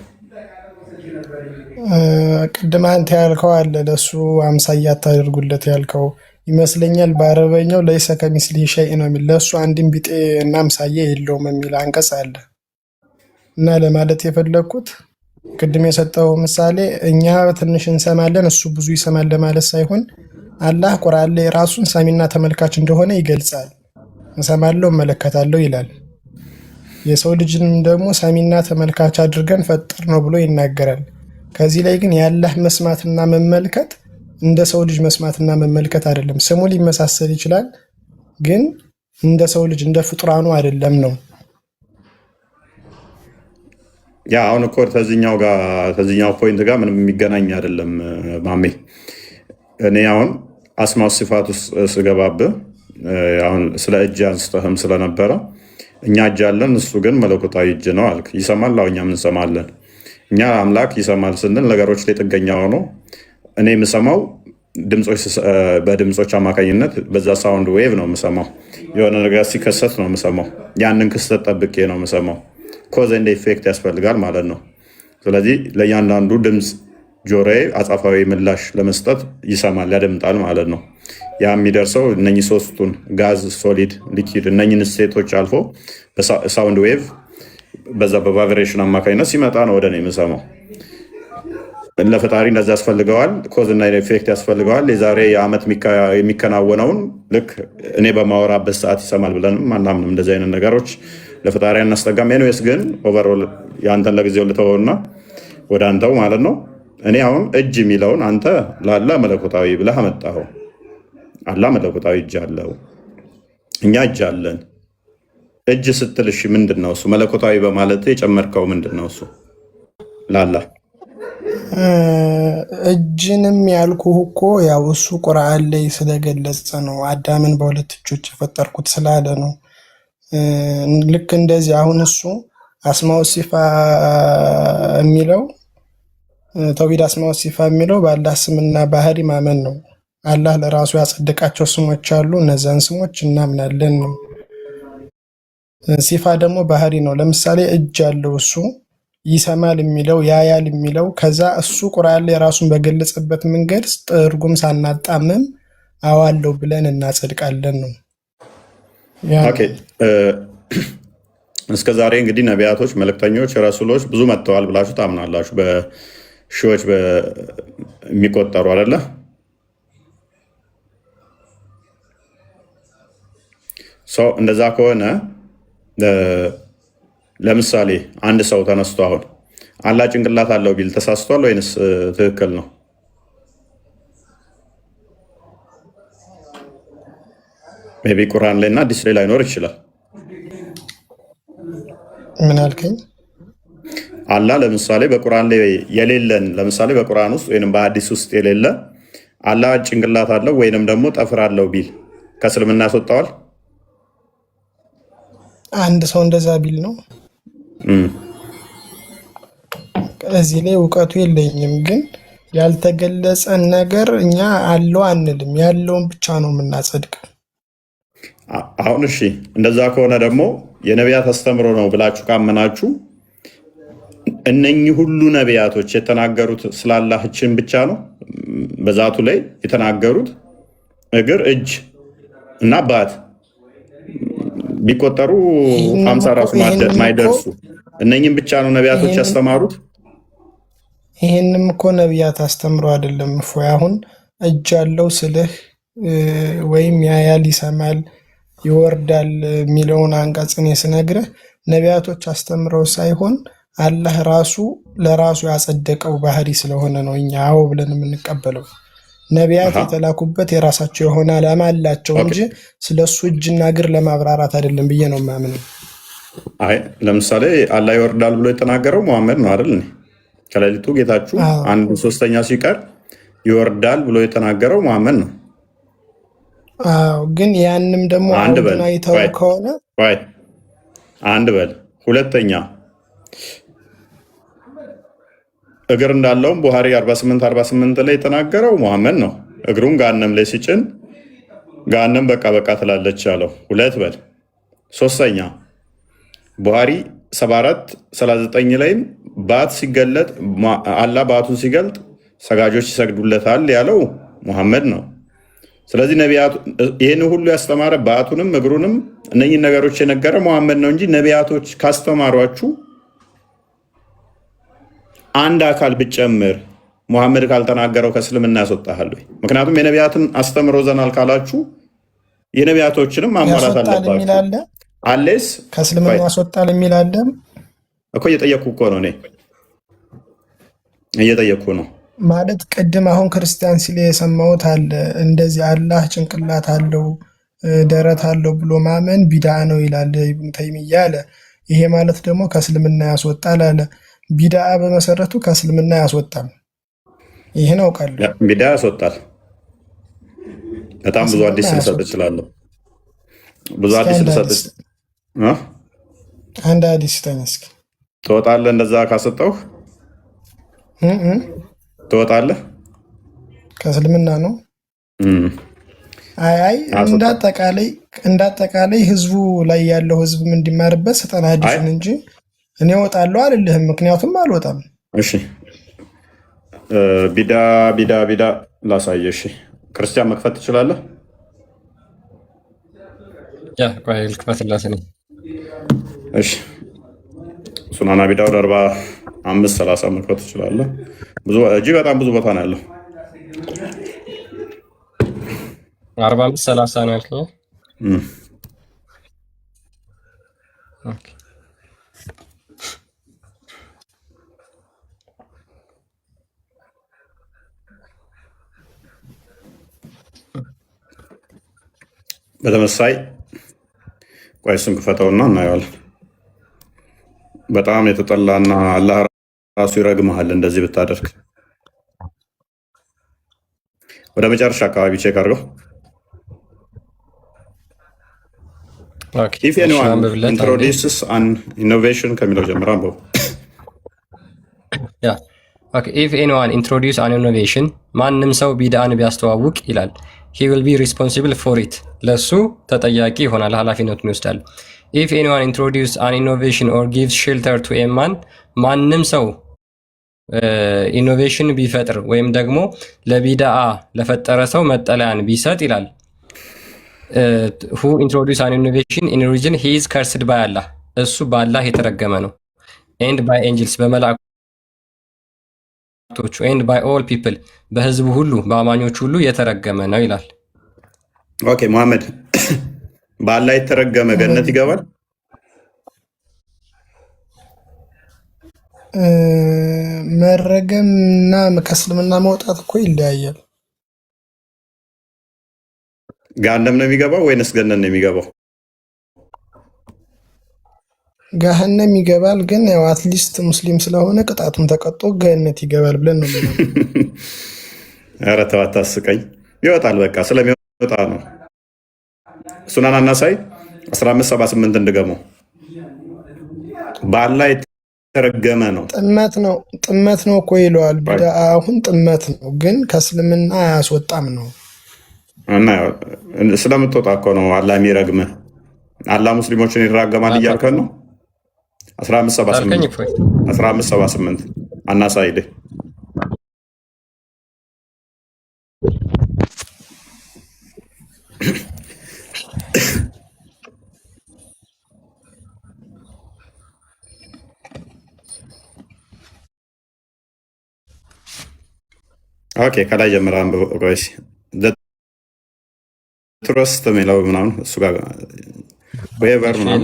ቅድም አንተ ያልከው አለ ለእሱ አምሳያ አታደርጉለት ያልከው ይመስለኛል። በአረበኛው ለይሰ ከሚስሊሂ ሸይእ ነው የሚል ለእሱ አንድም ቢጤ እና አምሳያ የለውም የሚል አንቀጽ አለ። እና ለማለት የፈለግኩት ቅድም የሰጠው ምሳሌ እኛ ትንሽ እንሰማለን እሱ ብዙ ይሰማል ለማለት ሳይሆን አላህ ቁርአን ላይ ራሱን ሰሚና ተመልካች እንደሆነ ይገልጻል። እሰማለሁ እመለከታለሁ ይላል። የሰው ልጅንም ደግሞ ሰሚና ተመልካች አድርገን ፈጠር ነው ብሎ ይናገራል። ከዚህ ላይ ግን የአላህ መስማትና መመልከት እንደ ሰው ልጅ መስማትና መመልከት አይደለም። ስሙ ሊመሳሰል ይችላል፣ ግን እንደ ሰው ልጅ እንደ ፍጡራኑ አይደለም ነው። ያ አሁን እኮ ከዚህኛው ፖይንት ጋር ምንም የሚገናኝ አይደለም ማሜ። እኔ አሁን አስማው ሲፋት ውስጥ ስገባብህ አሁን ስለ እጅ አንስተህም ስለነበረ እኛ እጅ አለን፣ እሱ ግን መለኮታዊ እጅ ነው አልክ። ይሰማል? አዎ እኛም እንሰማለን። እኛ አምላክ ይሰማል ስንል ነገሮች ላይ ጥገኛ ሆኖ እኔ የምሰማው በድምፆች አማካኝነት በዛ ሳውንድ ዌቭ ነው የምሰማው። የሆነ ነገር ሲከሰት ነው የምሰማው። ያንን ክስተት ጠብቄ ነው የምሰማው። ኮዝ ኤንድ ኢፌክት ያስፈልጋል ማለት ነው። ስለዚህ ለእያንዳንዱ ድምፅ ጆሮዬ አጻፋዊ ምላሽ ለመስጠት ይሰማል፣ ያደምጣል ማለት ነው። ያ የሚደርሰው እነኚህ ሶስቱን ጋዝ፣ ሶሊድ፣ ሊኪድ እነኚህን ስቴቶች አልፎ ሳውንድ ዌቭ በዛ በቫይብሬሽን አማካኝነት ሲመጣ ነው ወደ እኔ የምሰማው። ለፈጣሪ እንደዚ ያስፈልገዋል፣ ኮዝ እና ኢፌክት ያስፈልገዋል። የዛሬ የዓመት የሚከናወነውን ልክ እኔ በማወራበት ሰዓት ይሰማል ብለንም አናምንም። እንደዚህ አይነት ነገሮች ለፈጣሪ አናስጠጋም። ኤኒዌይስ ግን ኦቨርኦል የአንተን ለጊዜው ልተወውና ወደ አንተው ማለት ነው። እኔ አሁን እጅ የሚለውን አንተ ላላ መለኮታዊ ብለህ አመጣኸው። አላ መለኮታዊ እጅ አለው፣ እኛ እጅ አለን። እጅ ስትል እሺ ምንድን ነው እሱ? መለኮታዊ በማለት የጨመርከው ምንድን ነው እሱ? ላላ እጅንም ያልኩህ እኮ ያው እሱ ቁርአን ላይ ስለገለጸ ነው። አዳምን በሁለት እጆች የፈጠርኩት ስላለ ነው። ልክ እንደዚህ አሁን እሱ አስማው ሲፋ የሚለው ተውሂድ አስማው ሲፋ የሚለው በአላህ ስምና ባህሪ ማመን ነው። አላህ ለራሱ ያጸደቃቸው ስሞች አሉ፣ እነዛን ስሞች እናምናለን ነው። ሲፋ ደግሞ ባህሪ ነው። ለምሳሌ እጅ አለው እሱ ይሰማል የሚለው ያያል የሚለው ከዛ እሱ ቁርአን ላይ ራሱን በገለጸበት መንገድ ትርጉም ሳናጣምም አዋለው ብለን እናጸድቃለን ነው። ኦኬ እስከ ዛሬ እንግዲህ ነቢያቶች፣ መልእክተኞች፣ ረሱሎች ብዙ መጥተዋል ብላችሁ ታምናላችሁ። በሺዎች የሚቆጠሩ አይደለ? ሰው እንደዛ ከሆነ ለምሳሌ አንድ ሰው ተነስቶ አሁን አላህ ጭንቅላት አለው ቢል ተሳስቷል ወይንስ ትክክል ነው? ሜይ ቢ ቁርአን ላይ እና አዲስ ላይ ላይኖር ይችላል። ምን አልከኝ? አላህ ለምሳሌ በቁርአን ላይ የሌለን ለምሳሌ በቁርአን ውስጥ ወይንም በሐዲስ ውስጥ የሌለ አላህ ጭንቅላት አለው ወይንም ደግሞ ጠፍር አለው ቢል ከእስልምና ያስወጣዋል? አንድ ሰው እንደዛ ቢል ነው። እዚህ ላይ እውቀቱ የለኝም፣ ግን ያልተገለጸን ነገር እኛ አለው አንልም፣ ያለውን ብቻ ነው የምናጸድቅ። አሁን እሺ እንደዛ ከሆነ ደግሞ የነቢያት አስተምሮ ነው ብላችሁ ካመናችሁ እነኚህ ሁሉ ነቢያቶች የተናገሩት ስላላህችን ብቻ ነው። በዛቱ ላይ የተናገሩት እግር፣ እጅ እና ባት ቢቆጠሩ 50 ራሱ ማይደርሱ እነኚህም ብቻ ነው ነቢያቶች ያስተማሩት። ይህንም እኮ ነቢያት አስተምሮ አይደለም እፎይ። አሁን እጅ አለው ስልህ ወይም ያያል፣ ይሰማል፣ ይወርዳል የሚለውን አንቀጽን ስነግርህ ነቢያቶች አስተምረው ሳይሆን አላህ ራሱ ለራሱ ያጸደቀው ባህሪ ስለሆነ ነው እኛ አዎ ብለን የምንቀበለው። ነቢያት የተላኩበት የራሳቸው የሆነ ዓላማ አላቸው እንጂ ስለሱ እጅና እግር ለማብራራት አይደለም ብዬ ነው የማምነው። አይ ለምሳሌ አላህ ይወርዳል ብሎ የተናገረው መሐመድ ነው አይደል? ከሌሊቱ ጌታችሁ 1/3 ሲቀር ይወርዳል ብሎ የተናገረው መሐመድ ነው። አዎ ግን ያንም ደግሞ አሁን አይተው ከሆነ አንድ በል ሁለተኛ እግር እንዳለውም ቡሃሪ 48 ላይ የተናገረው ሙሐመድ ነው። እግሩን ገሃነም ላይ ሲጭን ገሃነም በቃ በቃ ትላለች ያለው 2 በል። ሶስተኛ ቡሃሪ 74:39 ላይም ባት ሲገለጥ አላህ ባቱን ሲገልጥ ሰጋጆች ይሰግዱለታል ያለው ሙሐመድ ነው። ስለዚህ ነቢያቱ ይህን ሁሉ ያስተማረ ባቱንም እግሩንም እነኝን ነገሮች የነገረ ሙሐመድ ነው እንጂ ነቢያቶች ካስተማሯችሁ አንድ አካል ብጨምር ሙሐመድ ካልተናገረው ከእስልምና ያስወጣሃል ወይ? ምክንያቱም የነቢያትን አስተምሮ ዘናል ካላችሁ የነቢያቶችንም ማሟላት አለባችሁ። አሌስ ከእስልምና ያስወጣል የሚል አለ እኮ። እየጠየኩ እኮ ነው እኔ እየጠየኩ ነው ማለት ቅድም አሁን ክርስቲያን ሲል የሰማሁት አለ እንደዚህ አላህ ጭንቅላት አለው ደረት አለው ብሎ ማመን ቢድዓ ነው ይላል ኢብኑ ተይሚያ አለ። ይሄ ማለት ደግሞ ከእስልምና ያስወጣል አለ። ቢድዓ በመሰረቱ ከእስልምና ያስወጣል። ይሄን አውቃለሁ። ቢድዓ ያስወጣል። በጣም ብዙ አዲስ ልሰጥ እችላለሁ። ብዙ አዲስ ልሰጥ አንድ አዲስ እስኪ ትወጣለህ። እንደዛ ካሰጠው ትወጣለህ ከእስልምና ነው። አይ እንዳጠቃላይ ህዝቡ ላይ ያለው ህዝብም እንዲማርበት ስጠና አዲሱን እንጂ እኔ እወጣለሁ አልልህም። ምክንያቱም አልወጣም። እሺ ቢዳ ላሳየህ። እሺ ክርስቲያን መክፈት ትችላለህ? ልክፈትላት ነኝ። እሺ ሱናን አቢ ዳውድ 45:30 መክፈት ትችላለህ። እጅግ በጣም ብዙ ቦታ ነው ያለው። 45:30 ነው ያልከኝ? በተመሳይ ቆይ እሱን ክፈተውና እናየዋለን። በጣም የተጠላና አላህ ራሱ ይረግመሃል እንደዚህ ብታደርግ። ወደ መጨረሻ አካባቢ ቼክ አድርገው። ኢፍ ኤኒዋን ኢንትሮዲውስስ አን ኢኖቬሽን ከሚለው ጀምራ አንበው። ኢፍ ኤኒዋን ኢንትሮዲውስ አን ኢኖቬሽን ማንም ሰው ቢድአን ቢያስተዋውቅ ይላል he will be responsible for it ለሱ ተጠያቂ ይሆናል፣ ኃላፊነቱን ይወስዳል። if anyone introduce an innovation or gives shelter to a man ማንም ሰው ኢኖቬሽን ቢፈጥር ወይም ደግሞ ለቢድአ ለፈጠረ ሰው መጠለያን ቢሰጥ ይላል who introduce an innovation in religion he is cursed by Allah እሱ በአላህ የተረገመ ነው and by angels በመላእክቶቹ and by all people በህዝቡ ሁሉ በአማኞች ሁሉ የተረገመ ነው ይላል። ኦኬ መሐመድ በአላህ የተረገመ ገነት ይገባል? መረገምና ከእስልምና መውጣት እኮ ይለያያል። ገሃነም ነው የሚገባው ወይንስ ገነት ነው የሚገባው? ገሃነም ይገባል፣ ግን ያው አትሊስት ሙስሊም ስለሆነ ቅጣቱን ተቀጦ ገነት ይገባል ብለን ነው ማለት። ኧረ ተው አታስቀኝ። ይወጣል በቃ ስለሚወጣ ነው። ሱናን አናሳይ 15:78 እንድገመው በአላህ የተረገመ ነው። ጥመት ነው እኮ ይለዋል። ቢድአ አሁን ጥመት ነው፣ ግን ከእስልምና አያስወጣም ነው። እና ስለምትወጣ እኮ ነው አላህ የሚረግምህ። አላህ ሙስሊሞችን ይራገማል እያልከን ነው። 15:78 አናሳይልህ። ኦኬ ከላይ ጀምራ አንብበው። ትረስት የሚለው ምናምን እሱ ጋር ወይበር ምናምን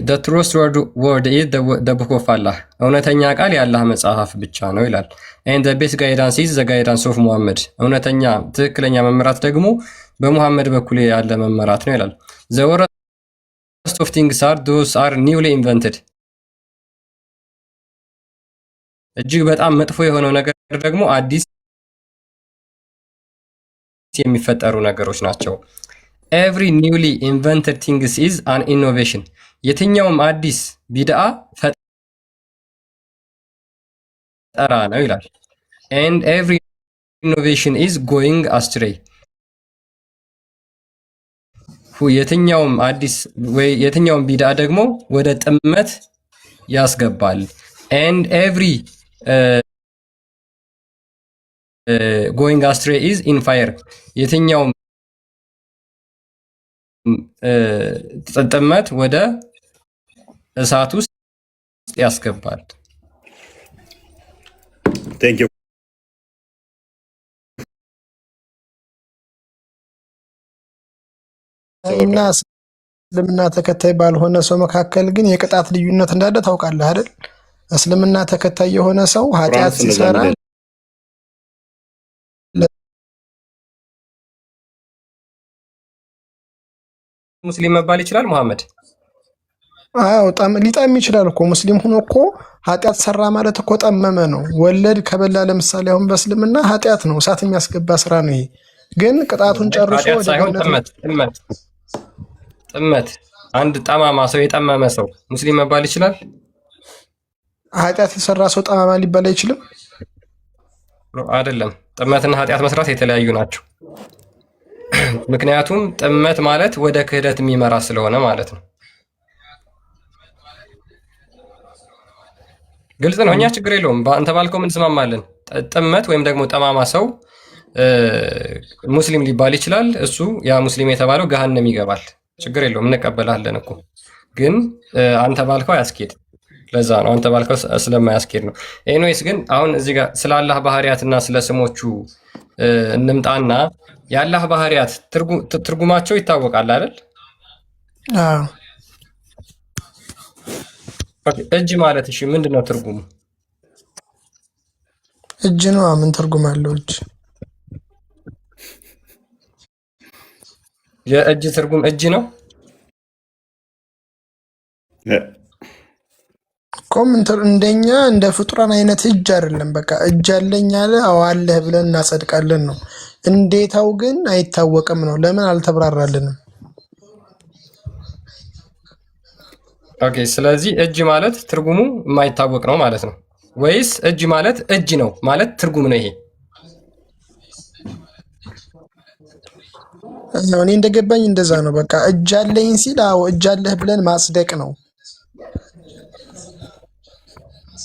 the truest word is the book of Allah እውነተኛ ቃል የአላህ መጽሐፍ ብቻ ነው ይላል። and the best guidance is the guidance of Muhammad እውነተኛ ትክክለኛ መመራት ደግሞ በሙሐመድ በኩል ያለ መመራት ነው ይላል። the worst of things are those are newly invented እጅግ በጣም መጥፎ የሆነው ነገር ደግሞ አዲስ የሚፈጠሩ ነገሮች ናቸው። every newly invented things is an innovation የትኛውም አዲስ ቢድአ ፈጠራ ነው ይላል። and every innovation is going astray የትኛውም አዲስ ወይ የትኛውም ቢዳ ደግሞ ወደ ጥመት ያስገባል። and every going astray is in fire የትኛውም ጥመት ወደ እሳት ውስጥ ያስገባል። ቴንክ ዩ። እና እስልምና ተከታይ ባልሆነ ሰው መካከል ግን የቅጣት ልዩነት እንዳለ ታውቃለህ አይደል? እስልምና ተከታይ የሆነ ሰው ኃጢአት ሲሰራ ሙስሊም መባል ይችላል መሐመድ? አዎ ሊጠም ይችላል እኮ። ሙስሊም ሆኖ እኮ ኃጢአት ሰራ ማለት እኮ ጠመመ ነው። ወለድ ከበላ ለምሳሌ አሁን በእስልምና ኃጢአት ነው፣ እሳት የሚያስገባ ስራ ነው ይሄ። ግን ቅጣቱን ጨርሶ ወደ ሳይሆን ጥመት አንድ ጠማማ ሰው የጠመመ ሰው ሙስሊም መባል ይችላል? ኃጢአት የሰራ ሰው ጠማማ ሊባል አይችልም? አይደለም። ጥመትና ኃጢአት መስራት የተለያዩ ናቸው። ምክንያቱም ጥመት ማለት ወደ ክህደት የሚመራ ስለሆነ ማለት ነው። ግልጽ ነው። እኛ ችግር የለውም። አንተ ባልከው እንስማማለን። ጥመት ወይም ደግሞ ጠማማ ሰው ሙስሊም ሊባል ይችላል። እሱ ያ ሙስሊም የተባለው ገሃነም ይገባል። ችግር የለውም፣ እንቀበላለን እኮ። ግን አንተ ባልከው አያስኬድ። ለዛ ነው አንተ ባልከው ስለማያስኬድ ነው። ኤኒዌይስ ግን አሁን እዚህ ጋር ስለ አላህ ባህሪያትና ስለ ስሞቹ እንምጣና የአላህ ባህሪያት ትርጉማቸው ይታወቃል አይደል? እጅ ማለት እሺ፣ ምንድን ነው ትርጉሙ? እጅ ነው። ምን ትርጉም አለው እጅ? የእጅ ትርጉም እጅ ነው እኮ። እንደኛ እንደ ፍጡራን አይነት እጅ አይደለም። በቃ እጅ አለኝ አለ አዎ አለህ ብለን እናጸድቃለን ነው። እንዴታው ግን አይታወቅም ነው። ለምን አልተብራራልንም? ኦኬ፣ ስለዚህ እጅ ማለት ትርጉሙ የማይታወቅ ነው ማለት ነው ወይስ እጅ ማለት እጅ ነው ማለት ትርጉም ነው? ይሄ እኔ እንደገባኝ እንደዛ ነው። በቃ እጅ አለኝ ሲል አዎ እጅ አለህ ብለን ማጽደቅ ነው።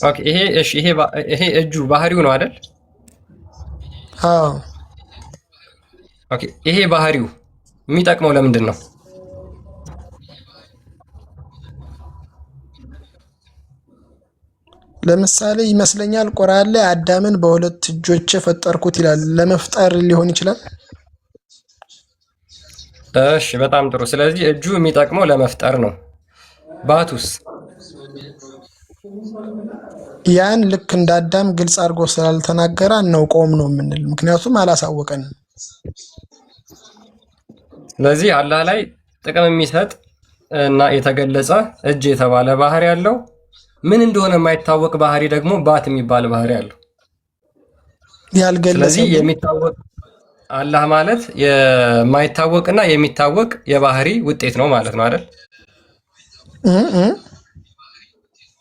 ኦኬ፣ ይሄ እጁ ባህሪው ነው አይደል? አዎ። ኦኬ፣ ይሄ ባህሪው የሚጠቅመው ለምንድን ነው? ለምሳሌ ይመስለኛል ቁርአን ላይ አዳምን በሁለት እጆቼ ፈጠርኩት ይላል። ለመፍጠር ሊሆን ይችላል። እሺ፣ በጣም ጥሩ። ስለዚህ እጁ የሚጠቅመው ለመፍጠር ነው። ባቱስ? ያን ልክ እንደ አዳም ግልጽ አድርጎ ስላልተናገረ አናውቀውም ነው የምንል፣ ምክንያቱም አላሳወቀንም። ስለዚህ አላህ ላይ ጥቅም የሚሰጥ እና የተገለጸ እጅ የተባለ ባህሪ ያለው ምን እንደሆነ የማይታወቅ ባህሪ ደግሞ ባት የሚባል ባህሪ አለው። ስለዚህ የሚታወቅ አላህ ማለት የማይታወቅና የሚታወቅ የባህሪ ውጤት ነው ማለት ነው አይደል?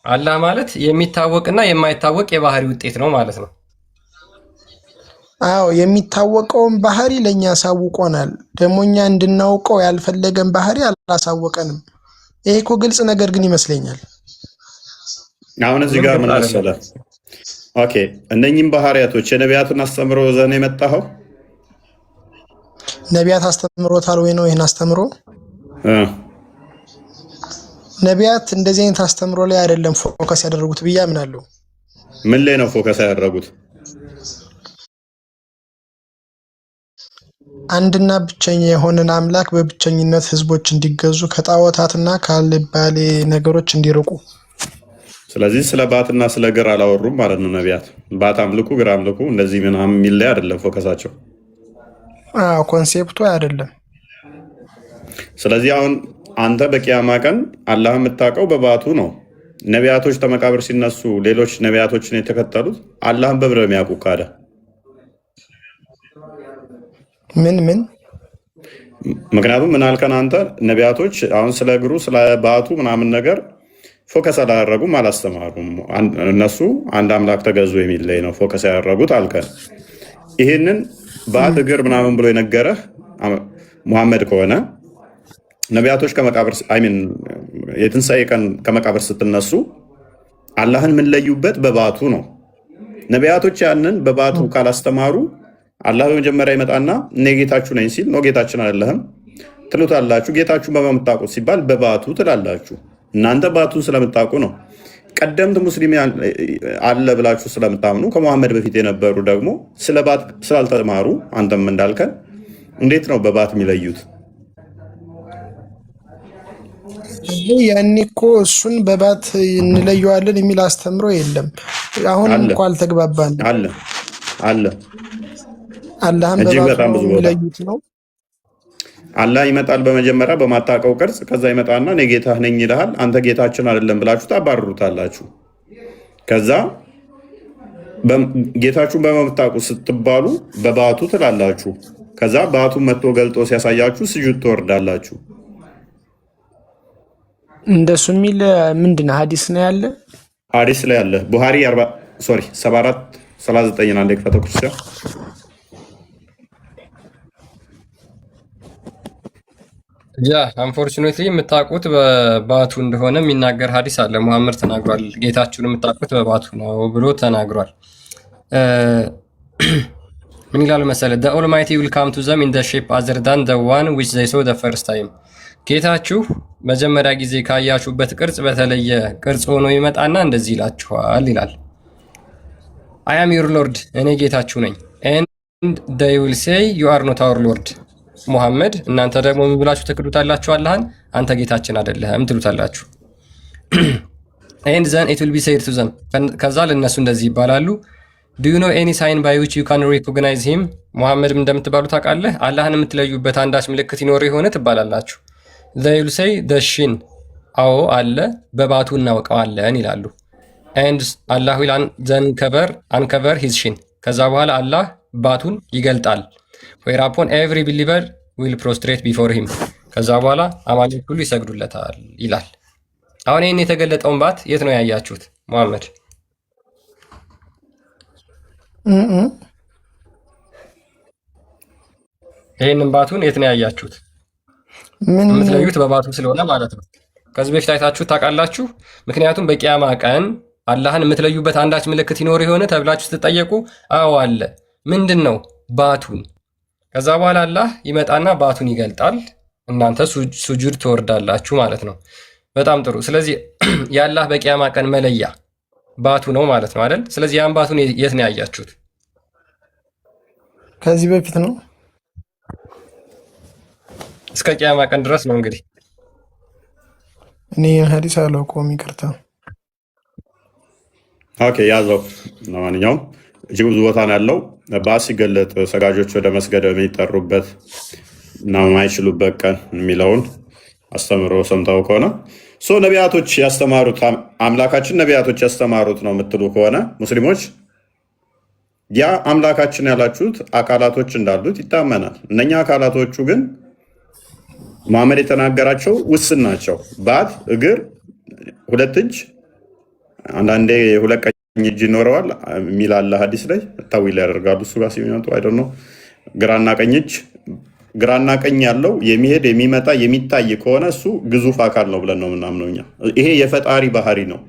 አላህ ማለት የሚታወቅና የማይታወቅ የባህሪ ውጤት ነው ማለት ነው። አዎ፣ የሚታወቀውን ባህሪ ለኛ ያሳውቆናል። ደግሞ እኛ እንድናውቀው ያልፈለገን ባህሪ አላሳወቀንም። ይሄ እኮ ግልጽ ነገር ግን ይመስለኛል። አሁን እዚህ ጋር ምን መሰለህ? ኦኬ፣ እነኚህም ባህሪያቶች የነቢያትን አስተምሮ ዘን የመጣኸው ነቢያት አስተምሮታል ወይ ነው? ይሄን አስተምሮ ነቢያት እንደዚህ አይነት አስተምሮ ላይ አይደለም ፎከስ ያደረጉት ብዬ አምናለሁ። ምን ላይ ነው ፎከስ ያደረጉት? አንድና ብቸኛ የሆነን አምላክ በብቸኝነት ህዝቦች እንዲገዙ ከጣዖታትና ካልባሌ ነገሮች እንዲርቁ። ስለዚህ ስለ ባትና ስለ ግር አላወሩም ማለት ነው ነቢያት። ባት አምልኩ፣ ግር አምልኩ እንደዚህ ምናምን የሚል ላይ አይደለም ፎከሳቸው። ኮንሴፕቱ አይደለም። ስለዚህ አሁን አንተ በቂያማ ቀን አላህ የምታውቀው በባቱ ነው። ነቢያቶች ተመቃብር ሲነሱ ሌሎች ነቢያቶችን የተከተሉት አላህን በብረ የሚያውቁ ካደ ምን ምክንያቱም ምን አልከን አንተ ነቢያቶች አሁን ስለ እግሩ ስለ ባቱ ምናምን ነገር ፎከስ አላደረጉም፣ አላስተማሩም። እነሱ አንድ አምላክ ተገዙ የሚል ላይ ነው ፎከስ ያደረጉት አልከን። ይህንን በአት እግር ምናምን ብሎ የነገረህ ሙሐመድ ከሆነ ነቢያቶች ከመቃብር የትንሣኤ ቀን ከመቃብር ስትነሱ አላህን የምንለዩበት በባቱ ነው። ነቢያቶች ያንን በባቱ ካላስተማሩ አላህ በመጀመሪያ ይመጣና እኔ ጌታችሁ ነኝ ሲል ነው ጌታችን አይደለህም ትሉታላችሁ። ጌታችሁን በመምታቁት ሲባል በባቱ ትላላችሁ። እናንተ ባቱን ስለምታውቁ ነው። ቀደምት ሙስሊም አለ ብላችሁ ስለምታምኑ ከመሐመድ በፊት የነበሩ ደግሞ ስለ ባት ስላልተማሩ አንተም እንዳልከን እንዴት ነው በባት የሚለዩት? ያኔ እኮ እሱን በባት እንለየዋለን የሚል አስተምሮ የለም። አሁን እንኳ አልተግባባን አለ አለ አላህም በባት የሚለዩት ነው። አላህ ይመጣል በመጀመሪያ በማታውቀው ቅርጽ፣ ከዛ ይመጣና እኔ ጌታህ ነኝ ይልሃል። አንተ ጌታችን አይደለም ብላችሁ ታባርሩታላችሁ። ከዛ ጌታችሁን በመምታውቁ ስትባሉ በባቱ ትላላችሁ። ከዛ ባቱን መጥቶ ገልጦ ሲያሳያችሁ ስጁድ ትወርዳላችሁ። እንደሱ የሚል ምንድን ነው? ሀዲስ ነው ያለ ሀዲስ ላይ ያለ ቡሃሪ 74 39 አንዴ ክፈተው ክርስቲያን ያ አንፎርቹኔትሊ የምታውቁት በባቱ እንደሆነ የሚናገር ሀዲስ አለ። ሙሐመድ ተናግሯል። ጌታችሁን የምታውቁት በባቱ ነው ብሎ ተናግሯል። ምን ይላል መሰለ the almighty will come to them in the shape other than the one which they saw the first time ጌታችሁ መጀመሪያ ጊዜ ካያችሁበት ቅርጽ በተለየ ቅርጽ ሆኖ ይመጣና እንደዚህ ይላችኋል ይላል። I am your lord እኔ ጌታችሁ ነኝ and they will say you are not our lord ሙሐመድ እናንተ ደግሞ ምን ብላችሁ ትክዱታላችሁ? አላህን አንተ ጌታችን አይደለህም ትሉታላችሁ። and then it will be said to them ከዛ ለነሱ እንደዚህ ይባላሉ do you know any sign by which you can recognize him ሙሐመድም እንደምትባሉ ታውቃለህ? አላህን የምትለዩበት አንዳች ምልክት ይኖር የሆነ ትባላላችሁ። they will say the shin አዎ አለ በባቱ እናውቀዋለን ይላሉ። and Allah will then uncover his shin ከዛ በኋላ አላህ ባቱን ይገልጣል። whereupon every believer will prostrate before him ከዛ በኋላ አማኞች ሁሉ ይሰግዱለታል ይላል። አሁን ይህን የተገለጠውን ባት የት ነው ያያችሁት? ሙሐመድ ይህንን ባቱን የት ነው ያያችሁት? የምትለዩት በባቱ ስለሆነ ማለት ነው። ከዚህ በፊት አይታችሁ ታውቃላችሁ? ምክንያቱም በቂያማ ቀን አላህን የምትለዩበት አንዳች ምልክት ይኖር የሆነ ተብላችሁ ስትጠየቁ አዎ አለ። ምንድን ነው? ባቱን። ከዛ በኋላ አላህ ይመጣና ባቱን ይገልጣል። እናንተ ሱጁድ ትወርዳላችሁ ማለት ነው። በጣም ጥሩ። ስለዚህ የአላህ በቂያማ ቀን መለያ ባቱ ነው ማለት ነው አይደል? ስለዚህ ያን ባቱን የት ነው ያያችሁት? ከዚህ በፊት ነው እስከ ቂያማ ቀን ድረስ ነው እንግዲህ። እኔ ሀዲስ አላውቀውም ይቅርታ። ኦኬ ያዘው። ለማንኛውም እጅግ ብዙ ቦታ ነው ያለው። ባስ ሲገለጥ ሰጋጆች ወደ መስገድ የሚጠሩበት እና የማይችሉበት ቀን የሚለውን አስተምሮ ሰምተው ከሆነ ነቢያቶች ያስተማሩት አምላካችን ነቢያቶች ያስተማሩት ነው የምትሉ ከሆነ ሙስሊሞች ያ አምላካችን ያላችሁት አካላቶች እንዳሉት ይታመናል። እነኛ አካላቶቹ ግን መሐመድ የተናገራቸው ውስን ናቸው። ባት፣ እግር፣ ሁለት እጅ፣ አንዳንዴ ሁለት ቀኝ እጅ ይኖረዋል የሚል አለ ሐዲስ ላይ ታዊል ያደርጋሉ። እሱ ጋር ሲመጡ አይደል ነው ግራና ቀኝ እጅ ግራና ቀኝ ያለው የሚሄድ የሚመጣ የሚታይ ከሆነ እሱ ግዙፍ አካል ነው ብለን ነው የምናምነው እኛ። ይሄ የፈጣሪ ባህሪ ነው፣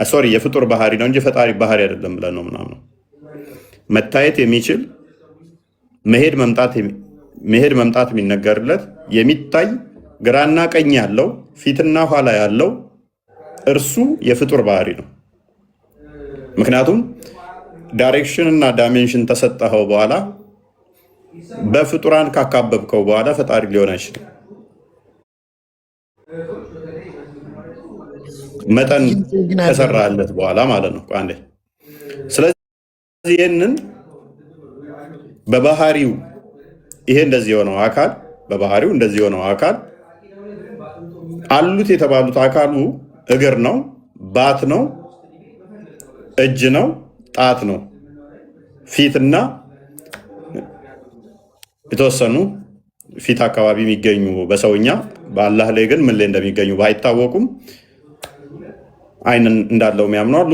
ሶሪ የፍጡር ባህሪ ነው እንጂ ፈጣሪ ባህሪ አይደለም ብለን ነው የምናምነው። መታየት የሚችል መሄድ መምጣት የሚነገርለት የሚታይ ግራና ቀኝ ያለው ፊትና ኋላ ያለው እርሱ የፍጡር ባህሪ ነው። ምክንያቱም ዳይሬክሽን እና ዳይሜንሽን ተሰጠኸው በኋላ በፍጡራን ካካበብከው በኋላ ፈጣሪ ሊሆን አይችልም። መጠን ከሰራለት በኋላ ማለት ነው አንዴ። ስለዚህ ይህንን በባህሪው ይሄ እንደዚህ የሆነው አካል በባህሪው እንደዚህ የሆነው አካል አሉት የተባሉት አካሉ እግር ነው፣ ባት ነው፣ እጅ ነው፣ ጣት ነው፣ ፊትና የተወሰኑ ፊት አካባቢ የሚገኙ በሰውኛ በአላህ ላይ ግን ምን ላይ እንደሚገኙ ባይታወቁም አይን እንዳለው የሚያምኑ አሉ።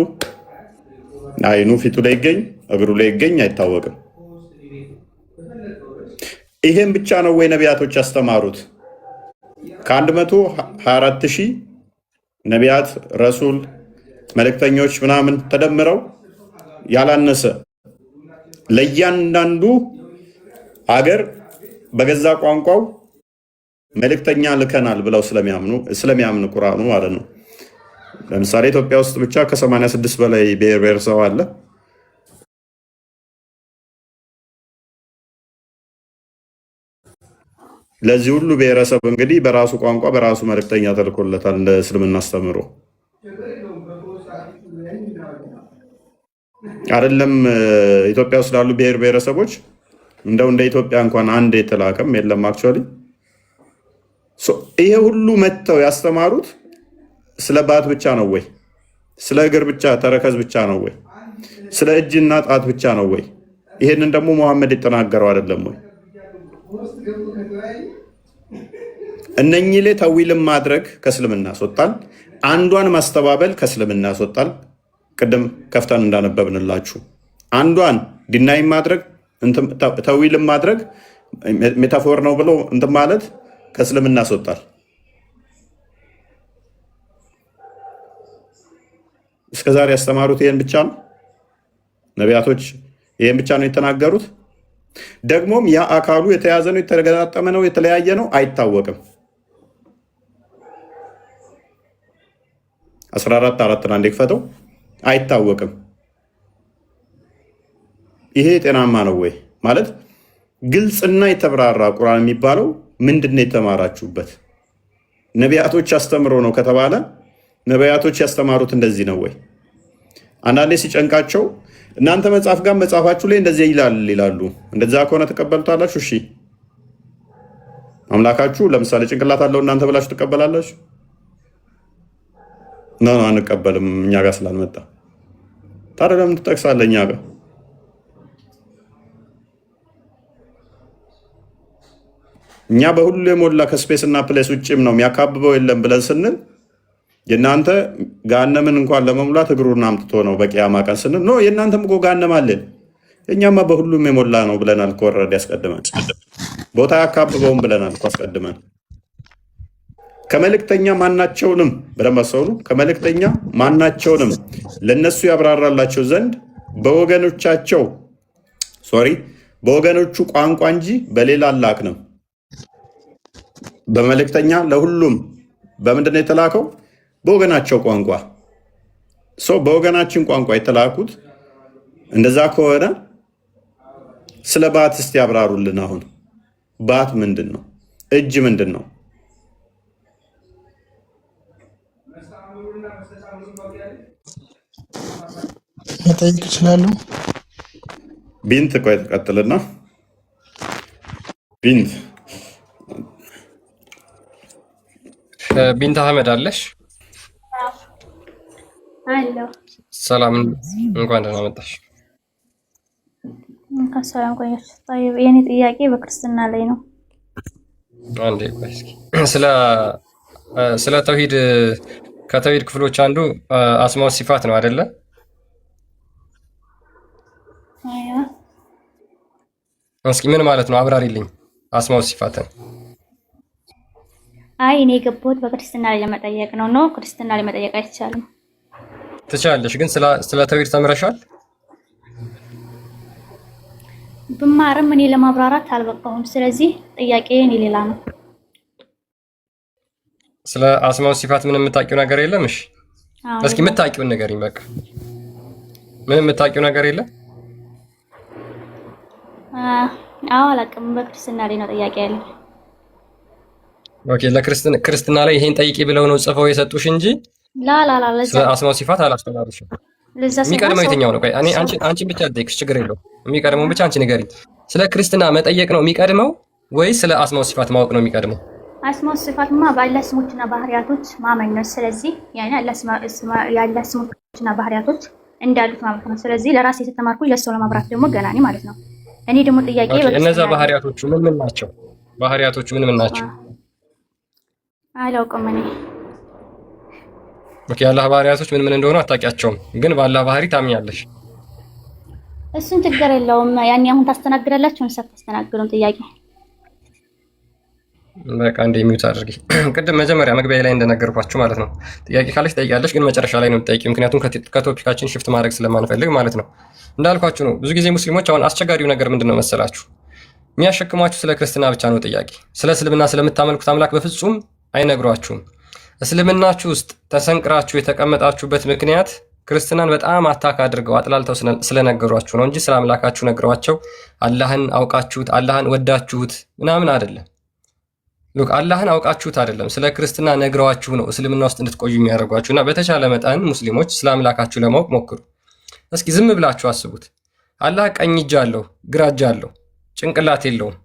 አይኑ ፊቱ ላይ ይገኝ እግሩ ላይ ይገኝ አይታወቅም። ይሄን ብቻ ነው ወይ ነቢያቶች ያስተማሩት? ከ124,000 ነቢያት፣ ረሱል፣ መልእክተኞች ምናምን ተደምረው ያላነሰ ለእያንዳንዱ አገር በገዛ ቋንቋው መልእክተኛ ልከናል ብለው ስለሚያምኑ ቁርአኑ ማለት ነው። ለምሳሌ ኢትዮጵያ ውስጥ ብቻ ከ86 በላይ ብሔር ብሔረሰብ አለ። ለዚህ ሁሉ ብሔረሰብ እንግዲህ በራሱ ቋንቋ በራሱ መልእክተኛ ተልኮለታል እንደ እስልምና አስተምሮ አይደለም። ኢትዮጵያ ውስጥ ላሉ ብሔር ብሔረሰቦች እንደው እንደ ኢትዮጵያ እንኳን አንድ የተላከም የለም። አክቹዋሊ ይሄ ሁሉ መጥተው ያስተማሩት ስለ ባት ብቻ ነው ወይ? ስለ እግር ብቻ ተረከዝ ብቻ ነው ወይ? ስለ እጅና ጣት ብቻ ነው ወይ? ይሄንን ደግሞ መሐመድ የተናገረው አይደለም ወይ? እነኚህ ላይ ተዊልም ማድረግ ከእስልምና ያስወጣል። አንዷን ማስተባበል ከእስልምና ያስወጣል። ቅድም ከፍተን እንዳነበብንላችሁ አንዷን ዲናይ ማድረግ ተዊልም ማድረግ ሜታፎር ነው ብሎ እንትን ማለት ከእስልምና ያስወጣል። እስከዛሬ ያስተማሩት ይሄን ብቻ ነው። ነቢያቶች ይሄን ብቻ ነው የተናገሩት። ደግሞም ያ አካሉ የተያዘ ነው፣ የተገጣጠመ ነው፣ የተለያየ ነው፣ አይታወቅም። 14:4 አንዴ ክፈተው። አይታወቅም። ይሄ ጤናማ ነው ወይ? ማለት ግልጽና የተብራራ ቁርአን የሚባለው ምንድነው? የተማራችሁበት ነቢያቶች አስተምሮ ነው ከተባለ ነቢያቶች ያስተማሩት እንደዚህ ነው ወይ? አንዳንዴ ሲጨንቃቸው እናንተ መጽሐፍ ጋር መጽሐፋችሁ ላይ እንደዚህ ይላሉ። እንደዛ ከሆነ ተቀበሉታላችሁ? እሺ አምላካችሁ ለምሳሌ ጭንቅላት አለው እናንተ ብላችሁ ተቀበላላችሁ? ነው አንቀበልም፣ እኛ ጋር ስላልመጣ። ታዲያ ለምን ትጠቅሳለህ እኛ ጋር? እኛ በሁሉ የሞላ ከስፔስ እና ፕሌስ ውጭም ነው የሚያካብበው የለም ብለን ስንል የእናንተ ጋነምን እንኳን ለመሙላት እግሩን አምጥቶ ነው በቂያማ ቀን ስንል ነው። የእናንተም እኮ ጋነም አለን፣ እኛማ በሁሉም የሞላ ነው ብለናል እኮ። ወረድ ያስቀድመን ቦታ ያካብበውም ብለናል እኮ አስቀድመን። ከመልእክተኛ ማናቸውንም በደንብ አስተውሉ። ከመልእክተኛ ማናቸውንም ለነሱ ያብራራላቸው ዘንድ በወገኖቹ ቋንቋ እንጂ በሌላ አላክንም። በመልእክተኛ ለሁሉም በምንድን ነው የተላከው? በወገናቸው ቋንቋ። በወገናችን ቋንቋ የተላኩት እንደዛ ከሆነ ስለ ባት እስቲ ያብራሩልን። አሁን ባት ምንድን ነው? እጅ ምንድን ነው? መጠየቅ እችላለሁ? ቢንት ቆይ ተቀጥልና ቢንት አህመድ አለሽ? አለሁ። ሰላም፣ እንኳን ደህና መጣሽ። ሰላም ቆያችሁ። طيب የኔ ጥያቄ በክርስትና ላይ ነው። አንዴ ቆይ እስኪ ስለ ተውሂድ ከተውሂድ ክፍሎች አንዱ አስማው ሲፋት ነው አይደለ? አይዋ እስኪ ምን ማለት ነው? አብራሪልኝ አስማው ሲፋትን። አይ እኔ የገባሁት በክርስትና ላይ ለመጠየቅ ነው። ነው ክርስትና ላይ መጠየቅ አይቻልም? ትችላለሽ፣ ግን ስለ ተውሂድ ተምረሻል? ብማርም እኔ ለማብራራት አልበቃሁም። ስለዚህ ጥያቄ እኔ ሌላ ነው። ስለ አስማው ሲፋት ምንም የምታውቂው ነገር የለም? እሺ እስኪ የምታውቂውን ንገሪኝ። በቃ ምንም የምታውቂው ነገር የለም? አዎ አላውቅም። በክርስትና ላይ ነው ጥያቄ ያለው። ኦኬ፣ ለክርስትና ላይ ይሄን ጠይቂ ብለው ነው ጽፈው የሰጡሽ እንጂ ስለ አስማው ሲፋት አላስተማሩሽም። የሚቀድመው የትኛው ነው? ቆይ አንቺን ብቻ ልጠይቅሽ፣ ችግር የለውም። የሚቀድመውን ብቻ አንቺ ንገሪኝ። ስለ ክርስትና መጠየቅ ነው የሚቀድመው ወይስ ስለ አስማው ሲፋት ማወቅ ነው የሚቀድመው? አስማው ሲፋትማ በአላህ ስሞችና ባህሪያቶች ማመን ነው። ስለዚህ ያለ ስሞችና ባህሪያቶች እንዳሉት ማለት ነው። ስለዚህ ለራሴ የተማርኩኝ ለሰው ለማብራት ደግሞ ገና ነኝ ማለት ነው። እኔ ደግሞ ጥያቄ እነዛ ባህሪያቶቹ ምን ናቸው? ባህሪያቶቹ ምን ናቸው? አላውቅም። እኔ ኦኬ የአላህ ባህሪያቶች ምን እንደሆኑ አታውቂያቸውም፣ ግን በአላህ ባህሪ ታምኛለሽ። እሱን ችግር የለውም። ያኔ አሁን ታስተናግዳላችሁ እንሰት ታስተናግዱን ጥያቄ በቃ እንደ ሚውት አድርጊ። ቅድም መጀመሪያ መግቢያ ላይ እንደነገርኳችሁ ማለት ነው ጥያቄ ካለሽ ጠይቂያለሽ፣ ግን መጨረሻ ላይ ነው የምትጠይቂው፣ ምክንያቱም ከቶፒካችን ሽፍት ማድረግ ስለማንፈልግ ማለት ነው። እንዳልኳችሁ ነው ብዙ ጊዜ ሙስሊሞች አሁን አስቸጋሪው ነገር ምንድነው መሰላችሁ? የሚያሸክሟችሁ ስለ ክርስትና ብቻ ነው ጥያቄ። ስለ እስልምና ስለምታመልኩት አምላክ በፍጹም አይነግሯችሁም። እስልምናችሁ ውስጥ ተሰንቅራችሁ የተቀመጣችሁበት ምክንያት ክርስትናን በጣም አታክ አድርገው አጥላልተው ስለነገሯችሁ ነው እንጂ ስለ አምላካችሁ ነግሯቸው አላህን አውቃችሁት አላህን ወዳችሁት ምናምን አይደለም። ሉክ አላህን አውቃችሁት አይደለም፣ ስለ ክርስትና ነግረዋችሁ ነው እስልምና ውስጥ እንድትቆዩ የሚያደርጓችሁና በተቻለ መጠን ሙስሊሞች ስለ አምላካችሁ ለማወቅ ሞክሩ። እስኪ ዝም ብላችሁ አስቡት። አላህ ቀኝ እጅ አለው፣ ግራ እጅ አለው፣ ጭንቅላት የለውም።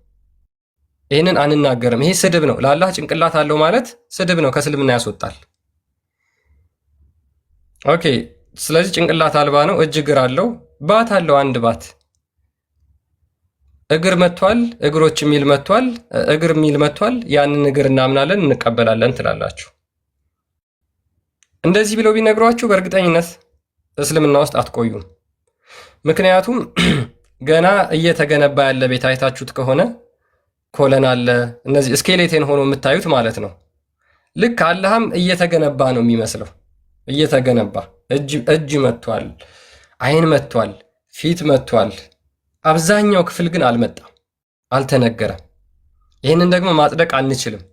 ይህንን አንናገርም። ይሄ ስድብ ነው። ለአላህ ጭንቅላት አለው ማለት ስድብ ነው፣ ከእስልምና ያስወጣል። ኦኬ፣ ስለዚህ ጭንቅላት አልባ ነው። እጅ እግር አለው፣ ባት አለው፣ አንድ ባት። እግር መጥቷል፣ እግሮች የሚል መጥቷል፣ እግር የሚል መጥቷል። ያንን እግር እናምናለን እንቀበላለን ትላላችሁ። እንደዚህ ብለው ቢነግሯችሁ በእርግጠኝነት እስልምና ውስጥ አትቆዩም። ምክንያቱም ገና እየተገነባ ያለ ቤት አይታችሁት ከሆነ ኮለን አለ፣ እነዚህ ስኬሌቴን ሆኖ የምታዩት ማለት ነው። ልክ አላህም እየተገነባ ነው የሚመስለው። እየተገነባ እጅ መጥቷል፣ አይን መጥቷል፣ ፊት መጥቷል። አብዛኛው ክፍል ግን አልመጣም፣ አልተነገረም። ይህንን ደግሞ ማጽደቅ አንችልም።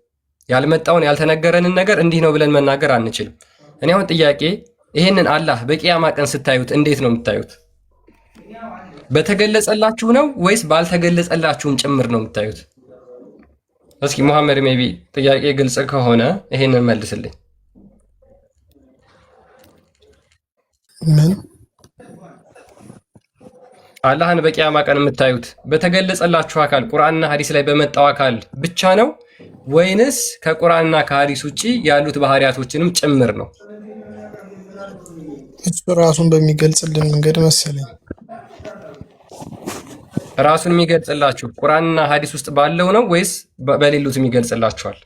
ያልመጣውን ያልተነገረንን ነገር እንዲህ ነው ብለን መናገር አንችልም። እኔ አሁን ጥያቄ ይህንን አላህ በቂያማ ቀን ስታዩት እንዴት ነው የምታዩት? በተገለጸላችሁ ነው ወይስ ባልተገለጸላችሁም ጭምር ነው የምታዩት? እስኪ ሙሐመድ ሜቢ ጥያቄ ግልጽ ከሆነ ይሄንን መልስልኝ። ምን አላህን በቂያማ ቀን የምታዩት በተገለጸላችሁ አካል ቁርአንና ሐዲስ ላይ በመጣው አካል ብቻ ነው ወይንስ ከቁርአንና ከሐዲስ ውጪ ያሉት ባህሪያቶችንም ጭምር ነው? እሱ ራሱን በሚገልጽልን መንገድ መሰለኝ። ራሱን የሚገልጽላችሁ ቁርአንና ሐዲስ ውስጥ ባለው ነው ወይስ በሌሉት የሚገልጽላችኋል?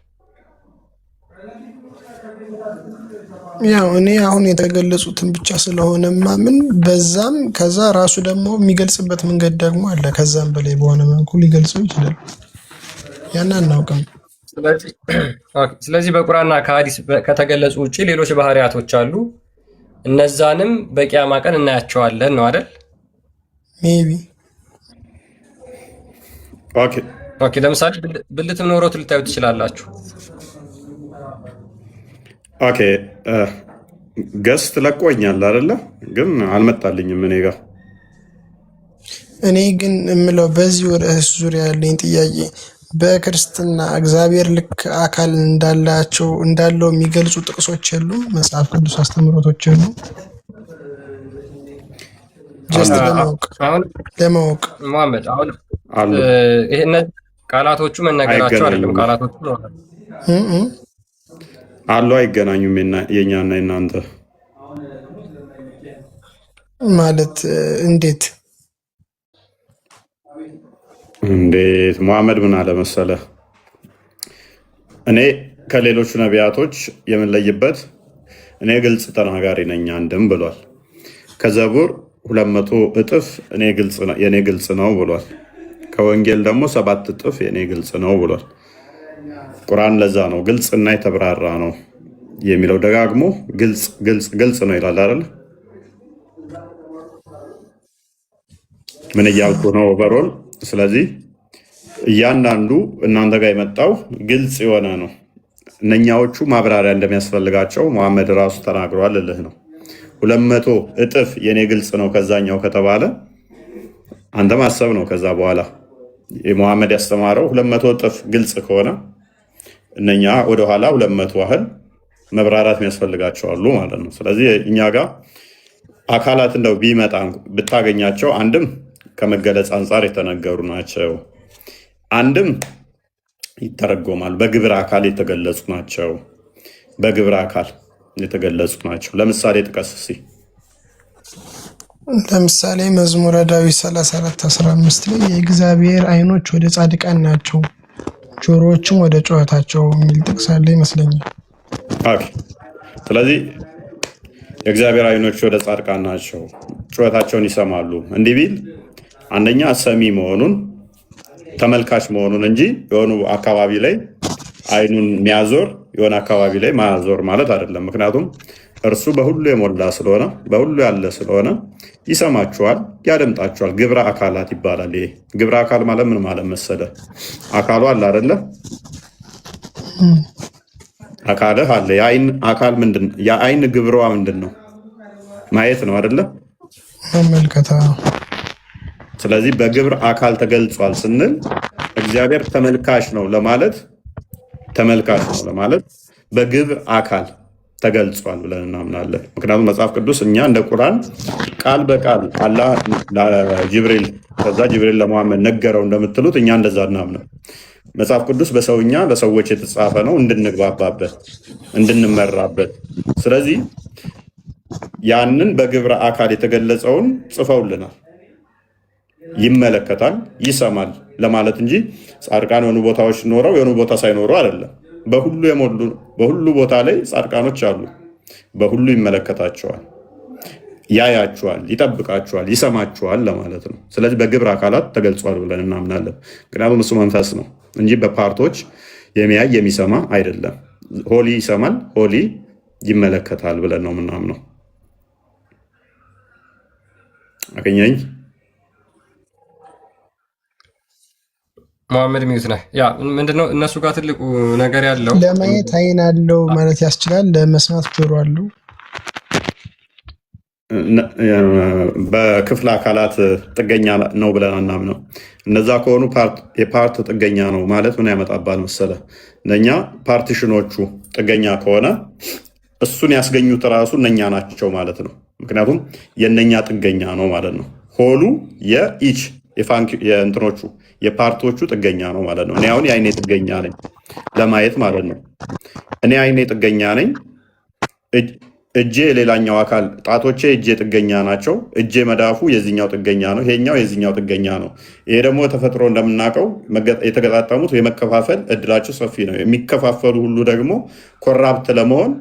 ያው እኔ አሁን የተገለጹትን ብቻ ስለሆነ ማምን በዛም ከዛ ራሱ ደግሞ የሚገልጽበት መንገድ ደግሞ አለ። ከዛም በላይ በሆነ መልኩ ሊገልጸው ይችላል። ያን አናውቅም። ስለዚህ በቁርአንና ከሐዲስ ከተገለጹ ውጪ ሌሎች ባህሪያቶች አሉ። እነዛንም በቂያማ ቀን እናያቸዋለን ነው አይደል? ሜቢ ኦኬ። ለምሳሌ ብልትም ኖሮት ልታዩ ትችላላችሁ። ኦኬ ገስት ለቆኛል አይደለ? ግን አልመጣልኝም እኔ ጋር። እኔ ግን የምለው በዚህ ርዕስ ዙሪያ ያለኝ ጥያቄ በክርስትና እግዚአብሔር ልክ አካል እንዳለው የሚገልጹ ጥቅሶች የሉ? መጽሐፍ ቅዱስ አስተምህሮቶች የሉ? ጀስት ለማወቅ ሙሐመድ አሁን ይሄን ቃላቶቹ መነገራቸው አይደለም። ቃላቶቹ አሉ አይገናኙም። የኛና የናንተ ማለት እንዴት ሙሐመድ ምን አለ መሰለ፣ እኔ ከሌሎቹ ነቢያቶች የምንለይበት እኔ ግልጽ ተናጋሪ ነኝ አንድም ብሏል። ከዘቡር 200 እጥፍ የኔ ግልጽ ነው ብሏል። ከወንጌል ደግሞ 7 እጥፍ የኔ ግልጽ ነው ብሏል። ቁርአን ለዛ ነው ግልጽና የተብራራ ነው የሚለው። ደጋግሞ ግልጽ ነው ይላል አይደል? ምን እያልኩ ነው ኦቨርኦል? ስለዚህ እያንዳንዱ እናንተ ጋር የመጣው ግልጽ የሆነ ነው። እነኛዎቹ ማብራሪያ እንደሚያስፈልጋቸው መሐመድ ራሱ ተናግሯል እልህ ነው። 200 እጥፍ የኔ ግልጽ ነው ከዛኛው ከተባለ አንተ ማሰብ ነው። ከዛ በኋላ የመሐመድ ያስተማረው 200 እጥፍ ግልጽ ከሆነ እነኛ ወደኋላ 200 ያህል መብራራት የሚያስፈልጋቸው አሉ ማለት ነው። ስለዚህ እኛ ጋር አካላት እንደው ቢመጣ ብታገኛቸው አንድም ከመገለጽ አንጻር የተነገሩ ናቸው፣ አንድም ይተረጎማል። በግብረ አካል የተገለጹ ናቸው። በግብረ አካል የተገለጹ ናቸው። ለምሳሌ ጥቀስ እስኪ። ለምሳሌ መዝሙረ ዳዊት 34:15 ላይ የእግዚአብሔር ዓይኖች ወደ ጻድቃን ናቸው ጆሮዎችም ወደ ጩኸታቸው የሚል ጥቅስ አለ ይመስለኛል። ስለዚህ የእግዚአብሔር ዓይኖች ወደ ጻድቃን ናቸው፣ ጩኸታቸውን ይሰማሉ። እንዲህ ቢል አንደኛ ሰሚ መሆኑን ተመልካች መሆኑን እንጂ የሆኑ አካባቢ ላይ ዓይኑን የሚያዞር የሆነ አካባቢ ላይ ማዞር ማለት አይደለም። ምክንያቱም እርሱ በሁሉ የሞላ ስለሆነ በሁሉ ያለ ስለሆነ ይሰማችኋል፣ ያደምጣችኋል። ግብረ አካላት ይባላል። ይሄ ግብረ አካል ማለት ምን ማለት መሰለ? አካሉ አለ አይደለ? አካልህ አለ። የዓይን አካል ምንድን ነው? የዓይን ግብሯ ምንድን ነው? ማየት ነው አይደለ? መመልከታ። ስለዚህ በግብር አካል ተገልጿል ስንል እግዚአብሔር ተመልካች ነው ለማለት በግብር አካል ተገልጿል ብለን እናምናለን። ምክንያቱም መጽሐፍ ቅዱስ እኛ እንደ ቁርአን ቃል በቃል አላህ ለጅብሪል ከዛ ጅብሪል ለመሐመድ ነገረው እንደምትሉት እኛ እንደዛ እናምነው። መጽሐፍ ቅዱስ በሰውኛ ለሰዎች የተጻፈ ነው እንድንግባባበት፣ እንድንመራበት። ስለዚህ ያንን በግብረ አካል የተገለጸውን ጽፈውልናል። ይመለከታል፣ ይሰማል ለማለት እንጂ ጻድቃን የሆኑ ቦታዎች ኖረው የሆኑ ቦታ ሳይኖሩ አይደለም። በሁሉ ቦታ ላይ ጻድቃኖች አሉ። በሁሉ ይመለከታቸዋል፣ ያያቸዋል፣ ይጠብቃቸዋል፣ ይሰማቸዋል ለማለት ነው። ስለዚህ በግብረ አካላት ተገልጿል ብለን እናምናለን። ምክንያቱም እሱ መንፈስ ነው እንጂ በፓርቶች የሚያይ የሚሰማ አይደለም። ሆሊ ይሰማል፣ ሆሊ ይመለከታል ብለን ነው የምናምነው። አገኘኝ መሐመድ ሚዩት ነህ። ያ ምንድነው እነሱ ጋር ትልቁ ነገር ያለው ለማየት ዓይን አለው ማለት ያስችላል፣ ለመስማት ጆሮ አለው። በክፍለ አካላት ጥገኛ ነው ብለን አናምነው። እነዛ ከሆኑ የፓርት ጥገኛ ነው ማለት ምን ያመጣባል መሰለ? እነኛ ፓርቲሽኖቹ ጥገኛ ከሆነ እሱን ያስገኙት ራሱ እነኛ ናቸው ማለት ነው። ምክንያቱም የእነኛ ጥገኛ ነው ማለት ነው። ሆሉ የኢች የእንትኖቹ የፓርቶቹ ጥገኛ ነው ማለት ነው። እኔ አሁን የዓይኔ ጥገኛ ነኝ ለማየት ማለት ነው። እኔ ዓይኔ ጥገኛ ነኝ። እጄ የሌላኛው አካል ጣቶቼ እጄ ጥገኛ ናቸው። እጄ መዳፉ የዚኛው ጥገኛ ነው። ይሄኛው የዚኛው ጥገኛ ነው። ይሄ ደግሞ ተፈጥሮ እንደምናውቀው የተገጣጠሙት የመከፋፈል እድላቸው ሰፊ ነው። የሚከፋፈሉ ሁሉ ደግሞ ኮራፕት ለመሆን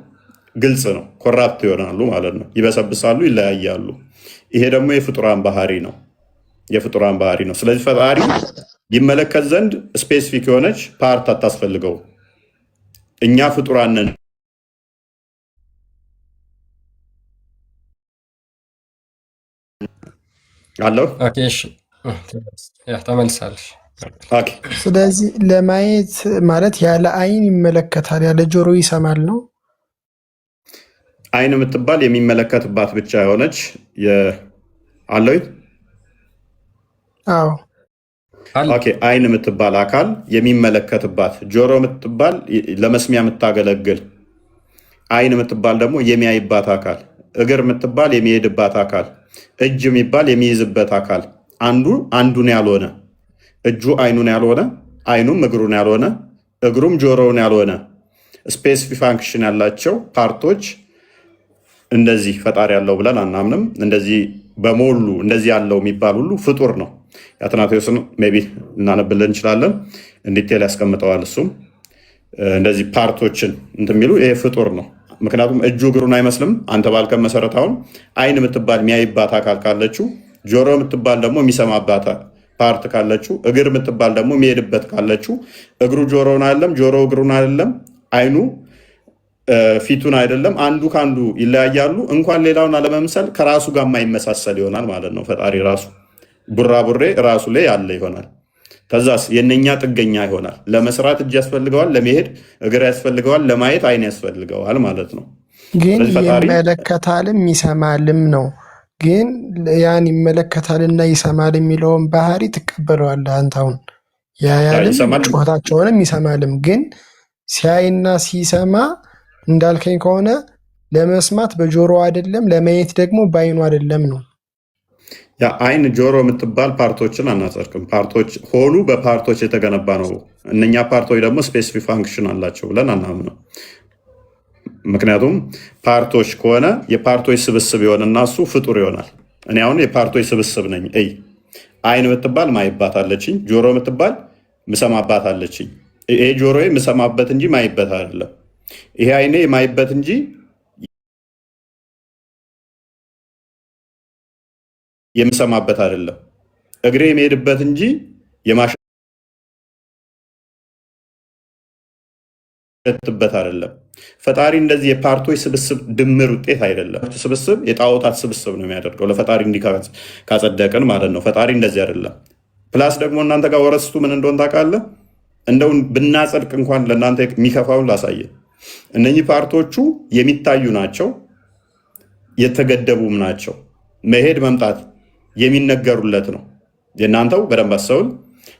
ግልጽ ነው። ኮራፕት ይሆናሉ ማለት ነው። ይበሰብሳሉ፣ ይለያያሉ። ይሄ ደግሞ የፍጡራን ባህሪ ነው። ስለዚህ ፈጣሪ ይመለከት ዘንድ ስፔሲፊክ የሆነች ፓርት አታስፈልገው። እኛ ፍጡራን ነን አለው። ተመልሳለሽ። ስለዚህ ለማየት ማለት ያለ ዓይን ይመለከታል፣ ያለ ጆሮ ይሰማል ነው። ዓይን የምትባል የሚመለከትባት ብቻ የሆነች አለው። አዎ ዓይን የምትባል አካል የሚመለከትባት፣ ጆሮ የምትባል ለመስሚያ የምታገለግል፣ ዓይን የምትባል ደግሞ የሚያይባት አካል፣ እግር የምትባል የሚሄድባት አካል፣ እጅ የሚባል የሚይዝበት አካል፣ አንዱን ያልሆነ እጁ ዓይኑን ያልሆነ፣ ዓይኑም እግሩን ያልሆነ፣ እግሩም ጆሮውን ያልሆነ ስፔሲፊክ ፋንክሽን ያላቸው ፓርቶች እንደዚህ ፈጣሪ ያለው ብለን አናምንም። እንደዚህ በሞሉ እንደዚህ ያለው የሚባል ሁሉ ፍጡር ነው። የአትናቴዎስን ሜይ ቢ እናነብልን እንችላለን። እንዲቴል ያስቀምጠዋል። እሱም እንደዚህ ፓርቶችን እንትን የሚሉ ይሄ ፍጡር ነው። ምክንያቱም እጁ እግሩን አይመስልም። አንተ ባልከን መሰረት አሁን ዓይን የምትባል የሚያይባት አካል ካለችው፣ ጆሮ የምትባል ደግሞ የሚሰማባት ፓርት ካለችው፣ እግር የምትባል ደግሞ የሚሄድበት ካለችው፣ እግሩ ጆሮውን አይደለም፣ ጆሮ እግሩን አይደለም፣ ዓይኑ ፊቱን አይደለም። አንዱ ከአንዱ ይለያያሉ። እንኳን ሌላውን አለመምሰል ከራሱ ጋር የማይመሳሰል ይሆናል ማለት ነው። ፈጣሪ ራሱ ቡራቡሬ ራሱ ላይ ያለ ይሆናል። ከዛስ የነኛ ጥገኛ ይሆናል። ለመስራት እጅ ያስፈልገዋል፣ ለመሄድ እግር ያስፈልገዋል፣ ለማየት ዓይን ያስፈልገዋል ማለት ነው። ግን ይመለከታልም ይሰማልም ነው። ግን ያን ይመለከታልና ይሰማል የሚለውን ባህሪ ትቀበለዋለህ አንተ። አሁን ያያልም ጩኸታቸውንም ይሰማልም። ግን ሲያይና ሲሰማ እንዳልከኝ ከሆነ ለመስማት በጆሮ አይደለም፣ ለማየት ደግሞ በዓይኑ አይደለም ነው። ያ ዓይን ጆሮ የምትባል ፓርቶችን አናጸድቅም። ፓርቶች ሆሉ በፓርቶች የተገነባ ነው። እነኛ ፓርቶች ደግሞ ስፔሲፊክ ፋንክሽን አላቸው ብለን አናምነው። ምክንያቱም ፓርቶች ከሆነ የፓርቶች ስብስብ የሆነና እሱ ፍጡር ይሆናል። እኔ አሁን የፓርቶች ስብስብ ነኝ። ዓይን የምትባል ማይባት አለችኝ፣ ጆሮ የምትባል ምሰማባት አለችኝ። ይሄ ጆሮዬ ምሰማበት እንጂ ማይበት አይደለም። ይሄ ዓይኔ የማይበት እንጂ የምሰማበት አይደለም፣ እግሬ የሚሄድበት እንጂ የማሸትበት አይደለም። ፈጣሪ እንደዚህ የፓርቶች ስብስብ ድምር ውጤት አይደለም። ስብስብ የጣዖታት ስብስብ ነው የሚያደርገው ለፈጣሪ እንዲህ ካጸደቅን ማለት ነው። ፈጣሪ እንደዚህ አይደለም። ፕላስ ደግሞ እናንተ ጋር ወረስቱ ምን እንደሆን ታውቃለህ? እንደው ብናጸድቅ እንኳን ለእናንተ የሚከፋውን ላሳየ። እነኚህ ፓርቶቹ የሚታዩ ናቸው፣ የተገደቡም ናቸው። መሄድ መምጣት የሚነገሩለት ነው። የእናንተው በደንብ አስተውል።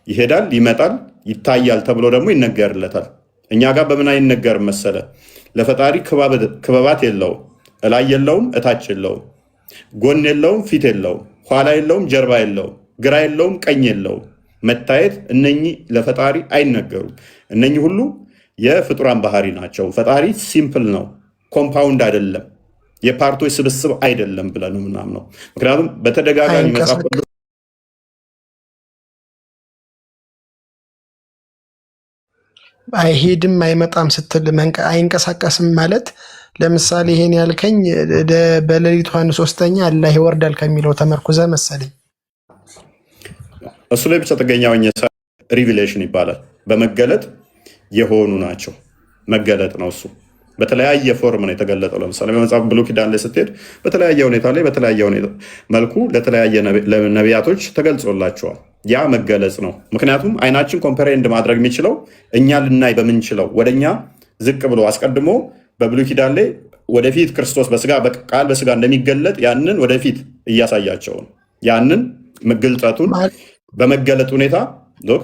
ይሄዳል፣ ይመጣል፣ ይታያል ተብሎ ደግሞ ይነገርለታል። እኛ ጋር በምን አይነገርም መሰለ? ለፈጣሪ ክበባት የለውም፣ እላይ የለውም፣ እታች የለውም፣ ጎን የለውም፣ ፊት የለውም፣ ኋላ የለውም፣ ጀርባ የለውም፣ ግራ የለውም፣ ቀኝ የለውም፣ መታየት። እነኚህ ለፈጣሪ አይነገሩም። እነኚህ ሁሉ የፍጡራን ባህሪ ናቸው። ፈጣሪ ሲምፕል ነው፣ ኮምፓውንድ አይደለም፣ የፓርቶች ስብስብ አይደለም ብለን ነው ምናምነው። ምክንያቱም በተደጋጋሚ መጽሐፍ አይሄድም አይመጣም ስትል አይንቀሳቀስም ማለት ለምሳሌ ይሄን ያልከኝ በሌሊቱ 1/3 አላህ ይወርዳል ከሚለው ተመርኩዘ መሰለኝ። እሱ ላይ ብቻ ጥገኛ ሆኜ ሪቪሌሽን ይባላል። በመገለጥ የሆኑ ናቸው። መገለጥ ነው እሱ። በተለያየ ፎርም ነው የተገለጠው። ለምሳሌ በመጽሐፍ ብሉይ ኪዳን ላይ ስትሄድ በተለያየ ሁኔታ ላይ በተለያየ መልኩ ለተለያየ ነቢያቶች ተገልጾላቸዋል። ያ መገለጽ ነው። ምክንያቱም አይናችን ኮምፐሬንድ ማድረግ የሚችለው እኛ ልናይ በምንችለው ወደኛ ዝቅ ብሎ አስቀድሞ በብሉይ ኪዳን ላይ ወደፊት ክርስቶስ ቃል በስጋ እንደሚገለጥ ያንን ወደፊት እያሳያቸው ነው። ያንን ግልጠቱን በመገለጥ ሁኔታ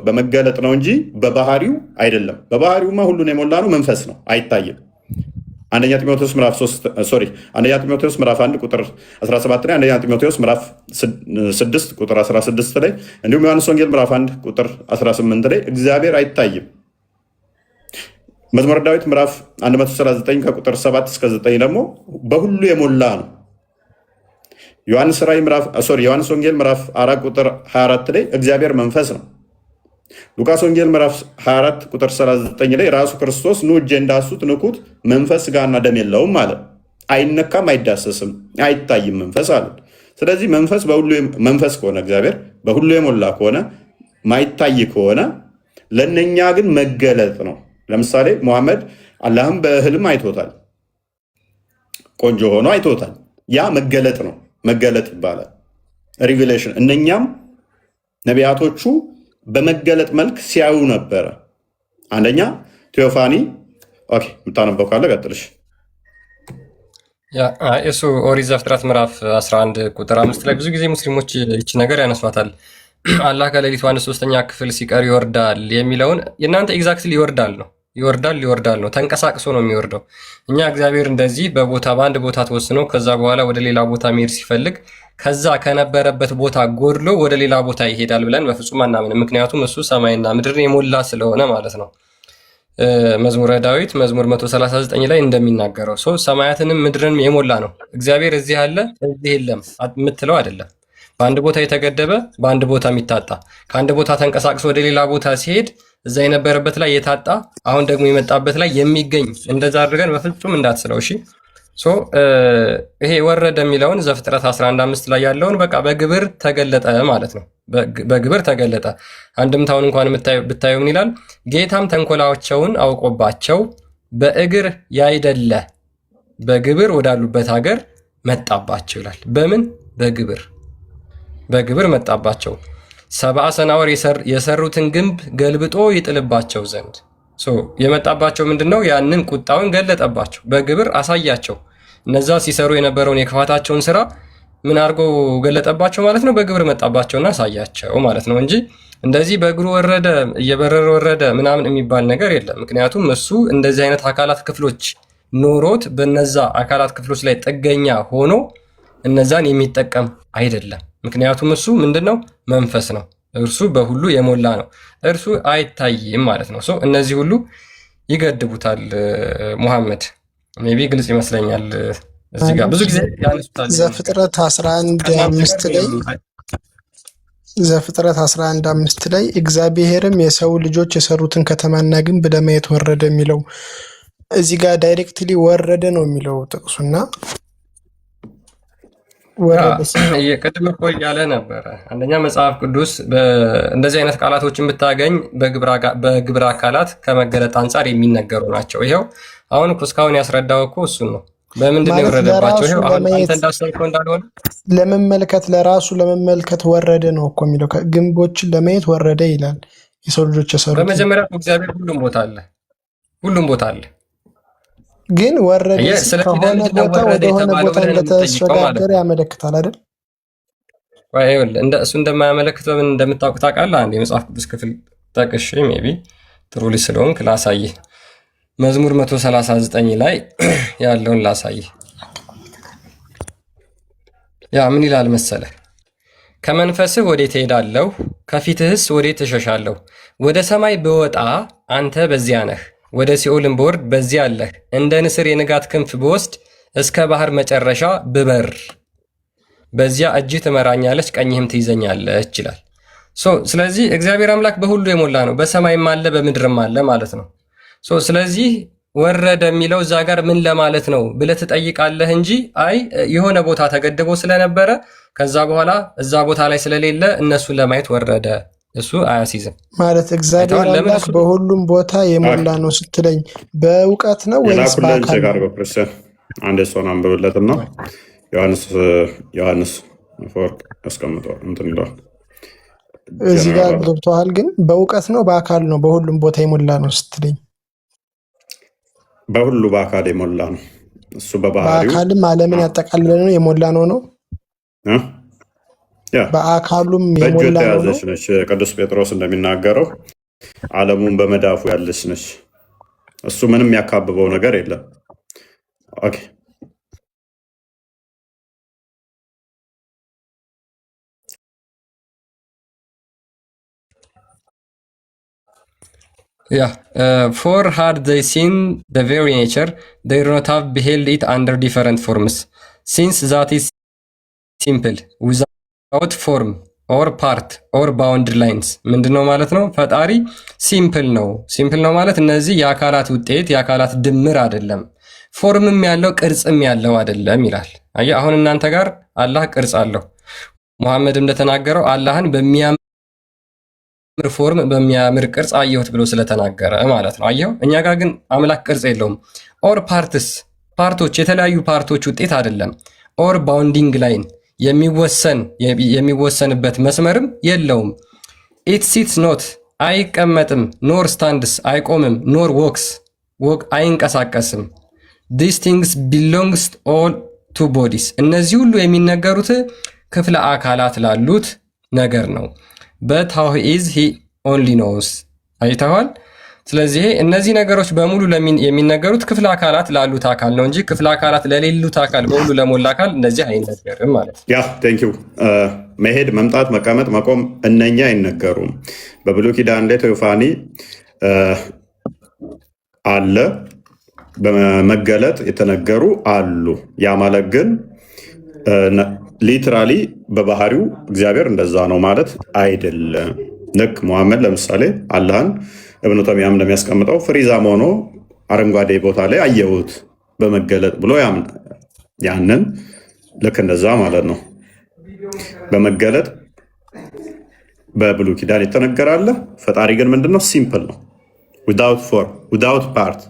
በመገለጥ ነው እንጂ በባህሪው አይደለም። በባህሪውማ ሁሉን የሞላ ነው፣ መንፈስ ነው፣ አይታይም። አንደኛ ጢሞቴዎስ ምዕራፍ 1 ቁጥር 17 ላይ፣ አንደኛ ጢሞቴዎስ ምዕራፍ 6 ቁጥር 16 ላይ፣ እንዲሁም ዮሐንስ ወንጌል ምዕራፍ 1 ቁጥር 18 ላይ እግዚአብሔር አይታይም። መዝሙረ ዳዊት ምዕራፍ 139 ከቁጥር 7 እስከ 9 ደግሞ በሁሉ የሞላ ነው። ዮሐንስ ወንጌል ምዕራፍ 4 ቁጥር 24 ላይ እግዚአብሔር መንፈስ ነው። ሉቃስ ወንጌል ምዕራፍ 24 ቁጥር 39 ላይ ራሱ ክርስቶስ ኑ እጄ እንዳሱት ንኩት፣ መንፈስ ሥጋና ደም የለውም አለ። አይነካም፣ አይዳሰስም፣ አይታይም መንፈስ አለ። ስለዚህ መንፈስ ከሆነ እግዚአብሔር በሁሉ የሞላ ከሆነ ማይታይ ከሆነ ለእነኛ ግን መገለጥ ነው። ለምሳሌ ሙሐመድ አላህም በህልም አይቶታል፣ ቆንጆ ሆኖ አይቶታል። ያ መገለጥ ነው፣ መገለጥ ይባላል፣ ሪቪሌሽን። እነኛም ነቢያቶቹ በመገለጥ መልክ ሲያዩ ነበረ። አንደኛ ቴዎፋኒ የምታነበው ካለ ቀጥልሽ። እሱ ኦሪት ዘፍጥረት ምዕራፍ 11 ቁጥር 5 ላይ ብዙ ጊዜ ሙስሊሞች ይቺ ነገር ያነሷታል። አላህ ከሌሊቱ 1/3 ክፍል ሲቀር ይወርዳል የሚለውን የእናንተ ኤግዛክትሊ ይወርዳል ነው፣ ተንቀሳቅሶ ነው የሚወርደው። እኛ እግዚአብሔር እንደዚህ በአንድ ቦታ ተወስኖ ከዛ በኋላ ወደ ሌላ ቦታ መሄድ ሲፈልግ ከዛ ከነበረበት ቦታ ጎድሎ ወደ ሌላ ቦታ ይሄዳል ብለን በፍጹም አናምንም። ምክንያቱም እሱ ሰማይና ምድርን የሞላ ስለሆነ ማለት ነው። መዝሙረ ዳዊት መዝሙር 139 ላይ እንደሚናገረው ሰው ሰማያትንም ምድርን የሞላ ነው። እግዚአብሔር እዚህ አለ እዚህ የለም የምትለው አይደለም። በአንድ ቦታ የተገደበ በአንድ ቦታ የሚታጣ፣ ከአንድ ቦታ ተንቀሳቅሶ ወደ ሌላ ቦታ ሲሄድ እዛ የነበረበት ላይ የታጣ አሁን ደግሞ የመጣበት ላይ የሚገኝ እንደዛ አድርገን በፍጹም እንዳትስለው። እሺ ይሄ ወረደ የሚለውን ዘፍጥረት 11:5 ላይ ያለውን በቃ በግብር ተገለጠ ማለት ነው። በግብር ተገለጠ። አንድምታውን እንኳን ብታዩ ምን ይላል? ጌታም ተንኮላቸውን አውቆባቸው በእግር ያይደለ በግብር ወዳሉበት ሀገር መጣባቸው ይላል። በምን? በግብር መጣባቸው። 70 ሰናወር የሰሩትን ግንብ ገልብጦ ይጥልባቸው ዘንድ የመጣባቸው ምንድን ነው? ያንን ቁጣውን ገለጠባቸው፣ በግብር አሳያቸው። እነዛ ሲሰሩ የነበረውን የክፋታቸውን ስራ ምን አድርጎ ገለጠባቸው ማለት ነው? በግብር መጣባቸውና አሳያቸው ማለት ነው እንጂ እንደዚህ በእግሩ ወረደ እየበረረ ወረደ ምናምን የሚባል ነገር የለም። ምክንያቱም እሱ እንደዚህ አይነት አካላት ክፍሎች ኖሮት በነዛ አካላት ክፍሎች ላይ ጥገኛ ሆኖ እነዛን የሚጠቀም አይደለም። ምክንያቱም እሱ ምንድነው? መንፈስ ነው። እርሱ በሁሉ የሞላ ነው። እርሱ አይታይም ማለት ነው። እነዚህ ሁሉ ይገድቡታል። ሙሐመድ ሜይ ቢ ግልጽ ይመስለኛል። እዚህ ጋር ብዙ ጊዜ ያነሱታል። ዘፍጥረት 11:5 ላይ እግዚአብሔርም የሰው ልጆች የሰሩትን ከተማና ግንብ ለማየት ወረደ የሚለው እዚህ ጋር ዳይሬክትሊ ወረደ ነው የሚለው ጥቅሱና ወረደ ሲል ቅድም እኮ እያለ ነበረ። አንደኛ መጽሐፍ ቅዱስ እንደዚህ አይነት ቃላቶችን ብታገኝ በግብረ አካላት ከመገለጥ አንጻር የሚነገሩ ናቸው። ይኸው አሁን እኮ እስካሁን ያስረዳው እኮ እሱን ነው። በምንድን ነው የወረደባቸው? ይኸው አሁን አንተ እንዳሰብከው እንዳልሆነ ለመመልከት ለራሱ ለመመልከት ወረደ ነው እኮ የሚለው። ግንቦችን ለማየት ወረደ ይላል። የሰው ልጆች የሰሩት በመጀመሪያ እግዚአብሔር ሁሉም ቦታ አለ፣ ሁሉም ቦታ አለ። ግን ወረደ ከሆነ ቦታ ወደሆነ ቦታ እንደተሸጋገረ ያመለክታል አይደል? እሱ እንደማያመለክት በምን እንደምታውቅ ታውቃለህ? አንድ የመጽሐፍ ቅዱስ ክፍል ጠቅሼ ሜይ ቢ ጥሩ ልጅ ስለሆንክ ላሳይህ። መዝሙር 139 ላይ ያለውን ላሳይህ። ያ ምን ይላል መሰለህ? ከመንፈስህ ወዴት እሄዳለሁ? ከፊትህስ ወዴት እሸሻለሁ? ወደ ሰማይ ብወጣ አንተ በዚያ ነህ፣ ወደ ሲኦልም ብወርድ በዚያ አለህ። እንደ ንስር የንጋት ክንፍ ብወስድ እስከ ባህር መጨረሻ ብበር በዚያ እጅህ ትመራኛለች፣ ቀኝህም ትይዘኛለች ይላል። ስለዚህ እግዚአብሔር አምላክ በሁሉ የሞላ ነው። በሰማይም አለ በምድርም አለ ማለት ነው። ስለዚህ ወረደ የሚለው እዛ ጋር ምን ለማለት ነው ብለህ ትጠይቃለህ እንጂ አይ የሆነ ቦታ ተገድቦ ስለነበረ ከዛ በኋላ እዛ ቦታ ላይ ስለሌለ እነሱን ለማየት ወረደ፣ እሱ አያሲዝም ማለት። እግዚአብሔር አምላክ በሁሉም ቦታ የሞላ ነው ስትለኝ በእውቀት ነው ወይስ በአካል? አንድ ሰውን አንብብለትና ዮሐንስ አፈወርቅ ያስቀምጠዋል እንትን ይለዋል። እዚህ ጋር ገብቶሃል። ግን በእውቀት ነው በአካል ነው በሁሉም ቦታ የሞላ ነው ስትለኝ? በሁሉ በአካል የሞላ ነው እሱ በባህሪው። በአካልም ዓለምን ያጠቃልለ ነው የሞላ ነው ነው በአካሉም በእጁ የተያዘች ነች። ቅዱስ ጴጥሮስ እንደሚናገረው ዓለሙን በመዳፉ ያለች ነች። እሱ ምንም ያካብበው ነገር የለም። ኦኬ for had they seen the very nature, they would not have beheld it under different forms, since that is simple, without form or part or boundary lines። ምንድነው ማለት ነው? ፈጣሪ ሲምፕል ነው። ሲምፕል ነው ማለት እነዚህ የአካላት ውጤት የአካላት ድምር አይደለም፣ ፎርምም ያለው ቅርጽም ያለው አይደለም ይላል። አየህ፣ አሁን እናንተ ጋር አላህ ቅርጽ አለው። ሙሐመድ እንደተናገረው አላህን በሚያምር ፎርም በሚያምር ቅርጽ አየሁት ብሎ ስለተናገረ ማለት ነው። አየው፣ እኛ ጋር ግን አምላክ ቅርጽ የለውም። ኦር ፓርቶች የተለያዩ ፓርቶች ውጤት አይደለም። ኦር ባውንዲንግ ላይን የሚወሰንበት መስመርም የለውም። ኢት ሲትስ ኖት አይቀመጥም፣ ኖር ስታንድስ አይቆምም፣ ኖር ዎክስ አይንቀሳቀስም። ዲስ ቲንግስ ቢሎንግስ ኦል ቱ ቦዲስ እነዚህ ሁሉ የሚነገሩት ክፍለ አካላት ላሉት ነገር ነው። but how is he only knows አይተዋል። ስለዚህ እነዚህ ነገሮች በሙሉ የሚነገሩት ክፍለ አካላት ላሉት አካል ነው እንጂ ክፍለ አካላት ለሌሉት አካል በሙሉ ለሞላ አካል እንደዚህ አይነገርም ማለት ነው። ያ ቴንክ ዩ መሄድ፣ መምጣት፣ መቀመጥ፣ መቆም እነኛ አይነገሩም። በብሉይ ኪዳን ላይ ቴዎፋኒ አለ፣ በመገለጥ የተነገሩ አሉ። ያ ማለት ግን ሊትራሊ በባህሪው እግዚአብሔር እንደዛ ነው ማለት አይደለም። ልክ ሙሐመድ ለምሳሌ አላህን እብኑ ተሚያም እንደሚያስቀምጠው ፍሪዛም ሆኖ አረንጓዴ ቦታ ላይ አየሁት በመገለጥ ብሎ ያንን ልክ እንደዛ ማለት ነው። በመገለጥ በብሉይ ኪዳን ይተነገራል። ፈጣሪ ግን ምንድነው? ሲምፕል ነው። ዊዛውት ፎርም ዊዛውት ፓርት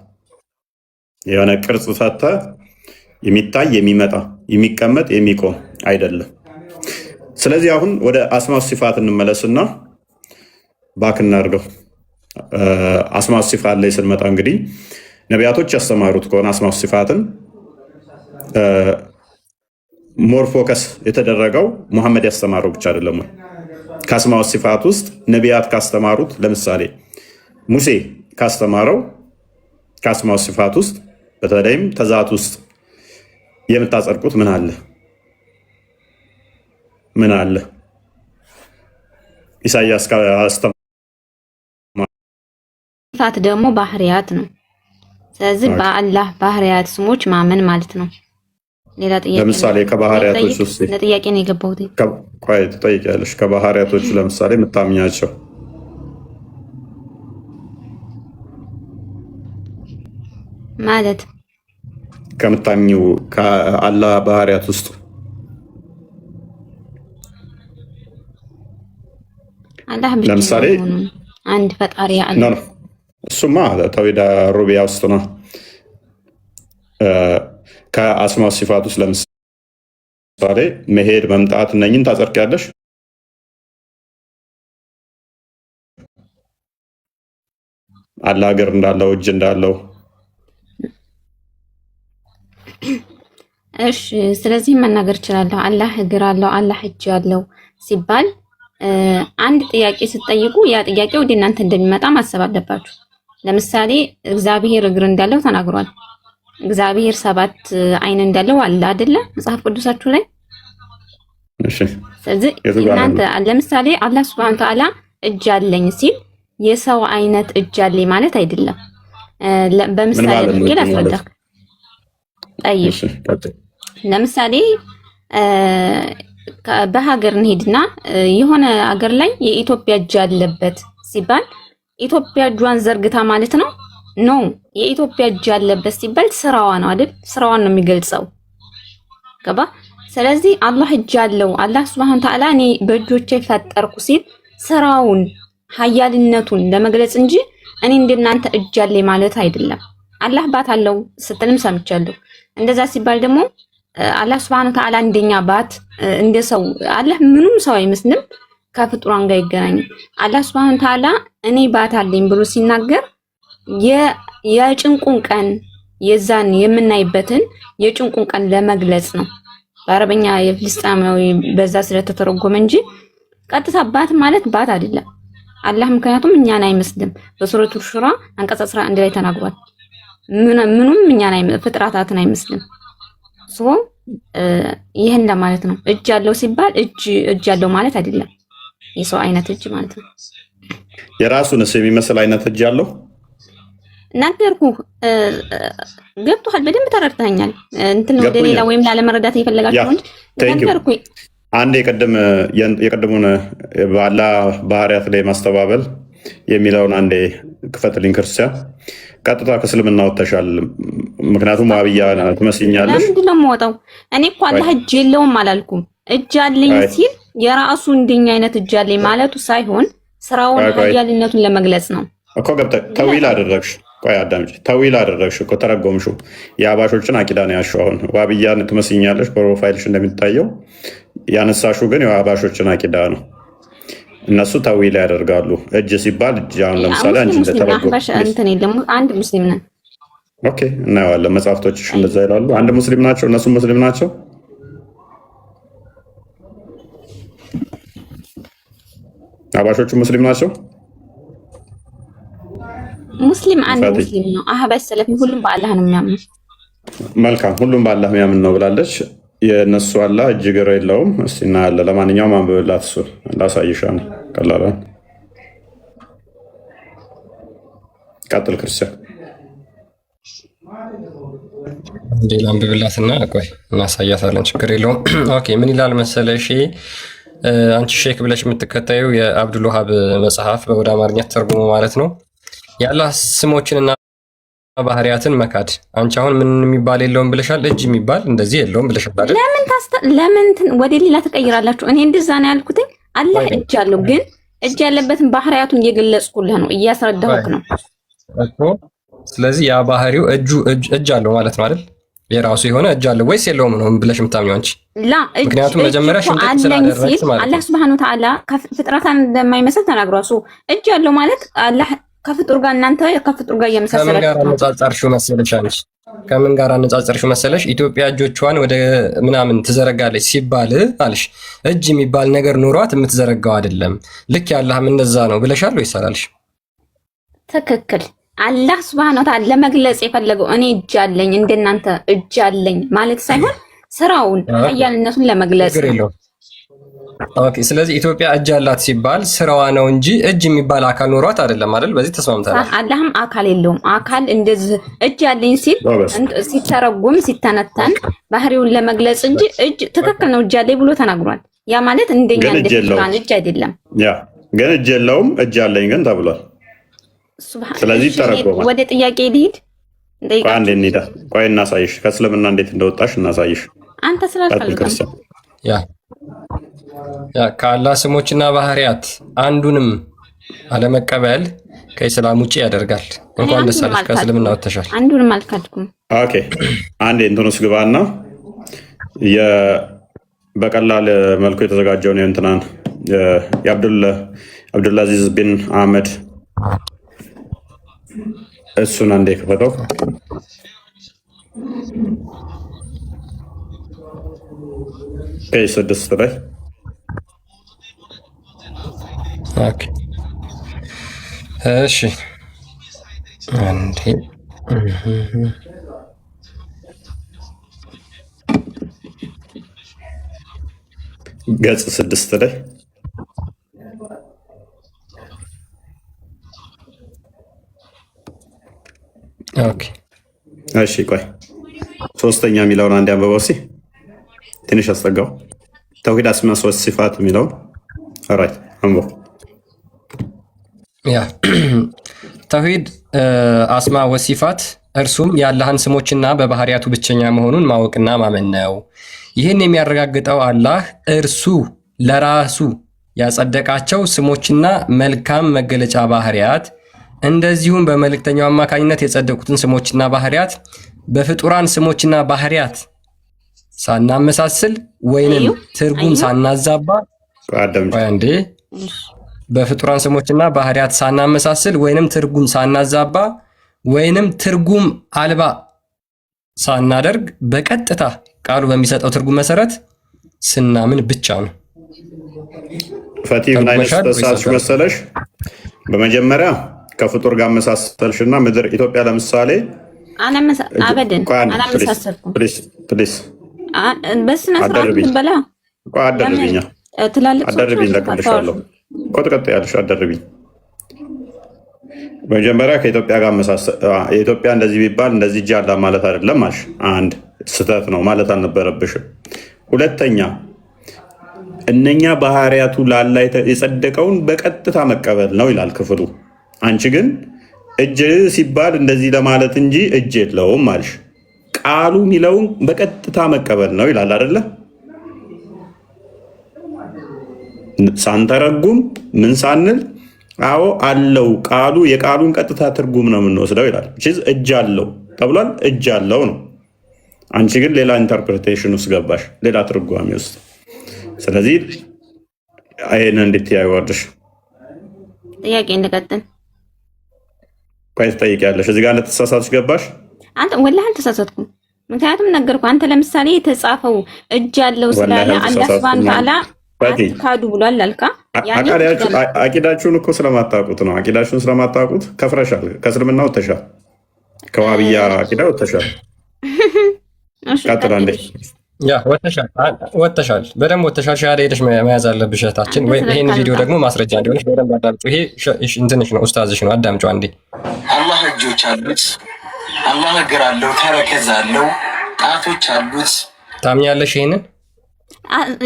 የሆነ ቅርጽ ሰጥተ የሚታይ የሚመጣ የሚቀመጥ የሚቆም አይደለም። ስለዚህ አሁን ወደ አስማው ሲፋት እንመለስና ባክ እናድርገው። አስማው ሲፋት ላይ ስንመጣ እንግዲህ ነቢያቶች ያስተማሩት ከሆነ አስማው ሲፋትን ሞር ፎከስ የተደረገው ሙሐመድ ያስተማረው ብቻ አይደለም ወይ? ከአስማው ሲፋት ውስጥ ነቢያት ካስተማሩት ለምሳሌ ሙሴ ካስተማረው ከአስማው ሲፋት ውስጥ በተለይም ተዛት ውስጥ የምታጸድቁት ምን አለ? ምን አለ? ኢሳያስ ሲፋት ደግሞ ባህሪያት ነው። ስለዚህ በአላህ ባህሪያት ስሞች ማመን ማለት ነው። ሌላ ጥያቄ ለምሳሌ ከባህሪያቶች ውስጥ ለጥያቄ ነው የገባሁት። ቆይ ትጠይቂያለሽ። ከባህሪያቶቹ ለምሳሌ የምታምኛቸው ማለት ከምታምኚው ከአላህ ባህሪያት ውስጥ አላህ ብቻ ለምሳሌ አንድ ፈጣሪ ያለው ነው። እሱማ ተውሂድ ሩቢያ ውስጥ ነው። ከአስማ ሲፋት ውስጥ ለምሳሌ መሄድ፣ መምጣት እነኝን ታጸድቂያለሽ። አላህ እግር እንዳለው እጅ እንዳለው። እሺ፣ ስለዚህ መናገር እችላለሁ። አላህ እግር አለው፣ አላህ እጅ አለው ሲባል አንድ ጥያቄ ስትጠይቁ ያ ጥያቄ ወደ እናንተ እንደሚመጣ ማሰብ አለባችሁ። ለምሳሌ እግዚአብሔር እግር እንዳለው ተናግሯል። እግዚአብሔር 7 አይን እንዳለው አለ አይደለ? መጽሐፍ ቅዱሳችሁ ላይ። እሺ፣ ስለዚህ እናንተ ለምሳሌ አላህ Subhanahu Ta'ala እጅ አለኝ ሲል የሰው አይነት እጅ አለኝ ማለት አይደለም። በምሳሌ ልንገር አስረዳክ። ጠይቅ። ለምሳሌ በሀገር እንሄድና የሆነ ሀገር ላይ የኢትዮጵያ እጅ አለበት ሲባል ኢትዮጵያ እጇን ዘርግታ ማለት ነው? ኖ፣ የኢትዮጵያ እጅ አለበት ሲባል ስራዋ ነው አይደል? ስራዋን ነው የሚገልጸው። ገባ? ስለዚህ አላህ እጅ አለው አላህ Subhanahu Ta'ala እኔ በእጆቼ ፈጠርኩ ሲል ስራውን ሀያልነቱን ለመግለጽ እንጂ እኔ እንደናንተ እጅ አለኝ ማለት አይደለም። አላህ ባት አለው ስትልም ሰምቻለሁ። እንደዛ ሲባል ደግሞ አላህ Subhanahu Ta'ala እንደኛ ባት እንደ ሰው አላህ ምንም ሰው አይመስልም፣ ከፍጡራን ጋር ይገናኛል። አላህ Subhanahu Ta'ala እኔ ባት አለኝ ብሎ ሲናገር የጭንቁን ቀን የዛን የምናይበትን የጭንቁን ቀን ለመግለጽ ነው። በአረበኛ የፍልስጤማዊ በዛ ስለተተረጎመ እንጂ ቀጥታ ባት ማለት ባት አይደለም። አላህ ምክንያቱም እኛን አይመስልም። በሱረቱ ሹራ አንቀጽ 11 ላይ ተናግሯል። ምንም እኛን ፍጥረታትን አይመስልም። ይህን ለማለት ነው። እጅ ያለው ሲባል እጅ ያለው ማለት አይደለም፣ የሰው አይነት እጅ ማለት ነው። የራሱንስ የሚመስል አይነት እጅ ያለው ነገርኩ። ገብቶሃል? በደንብ ተረድተኛል። እንትን ወደ ሌላ ወይም ላለመረዳት እየፈለጋችሁ እንጂ ነገርኩ። አንድ የቀደሙን በአላህ ባህሪያት ላይ ማስተባበል የሚለውን አንዴ ክፈትልኝ ክርስቲያን። ቀጥታ ከእስልምና ወጥተሻል። ምክንያቱም ዋብያ ትመስኛለሽ። ለምንድን ነው የምወጣው? እኔ እኮ አላህ እጅ የለውም አላልኩም። እጅ አለኝ ሲል የራሱ እንደኛ አይነት እጅ አለኝ ማለቱ ሳይሆን ስራውን ኃያልነቱን ለመግለጽ ነው እኮ። ገብተሽ ተዊል አደረግሽ። ቆይ አዳምጪ። ተዊል አደረግሽ እኮ ተረጎምሽው። የአባሾችን አቂዳ ነው ያልሽው። አሁን ዋብያን ትመስኛለሽ ፕሮፋይልሽ እንደሚታየው፣ ያነሳሽው ግን የአባሾችን አቂዳ ነው። እነሱ ተዊል ያደርጋሉ። እጅ ሲባል እጅ አሁን ለምሳሌ አንቺ እንደተረጎምሽ እንትን የለም። አንድ ሙስሊም ነን። ኦኬ፣ እናየዋለን። መጽሐፍቶችሽ እንደዛ ይላሉ። አንድ ሙስሊም ናቸው፣ እነሱ ሙስሊም ናቸው። አባሾቹ ሙስሊም ናቸው። ሙስሊም አንድ ሙስሊም ነው። አህባሽ ሰለፊ ሁሉም በአላህ ነው የሚያምኑ። መልካም፣ ሁሉም በአላህ የሚያምን ነው ብላለች። የእነሱ አላህ እጅ እግር የለውም። እስቲ እናያለን። ለማንኛውም አንብብላት፣ እሱ ላሳይሻ ነው። ቀላል ቀጥል ክርስቲያን። ሌላ አንብብላትና ቆይ እናሳያታለን። ችግር የለውም። ኦኬ፣ ምን ይላል መሰለሽ? አንቺ ሼክ ብለሽ የምትከታዩ የአብዱል ወሃብ መጽሐፍ ወደ አማርኛ ተርጉሞ ማለት ነው የአላህ ስሞችንና ባህሪያትን መካድ። አንቺ አሁን ምን የሚባል የለውም ብለሻል። እጅ የሚባል እንደዚህ የለውም ብለሻል አይደል? ለምን ወደ ሌላ ተቀይራላችሁ? እኔ እንደዛ ነው ያልኩትኝ። አላህ እጅ አለው፣ ግን እጅ ያለበትን ባህሪያቱን እየገለጽኩልህ ነው፣ እያስረዳሁህ ነው እኮ። ስለዚህ ያ ባህሪው እጅ አለው ማለት ነው አይደል? የራሱ የሆነ እጅ አለው ወይስ የለውም ነው ብለሽ የምታምኚው አንቺ? ምክንያቱም መጀመሪያ ሽንጠቅ ስላደረግሽ ማለት አላህ Subhanahu Ta'ala ፍጥረታን እንደማይመስል ተናግሯል። እጅ ያለው ማለት አላህ ከፍጡር ጋር እናንተ ከፍጡር ጋር እየመሳሰላችሁ ከምን ጋር አነጻጸርሽው መሰለሽ? አንቺ ከምን ጋር አነጻጸርሽው መሰለሽ? ኢትዮጵያ እጆቿን ወደ ምናምን ትዘረጋለች ሲባል አልሽ እጅ የሚባል ነገር ኑሯት የምትዘረጋው አይደለም። ልክ ያላህም እንደዛ ነው ብለሻል ወይስ አላልሽ? ትክክል። አላህ Subhanahu Ta'ala ለመግለጽ የፈለገው እኔ እጅ አለኝ እንደናንተ እጅ አለኝ ማለት ሳይሆን ስራውን ኃያልነቱን ለመግለጽ ነው። ኦኬ፣ ስለዚህ ኢትዮጵያ እጅ አላት ሲባል ስራዋ ነው እንጂ እጅ የሚባል አካል ኖሯት አይደለም አይደል? በዚህ ተስማምተናል። አላህም አካል የለውም። አካል እንደዚህ እጅ ያለኝ ሲል ሲተረጎም ሲተነተን ባህሪውን ለመግለጽ እንጂ እጅ ትክክል ነው እጅ ያለኝ ብሎ ተናግሯል። ያ ማለት እንደኛ እንደፍራን እጅ አይደለም። ያ ግን እጅ የለውም እጅ አለኝ ግን ተብሏል። ስለዚህ ተረጎማል። ወደ ጥያቄ ልሂድ። አንዴ እንሂዳ። ቆይ እናሳይሽ፣ ከእስልምና እንዴት እንደወጣሽ እናሳይሽ። አንተ ስላልፈልግ ያ ከአላህ ስሞችና ባህሪያት አንዱንም አለመቀበል ከኢስላም ውጪ ያደርጋል። እንኳን ደስ አለሽ፣ ከእስልምና ወጥተሻል። አንዱንም አልካድኩም። ኦኬ አንዴ እንትኑ ውስጥ ግባና በቀላል መልኩ የተዘጋጀውን የእንትናን የአብዱልአዚዝ ቢን አህመድ እሱን አንዴ ክፈተው። ፔጅ 6 ላይ እሺ አንዴ ገጽ 6 ላይ እሺ ቆይ ሶስተኛ የሚለውን አንድ አንበበው እስኪ ትንሽ አስጠጋው። ተውሂድ አስማ ሶስት ሲፋት የሚለውን ኦራይት አንበው። ያ ተውሂድ አስማ ወሲፋት እርሱም የአላህን ስሞችና በባህሪያቱ ብቸኛ መሆኑን ማወቅና ማመን ነው። ይህን የሚያረጋግጠው አላህ እርሱ ለራሱ ያጸደቃቸው ስሞችና መልካም መገለጫ ባህሪያት እንደዚሁም በመልእክተኛው አማካኝነት የጸደቁትን ስሞችና ባህሪያት በፍጡራን ስሞችና ባህሪያት ሳናመሳስል ወይንም ትርጉም ሳናዛባ እንዴ በፍጡራን ስሞችና ባህሪያት ሳናመሳስል ወይንም ትርጉም ሳናዛባ ወይንም ትርጉም አልባ ሳናደርግ በቀጥታ ቃሉ በሚሰጠው ትርጉም መሰረት ስናምን ብቻ ነው። ፈቲ ምን አይነት ተሳስሽ መሰለሽ? በመጀመሪያ ከፍጡር ጋር መሳሰልሽና ምድር ኢትዮጵያ ለምሳሌ አበደን አላመሳሰልኩም። ፕሊስ በስነ ስርዓት በላ አደርብኛ ትላልቅ አደርብኝ ለቅልሻለሁ ቆጥቀጥ ያልሽ አደርብኝ። መጀመሪያ ከኢትዮጵያ ጋር መሳሰል የኢትዮጵያ እንደዚህ ቢባል እንደዚህ እጅ አላ ማለት አይደለም አልሽ። አንድ ስህተት ነው ማለት አልነበረብሽም። ሁለተኛ እነኛ ባህሪያቱ ላላ የጸደቀውን በቀጥታ መቀበል ነው ይላል ክፍሉ። አንቺ ግን እጅ ሲባል እንደዚህ ለማለት እንጂ እጅ የለውም አልሽ። ቃሉ የሚለውን በቀጥታ መቀበል ነው ይላል አይደለ? ሳንተረጉም ምን ሳንል አዎ አለው ቃሉ የቃሉን ቀጥታ ትርጉም ነው የምንወስደው ይላል። እጅ አለው ተብሏል፣ እጅ አለው ነው። አንቺ ግን ሌላ ኢንተርፕሬቴሽን ውስጥ ገባሽ፣ ሌላ ትርጓሜ ውስጥ። ስለዚህ ይሄን እንዴት ያይወርድሽ? ጥያቄ እንደቀጥል ቆይ ትጠይቂያለሽ። እዚህ ጋር እንደተሳሳትሽ ገባሽ። አንተ ወላሂ አልተሳሳትኩም። ምክንያቱም ነገርኩህ። አንተ ለምሳሌ የተጻፈው እጅ ያለው ስላለ አላህ ሱብሃነሁ ወተዓላ ካዱ ብሏል አልካ። አቂዳችሁን እኮ ስለማታውቁት ነው። አቂዳችሁን ስለማታውቁት ከፍረሻል፣ ከእስልምና ወጥተሻል፣ ከዋብያ አቂዳ ወጥተሻል። ቀጥላ እንዴ ያ ወጥተሻል፣ በደንብ ወጥተሻል። ሻሃዳ ሄደሽ መያዝ አለብሽ እህታችን። ወይ ይሄን ቪዲዮ ደግሞ ማስረጃ እንዲሆንሽ በደንብ አዳምጪው። ይሄ እንትንሽ ነው፣ ኡስታዝሽ ነው። አዳምጪው አንዴ። አላህ እጆች አሉት፣ አላህ እግር አለው፣ ተረከዝ አለው፣ ጣቶች አሉት። ታምኛለሽ? ይሄንን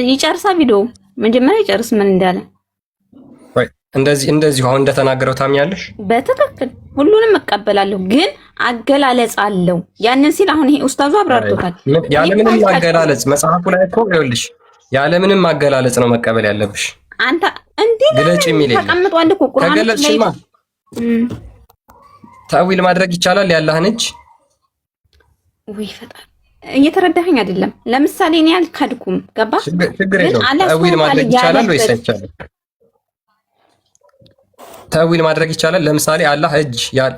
ይጨርሳ ቪዲዮ መጀመሪያ ይጨርስ ምን እንዳለ። ወይ እንደዚህ አሁን እንደተናገረው ታምኛለሽ? በትክክል ሁሉንም እቀበላለሁ፣ ግን አገላለጽ አለው። ያንን ሲል አሁን ይሄ ኡስታዙ አብራርቶታል። ያለምንም አገላለጽ መጽሐፉ ላይ እኮ ይኸውልሽ፣ ያለምንም አገላለጽ ነው መቀበል ያለብሽ። አንተ እንዴ ግለጭ የሚል ተቀምጧል እኮ ቁርአን ላይ ተገለጽሽማ። ተዊል ማድረግ ይቻላል ያላህን እጅ። ወይ ፈጣን እየተረዳኸኝ አይደለም። ለምሳሌ እኔ አልካድኩም፣ ገባ? ችግር የለውም። ተዊል ማድረግ ይቻላል ወይስ አይቻልም? ተዊል ማድረግ ይቻላል። ለምሳሌ አላህ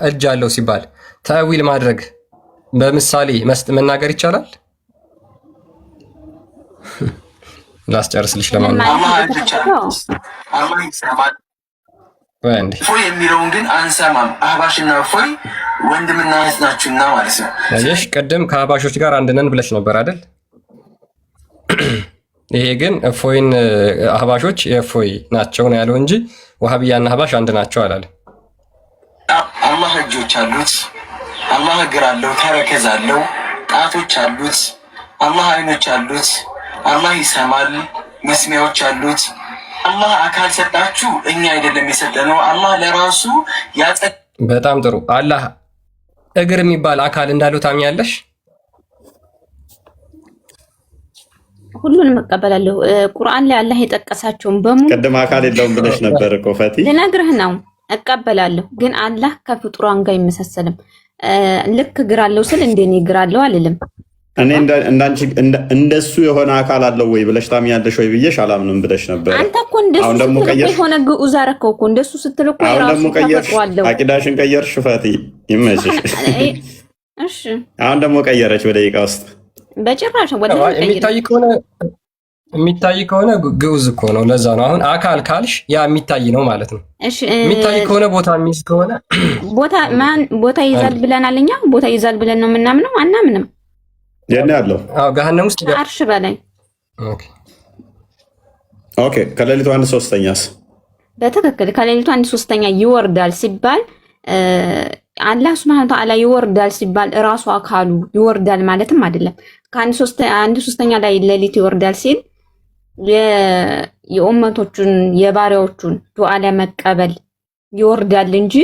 እጅ አለው ሲባል ተዊል ማድረግ በምሳሌ መናገር ይቻላል። ላስጨርስልሽ። እፎይ የሚለውን ግን አንሰማም። አህባሽና እፎይ ወንድምና እህት ናችሁና ማለት ነው። አየሽ፣ ቅድም ከአህባሾች ጋር አንድ ነን ብለሽ ነበር አይደል? ይሄ ግን እፎይን አህባሾች የእፎይ ናቸው ነው ያለው እንጂ ወሃቢያና አህባሽ አንድ ናቸው አላለ። አላህ እጆች አሉት፣ አላህ እግር አለው፣ ተረከዝ አለው፣ ጣቶች አሉት። አላህ አይኖች አሉት፣ አላህ ይሰማል፣ መስሚያዎች አሉት። አላህ አካል ሰጣችሁ፣ እኛ አይደለም የሰጠነው። አላህ ለራሱ በጣም ጥሩ። አላህ እግር የሚባል አካል እንዳለው ታምኛለሽ? ሁሉንም እቀበላለሁ። ቁርአን ላይ አላህ የጠቀሳቸውን በሙሉ ቅድም አካል የለውም ብለሽ ነበር እኮ ፈቲ። ልነግርህ ነው እቀበላለሁ። ግን አላህ ከፍጡራን ጋር አይመሳሰልም። ልክ እግር አለው ስል እንደኔ እግር አለው አልልም። እኔ እንዳንቺ እንደሱ የሆነ አካል አለው ወይ ብለሽ ታምኛለሽ ወይ ብዬሽ አላምንም ብለሽ ነበር። አንተ እኮ እንደሱ ስትል እኮ የሆነ ግዑዝ አደረከው እኮ እንደሱ ስትል እኮ የራሱ ተፈጥሮ አለው። አቂዳሽን ቀየርሽ ፈቲ፣ ይመችሽ። እሺ አሁን ደግሞ ቀየረች በደቂቃ ውስጥ። በጭራሽ ወደ የሚታይ ከሆነ ግዑዝ እኮ ነው። ለዛ ነው አሁን አካል ካልሽ ያ የሚታይ ነው ማለት ነው። እሺ የሚታይ ከሆነ ቦታ የሚይዝ ከሆነ ቦታ ይዛል ብለናል እኛ። ቦታ ይዛል ብለን ነው የምናምነው። አናምንም። የት ያለው? አዎ ገሃነም ውስጥ አርሽ በላይ። ኦኬ ከሌሊቱ 1/3ኛስ? በትክክል ከሌሊቱ 1/3ኛ ይወርዳል ሲባል አላህ ሱብሃነሁ ወተዓላ ይወርዳል ሲባል እራሱ አካሉ ይወርዳል ማለትም አይደለም። ከ1/3ኛ ላይ ሌሊት ይወርዳል ሲል የኡመቶቹን የባሪያዎቹን ዱዓ ለመቀበል ይወርዳል እንጂ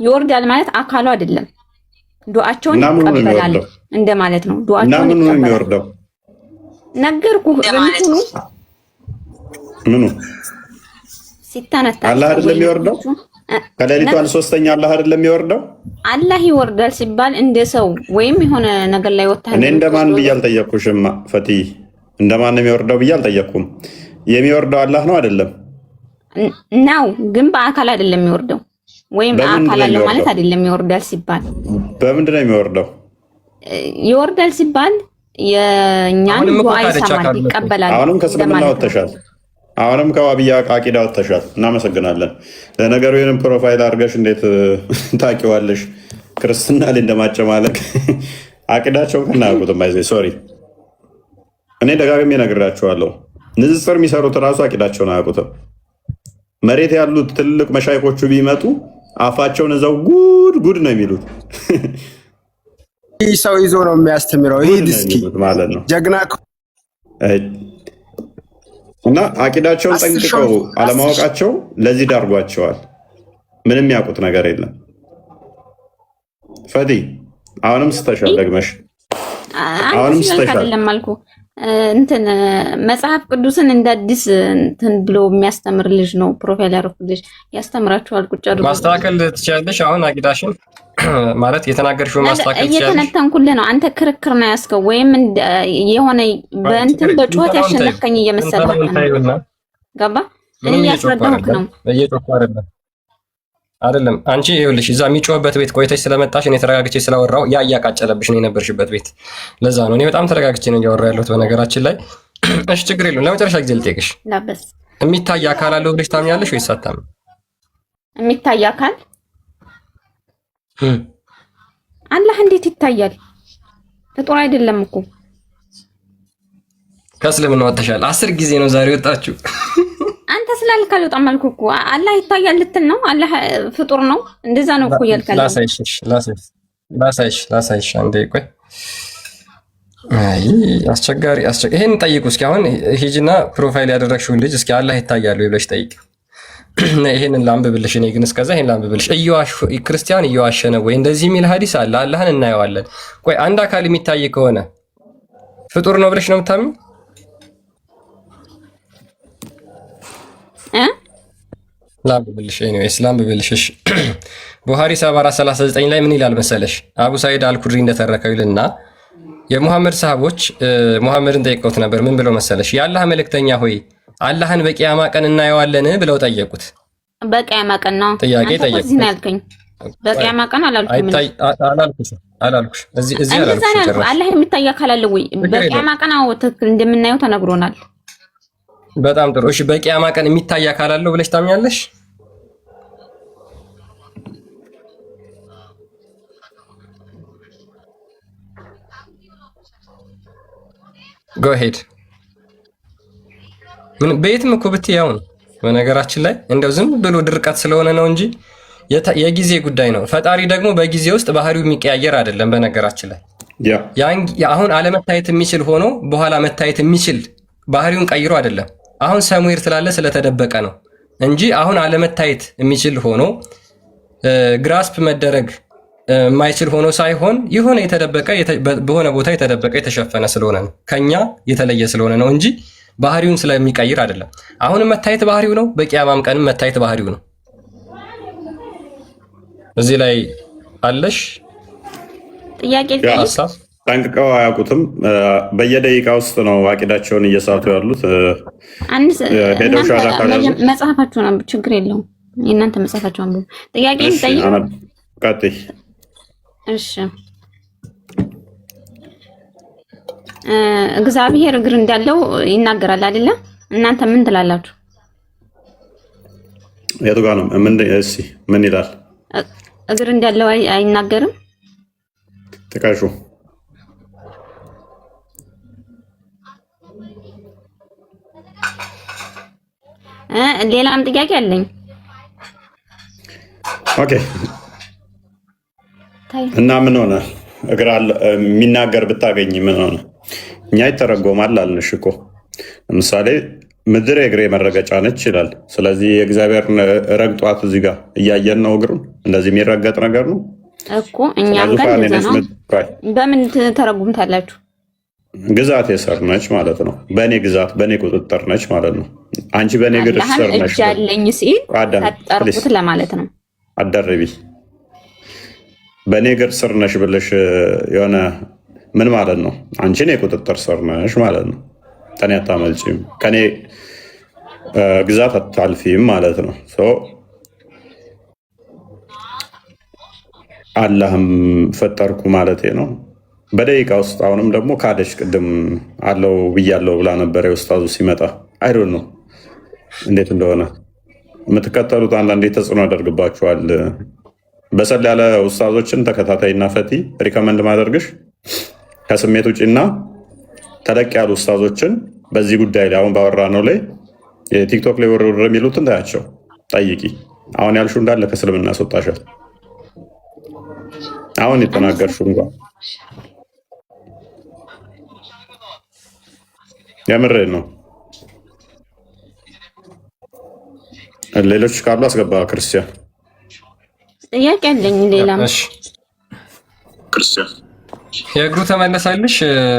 ይወርዳል ማለት አካሉ አይደለም። ዱዓቸውን ይቀበላል እንደማለት ነው። ዱዓቸውን ይቀበላል። ነገርኩህ። ምኑ ሲታነታ አላህ አይደለም የሚወርደው? ከሌሊቱ 1/3ኛ አላህ አይደለም የሚወርደው? አላህ ይወርዳል ሲባል እንደ ሰው ወይም የሆነ ነገር ላይ ወጣ። እኔ እንደማን ብዬ አልጠየቅኩሽም ፈቲ። እንደማን ነው የሚወርደው ብዬ አልጠየቅኩም። የሚወርደው አላህ ነው አይደለም? ነው ግን በአካል አይደለም የሚወርደው። ወይም አካል አለው ማለት አይደለም። ይወርዳል ሲባል በምንድን ነው የሚወርደው? ይወርዳል ሲባል የኛን ዱዓ ይሰማል፣ ይቀበላል። አሁንም ከእስልምና ወጥተሻል። አሁንም ከዋብያ አቂዳ ወጥተሻል። እናመሰግናለን። ለነገሩ ይህንን ፕሮፋይል አድርገሽ እንዴት ታውቂዋለሽ? ክርስትና ላይ እንደማጨማለቅ አቂዳቸውን ከናያውቁትም። አይዘ ሶሪ እኔ ደጋግሜ እነግራቸዋለሁ። ንጽጽር የሚሰሩት እራሱ አቂዳቸውን አያውቁትም። መሬት ያሉት ትልቅ መሻይኮቹ ቢመጡ አፋቸውን እዛው ጉድ ነው የሚሉት። ይህ ሰው ይዞ ነው የሚያስተምረው። ይህ እስኪ ማለት ነው ጀግና እና አቂዳቸውን ጠንቅቀው አለማወቃቸው ለዚህ ዳርጓቸዋል። ምንም ያውቁት ነገር የለም። ፈዲ አሁንም ስተሻል፣ ደግመሽ አሁንም ስተሻል። እንትን መጽሐፍ ቅዱስን እንደ አዲስ እንትን ብሎ የሚያስተምር ልጅ ነው ፕሮፋይል ያደረኩልሽ። ያስተምራችኋል። ቁጭ አድርጎ ማስተካከል ትችያለሽ። አሁን አቂዳሽን ማለት የተናገርሽው ማስተካከል ትችያለሽ። እየተነተንኩልህ ነው። አንተ ክርክር ነው ያስከው ወይም የሆነ በእንትን በጩኸት ያሸነፍከኝ እየመሰለህ ነው። ገባ? እኔ እያስረዳሁህ ነው። እየጮኩ አይደለም። አንቺ ይኸውልሽ እዛ የሚጮህበት ቤት ቆይተሽ ስለመጣሽ እኔ ተረጋግቼ ስላወራው ያ እያቃጨለብሽ ነው የነበርሽበት ቤት። ለዛ ነው እኔ በጣም ተረጋግቼ ነው እያወራ ያለሁት በነገራችን ላይ። እሺ ችግር የለውም። ለመጨረሻ ጊዜ ልጠይቅሽ፣ የሚታይ አካል አለው ብለሽ ታምኛለሽ ወይስ አታምኝ? የሚታይ አካል አላህ እንዴት ይታያል? ፍጡር አይደለም እኮ። ከእስልምና ወጥተሻል። 10 ጊዜ ነው ዛሬ ወጣችሁ። አንተ ስላልክ አልወጣም አልኩህ እኮ። አላህ ይታያል ልትል ነው? አላህ ፍጡር ነው? እንደዛ ነው እኮ እያልካለሁ። ላሳይሽ አንዴ ቆይ። አይ አስቸጋሪ። ይሄን ጠይቁ እስኪ። አሁን ሂጂና ፕሮፋይል ያደረግሽውን ልጅ እስኪ አላህ ይታያል ብለሽ ጠይቅ። ይሄንን ላንብብልሽ። እኔ ግን እስከዛ ይሄን ላንብብልሽ። ክርስቲያን እየዋሸ ነው ወይ? እንደዚህ የሚል ሐዲስ አለ። አላህን እናየዋለን። ቆይ አንድ አካል የሚታይ ከሆነ ፍጡር ነው ብለሽ ነው የምታምኚው? ላንብብልሽ። ኤኒዌይስ ላንብብልሽ። ቡሃሪ 7439 ላይ ምን ይላል መሰለሽ? አቡ ሳይድ አልኩድሪ እንደተረከው ይልና የሙሐመድ ሰሃቦች ሙሐመድን ጠይቀውት ነበር። ምን ብለው መሰለሽ? የአላህ መልእክተኛ ሆይ አላህን በቂያማ ቀን እናየዋለን ብለው ጠየቁት። በቂያማ ቀን ነው ጥያቄ ጠየቁት። እዚህ ነው ያልከኝ። በቂያማ ቀን አላልኩም። አላልኩሽ። እዚህ አላልኩሽ። አላህ የሚታይ አካል አለ ወይ? በቂያማ ቀን አዎ፣ ትክክል እንደምናየው ተነግሮናል። በጣም ጥሩ። እሺ በቂያማ ቀን የሚታይ አካል አለው ብለሽ ታምኛለሽ? ጎ ሄድ። ምን በየትም እኮ ብትይ ያው ነው። በነገራችን ላይ እንደው ዝም ብሎ ድርቀት ስለሆነ ነው እንጂ የጊዜ ጉዳይ ነው። ፈጣሪ ደግሞ በጊዜ ውስጥ ባህሪው የሚቀያየር አይደለም። በነገራችን ላይ አሁን አለመታየት የሚችል ሆኖ በኋላ መታየት የሚችል ባህሪውን ቀይሮ አይደለም። አሁን ሰሙኤል ስላለ ስለተደበቀ ነው እንጂ አሁን አለመታየት የሚችል ሆኖ ግራስፕ መደረግ የማይችል ሆኖ ሳይሆን የሆነ የተደበቀ በሆነ ቦታ የተደበቀ የተሸፈነ ስለሆነ ነው፣ ከኛ የተለየ ስለሆነ ነው እንጂ ባህሪውን ስለሚቀይር አይደለም። አሁንም መታየት ባህሪው ነው፣ በቂያማም ቀንም መታየት ባህሪው ነው። እዚህ ላይ አለሽ ጥያቄ ሀሳብ ጠንቅቀው አያውቁትም። በየደቂቃ ውስጥ ነው አቂዳቸውን እየሳቱ ያሉት። ሄደው ሻዳ ካላሉ መጽሐፋችሁ ነው፣ ችግር የለውም። የእናንተ መጽሐፋችሁ አንብቡ። ጥያቄ ጠይቁ። ቀጥይ። እሺ እግዚአብሔር እግር እንዳለው ይናገራል አይደለ? እናንተ ምን ትላላችሁ? የቱ ጋር ነው? ምን ይላል? እግር እንዳለው አይናገርም? ጥቀሹ። ሌላም ጥያቄ አለኝ። ኦኬ። እና ምን ሆነ? እግር የሚናገር ብታገኝ ምን ሆነ? እኛ ይተረጎማል አልንሽ እኮ። ለምሳሌ ምድር የእግሬ መረገጫ ነች ይላል። ስለዚህ የእግዚአብሔር ረግጧት እዚህ ጋር እያየን ነው። እግሩን እንደዚህ የሚረገጥ ነገር ነው እኮ። እኛም ጋር ነው። በምን ተረጉምታላችሁ? ግዛት የስር ነች ማለት ነው። በእኔ ግዛት በእኔ ቁጥጥር ነች ማለት ነው። አንቺ በእኔ እግር ስር ነች ያለኝ ሲል ተጠርቁት ለማለት ነው። አደረቢ በእኔ እግር ስር ነሽ ብለሽ የሆነ ምን ማለት ነው? አንቺ እኔ ቁጥጥር ስር ነሽ ማለት ነው። ከኔ አታመልጪም፣ ከኔ ግዛት አታልፊም ማለት ነው። አላህም ፈጠርኩ ማለት ነው በደቂቃ ውስጥ። አሁንም ደግሞ ካደች። ቅድም አለው ብያለው ብላ ነበር የኡስታዙ ሲመጣ። አይዶን ነው እንዴት እንደሆነ የምትከተሉት አንዳንዴ ተጽዕኖ ያደርግባችኋል። በሰል ያለ ኡስታዞችን ተከታታይና ፈቲ ሪከመንድ ማደርግሽ ከስሜት ውጭና ተለቅ ያሉ ኡስታዞችን በዚህ ጉዳይ ላይ አሁን ባወራ ነው ላይ የቲክቶክ ላይ ወረወረ የሚሉትን ታያቸው፣ ጠይቂ። አሁን ያልሽው እንዳለ ከእስልምና ያስወጣሻል። አሁን የተናገርሽው እንኳን የምሬን ነው። ሌሎች ካሉ አስገባ። ክርስቲያን ጥያቄ አለኝ። ሌላም ክርስቲያን የእግሩ ተመለሳልሽ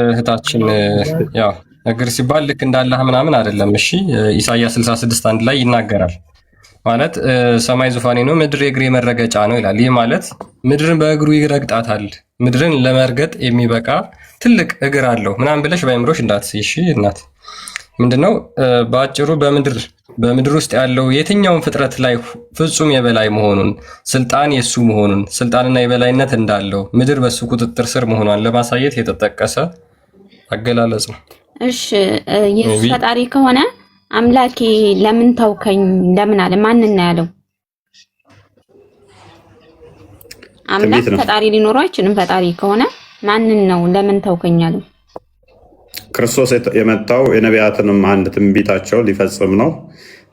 እህታችን። ያው እግር ሲባል ልክ እንዳላህ ምናምን አይደለም። እሺ ኢሳይያስ 66:1 ላይ ይናገራል ማለት ሰማይ ዙፋኔ ነው፣ ምድር የእግሬ መረገጫ ነው ይላል። ይህ ማለት ምድርን በእግሩ ይረግጣታል። ምድርን ለመርገጥ የሚበቃ ትልቅ እግር አለው ምናምን ብለሽ በአይምሮሽ እንዳትስይ። እሺ እናት ምንድነው በአጭሩ በምድር ውስጥ ያለው የትኛውን ፍጥረት ላይ ፍጹም የበላይ መሆኑን፣ ስልጣን የሱ መሆኑን፣ ስልጣንና የበላይነት እንዳለው፣ ምድር በሱ ቁጥጥር ስር መሆኗን ለማሳየት የተጠቀሰ አገላለጽ ነው። እሺ ኢየሱስ ፈጣሪ ከሆነ አምላኬ ለምን ተውከኝ ለምን አለ? ማንን ነው ያለው? አምላክ ፈጣሪ ሊኖረው አይችልም። ፈጣሪ ከሆነ ማንን ነው ለምን ተውከኝ ያለው? ክርስቶስ የመጣው የነቢያትንም አንድ ትንቢታቸው ሊፈጽም ነው።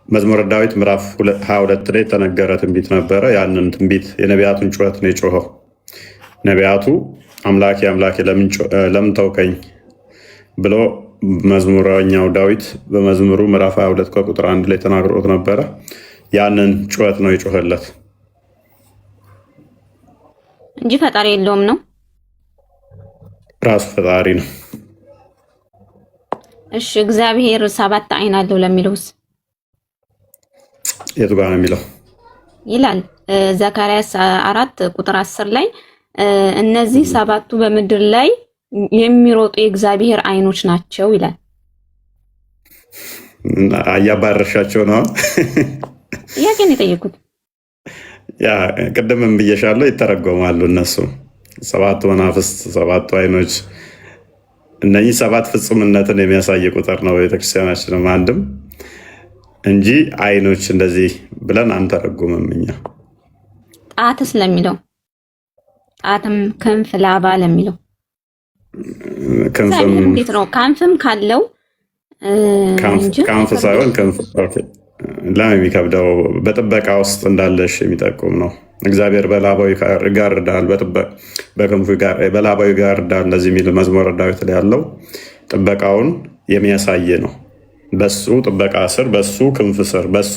መዝሙረ ዳዊት ምዕራፍ 22 ላይ የተነገረ ትንቢት ነበረ። ያንን ትንቢት የነቢያቱን ጩኸት ነው የጮኸው። ነቢያቱ አምላኬ አምላኬ ለምን ተውከኝ ብሎ መዝሙረኛው ዳዊት በመዝሙሩ ምዕራፍ 22 ከቁጥር 1 ላይ ተናግሮት ነበረ። ያንን ጩኸት ነው የጮኸለት እንጂ ፈጣሪ የለውም ነው። ራሱ ፈጣሪ ነው። እሺ እግዚአብሔር 7 አይን አለው ለሚለውስ የቱ ጋር ነው የሚለው? ይላል ዘካርያስ 4 ቁጥር 10 ላይ እነዚህ 7ቱ በምድር ላይ የሚሮጡ የእግዚአብሔር አይኖች ናቸው ይላል። እያባረሻቸው ነው። ጥያቄን የጠየቁት ያ ቅድምም ብዬሻለሁ፣ ይተረጎማሉ እነሱ 7 መናፍስት 7 አይኖች። እነዚህ 7 ፍጹምነትን የሚያሳይ ቁጥር ነው። ቤተክርስቲያናችንም አንድም እንጂ አይኖች እንደዚህ ብለን አንተረጉምም እኛ። ጣት ስለሚለው ጣትም ክንፍ ላባ ለሚለው ክንፍም እንዴት ነው? ካንፍም ካለው ካንፍ ሳይሆን ክንፍ ለሚከብደው በጥበቃ ውስጥ እንዳለሽ የሚጠቁም ነው። እግዚአብሔር በላባዊ ይጋርዳል፣ በክንፉ በላባዊ ይጋርዳል እንደዚህ የሚል መዝሙረ ዳዊት ላይ ያለው ጥበቃውን የሚያሳይ ነው። በሱ ጥበቃ ስር፣ በሱ ክንፍ ስር፣ በሱ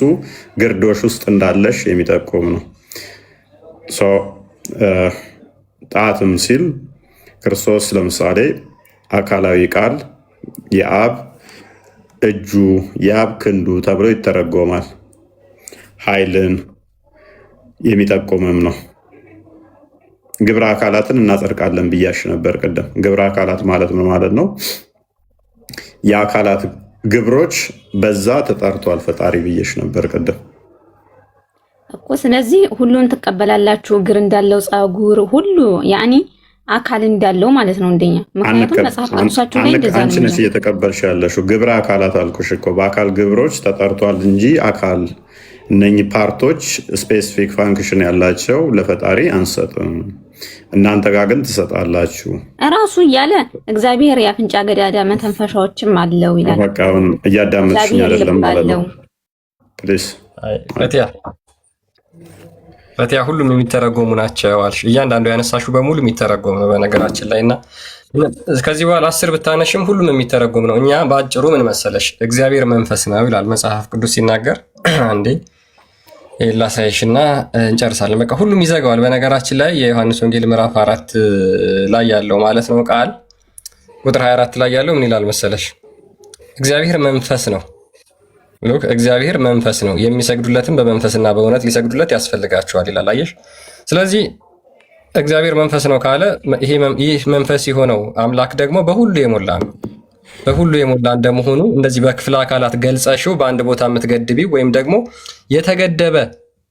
ግርዶሽ ውስጥ እንዳለሽ የሚጠቁም ነው። ጣትም ሲል ክርስቶስ ለምሳሌ አካላዊ ቃል የአብ እጁ የአብ ክንዱ ተብሎ ይተረጎማል። ኃይልን የሚጠቁምም ነው። ግብረ አካላትን እናጸድቃለን ብያሽ ነበር ቅድም። ግብረ አካላት ማለት ምን ማለት ነው? የአካላት ግብሮች በዛ ተጠርቷል ፈጣሪ ብዬሽ ነበር ቅድም እኮ። ስለዚህ ሁሉን ትቀበላላችሁ፣ እግር እንዳለው ፀጉር ሁሉ ያኒ አካል እንዳለው ማለት ነው እንደኛ። ምክንያቱም መጽሐፍ ቅዱሳችሁ ላይ እንደዛ ነው። አንቺ ነሽ እየተቀበልሽ ያለሽው። ግብረ አካላት አልኩሽ እኮ በአካል ግብሮች ተጠርቷል እንጂ አካል እነኚህ ፓርቶች ስፔሲፊክ ፋንክሽን ያላቸው ለፈጣሪ አንሰጥም። እናንተ ጋር ግን ትሰጣላችሁ። እራሱ እያለ እግዚአብሔር የአፍንጫ ገዳዳ መተንፈሻዎችም አለው ይላል። በቃ አሁን እያዳመጥሽኝ አይደለም ማለት ነው። ፕሊዝ ፈቲያ ሁሉም የሚተረጎሙ ናቸው አልሽ። እያንዳንዱ ያነሳሽው በሙሉ የሚተረጎም ነው በነገራችን ላይ እና ከዚህ በኋላ 10 ብታነሽም ሁሉም የሚተረጎም ነው። እኛ በአጭሩ ምን መሰለሽ እግዚአብሔር መንፈስ ነው ይላል መጽሐፍ ቅዱስ ሲናገር። አንዴ ላሳይሽና እንጨርሳለን። በቃ ሁሉም ይዘጋዋል። በነገራችን ላይ የዮሐንስ ወንጌል ምዕራፍ 4 ላይ ያለው ማለት ነው ቃል ቁጥር 24 ላይ ያለው ምን ይላል መሰለሽ? እግዚአብሔር መንፈስ ነው። ሉክ እግዚአብሔር መንፈስ ነው፣ የሚሰግዱለትም በመንፈስና በእውነት ሊሰግዱለት ያስፈልጋቸዋል ይላል። አየሽ? ስለዚህ እግዚአብሔር መንፈስ ነው ካለ ይህ መንፈስ የሆነው አምላክ ደግሞ በሁሉ የሞላ ነው። በሁሉ የሞላ እንደመሆኑ እንደዚህ በክፍለ አካላት ገልጸሽው በአንድ ቦታ የምትገድቢው ወይም ደግሞ የተገደበ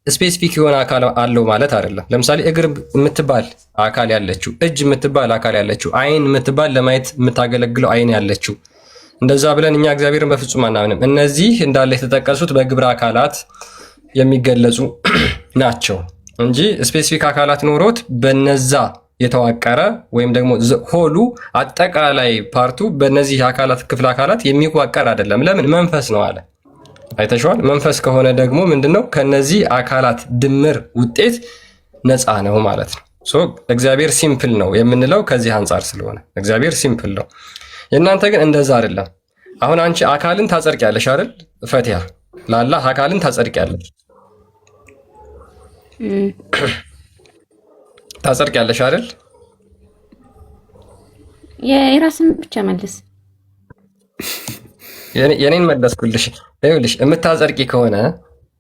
ስፔሲፊክ የሆነ አካል አለው ማለት አይደለም። ለምሳሌ እግር የምትባል አካል ያለችው፣ እጅ የምትባል አካል ያለችው፣ አይን የምትባል ለማየት የምታገለግለው አይን ያለችው፣ እንደዛ ብለን እኛ እግዚአብሔርን በፍጹም አናምንም። እነዚህ እንዳለ የተጠቀሱት በግብረ አካላት የሚገለጹ ናቸው እንጂ ስፔሲፊክ አካላት ኖሮት በነዛ የተዋቀረ ወይም ደግሞ ሆሉ አጠቃላይ ፓርቱ በእነዚህ አካላት ክፍለ አካላት የሚዋቀር አይደለም። ለምን? መንፈስ ነው አለ። አይተሽዋል። መንፈስ ከሆነ ደግሞ ምንድነው? ከነዚህ አካላት ድምር ውጤት ነፃ ነው ማለት ነው። እግዚአብሔር ሲምፕል ነው የምንለው ከዚህ አንጻር ስለሆነ እግዚአብሔር ሲምፕል ነው። የእናንተ ግን እንደዛ አይደለም። አሁን አንቺ አካልን ታጸድቂያለሽ አይደል? ፈቲያ ለአላህ አካልን ታጸድቂያለሽ ታጸድቂያለሽ አይደል? የራስን ብቻ መልስ። የኔን መለስኩልሽ። ይኸውልሽ የምታጸድቂ ከሆነ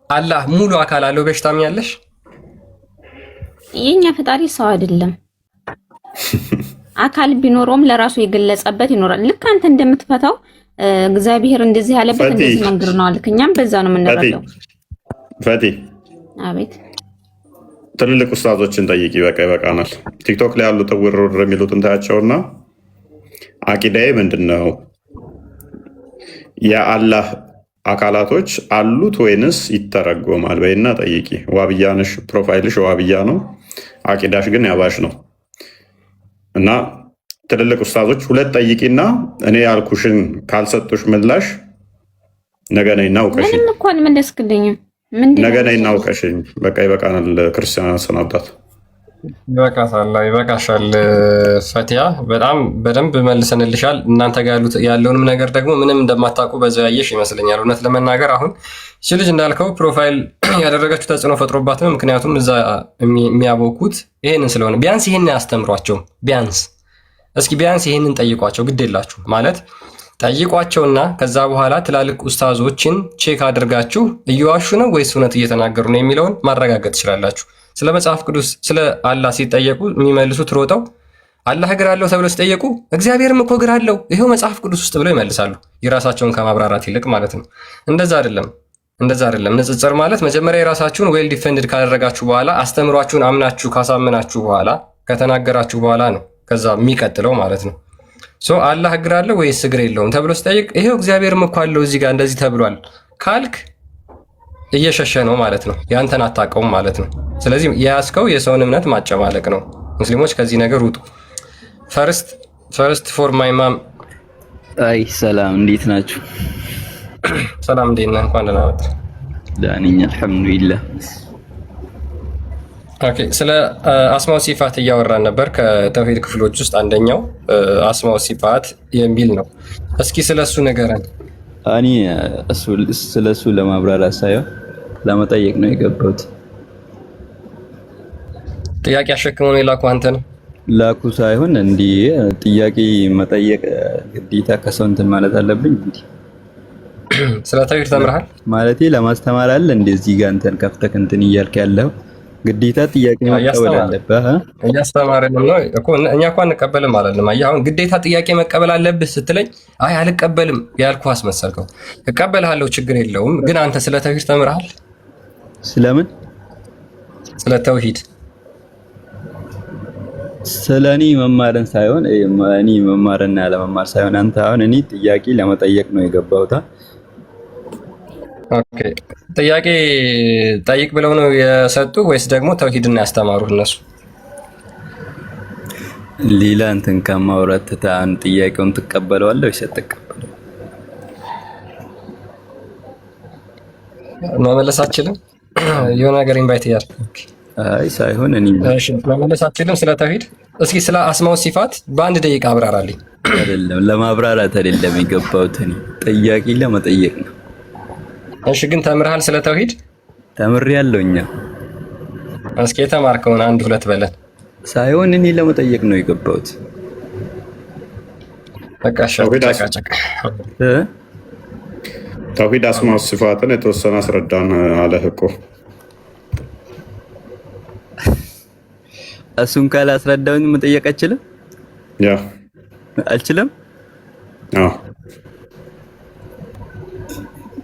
አላህ ሙሉ አካል አለው ብለሽ ታምኛለሽ? የኛ ፈጣሪ ሰው አይደለም። አካል ቢኖረውም ለራሱ የገለጸበት ይኖራል። ልክ አንተ እንደምትፈታው እግዚአብሔር እንደዚህ ያለበት እንደዚህ መንገር ነው አልክ። እኛም በዛ ነው የምንረዳው። ፈቲ አቤት። ትልልቅ ኡስታዞችን ጠይቂ። በቃ ይበቃናል። ቲክቶክ ላይ ያሉ ተውርር የሚሉትን ታያቸውና አቂዳዬ ምንድን ነው? የአላህ አካላቶች አሉት ወይንስ ይተረጎማል በይና ጠይቂ። ዋብያ ነሽ፣ ፕሮፋይልሽ ዋብያ ነው፣ አቂዳሽ ግን ያባሽ ነው። እና ትልልቅ ኡስታዞች ሁለት ጠይቂና እኔ ያልኩሽን ካልሰጡሽ ምላሽ ነገ ነይና አውቀሽኝ። ምንም እኮ አልመለስክልኝም። ነገ ነይና አውቀሽኝ። በቃ ይበቃናል። ክርስቲያን ሰናብታት። ይበቃሻል ፈቲያ፣ በጣም በደንብ መልሰንልሻል። እናንተ ጋር ያለውንም ነገር ደግሞ ምንም እንደማታውቁ በዛው ያየሽ ይመስለኛል። እውነት ለመናገር አሁን እቺ ልጅ እንዳልከው ፕሮፋይል ያደረገችው ተጽዕኖ ፈጥሮባት ነው። ምክንያቱም እዛ የሚያቦኩት ይሄንን ስለሆነ ቢያንስ ይሄንን አያስተምሯቸውም። እስኪ ቢያንስ ይሄንን ጠይቋቸው። ግድ የላችሁ ማለት ጠይቋቸውና ከዛ በኋላ ትላልቅ ኡስታዞችን ቼክ አድርጋችሁ እየዋሹ ነው ወይስ እውነት እየተናገሩ ነው የሚለውን ማረጋገጥ ትችላላችሁ። ስለ መጽሐፍ ቅዱስ ስለ አላህ ሲጠየቁ የሚመልሱት ሮጠው አላህ እግር አለው ተብለው ሲጠየቁ እግዚአብሔርም እኮ እግር አለው ይሄው መጽሐፍ ቅዱስ ውስጥ ብለው ይመልሳሉ፣ የራሳቸውን ከማብራራት ይልቅ ማለት ነው። እንደዛ አይደለም። ንጽጽር ማለት መጀመሪያ የራሳችሁን ዌል ዲፌንድድ ካደረጋችሁ በኋላ አስተምሯችሁን አምናችሁ ካሳመናችሁ በኋላ ከተናገራችሁ በኋላ ነው ከዛ የሚቀጥለው ማለት ነው። አላህ እግር አለው ወይስ እግር የለውም ተብሎ ሲጠይቅ ይሄው እግዚአብሔርም እኮ አለው እዚህ ጋር እንደዚህ ተብሏል ካልክ እየሸሸ ነው ማለት ነው። ያንተን አታውቀውም ማለት ነው። ስለዚህ የያዝከው የሰውን እምነት ማጨማለቅ ነው። ሙስሊሞች ከዚህ ነገር ውጡ። ፈርስት ፎር ማይ ማም። አይ ሰላም፣ እንዴት ናችሁ? ሰላም፣ እንዴት ነህ? እንኳን ደህና መጣህ። ደህና ነኝ አልሐምዱሊላህ። ኦኬ፣ ስለ አስማው ሲፋት እያወራን ነበር። ከተውሂድ ክፍሎች ውስጥ አንደኛው አስማው ሲፋት የሚል ነው። እስኪ ስለሱ ንገረን። እኔ ስለሱ ለማብራራት ሳይሆን ለመጠየቅ ነው የገባሁት። ጥያቄ አሸክመው ነው የላኩ አንተ ነው? ላኩ ሳይሆን እንዲህ ጥያቄ መጠየቅ ግዴታ ከሰው እንትን ማለት አለብኝ እንዴ? ስለ ተውሂድ ተምረሃል ማለቴ ለማስተማር አለ እንደዚህ ጋር እንትን ከፍተህ እንትን እያልክ ያለው ግዴታ ጥያቄ መቀበል አለብህ። እያስተማረን ነው እኮ እኛ እንኳን እንቀበልም አላለም። አየህ አሁን ግዴታ ጥያቄ መቀበል አለብህ ስትለኝ አይ አልቀበልም ያልኩህ አስመሰልከው። እቀበልሃለሁ ችግር የለውም ግን አንተ ስለ ተውሂድ ተምረሃል? ስለምን? ስለ ተውሂድ ስለኔ መማርን ሳይሆን እኔ መማርና ያለመማር ሳይሆን አንተ አሁን እኔ ጥያቄ ለመጠየቅ ነው የገባሁት። ኦኬ ጥያቄ ጠይቅ ብለው ነው የሰጡ ወይስ ደግሞ ተውሂድና ያስተማሩህ እነሱ? ሌላ እንትን ከማውራት ታን ጥያቄውን ትቀበለዋለህ ወይስ አትቀበለው? መመለስ አትችልም? የሆነ ነገር ኢንቫይት ያርክ። አይ ሳይሆን እኔ እሺ መመለስ አትችልም ስለ ተውሂድ? እስኪ ስለ አስማው ሲፋት በአንድ ደቂቃ አብራራልኝ። አይደለም ለማብራራት አይደለም የገባሁት እኔ ጥያቄ ለመጠየቅ ነው። እሺ ግን ተምርሃል ስለ ተውሂድ? ተምሬያለሁኛ። እስኪ የተማርከውን አንድ ሁለት በለን። ሳይሆን እኔ ለመጠየቅ ነው የገባሁት። በቃ ተውሂድ አስማው ሲፋትን የተወሰነ አስረዳን አለህ እኮ። እሱን ካላስረዳሁኝ መጠየቅ አልችልም? ያ አልችልም? አዎ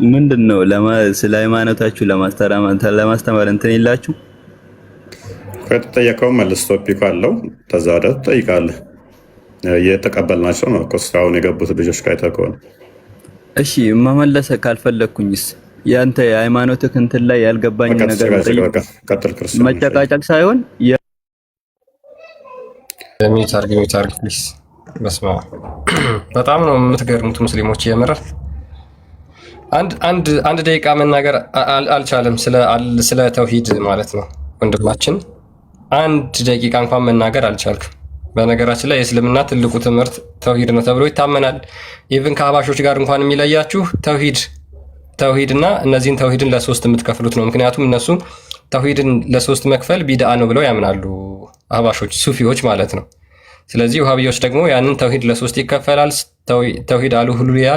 ምንድነው ስለ ሃይማኖታችሁ ለማስተማር እንትን የላችሁ? ከተጠየቀው መልስ ቶፒክ አለው ተዛደ ትጠይቃለህ። የተቀበልናቸው ነው እኮ እስካሁን የገቡት ልጆች ካይተህ ከሆነ። እሺ መመለስ ካልፈለኩኝስ ያንተ የሃይማኖትህ እንትን ላይ ያልገባኝ ነገር ቀጥል። ክርስቲያን መጨቃጨቅ ሳይሆን ሚት አርግ ፕሊስ። በስመ አብ በጣም ነው የምትገርሙት ሙስሊሞች የምር። አንድ ደቂቃ መናገር አልቻለም ስለ ተውሂድ ማለት ነው ወንድማችን። አንድ ደቂቃ እንኳን መናገር አልቻልክም። በነገራችን ላይ የእስልምና ትልቁ ትምህርት ተውሂድ ነው ተብሎ ይታመናል። ኢቭን ከአህባሾች ጋር እንኳን የሚለያችሁ ተውሂድ እና እነዚህን ተውሂድን ለሶስት የምትከፍሉት ነው። ምክንያቱም እነሱ ተውሂድን ለሶስት መክፈል ቢድአ ነው ብለው ያምናሉ፣ አህባሾች ሱፊዎች ማለት ነው። ስለዚህ ውሃብዮች ደግሞ ያንን ተውሂድ ለሶስት ይከፈላል። ተውሂድ አልኡሉሂያ፣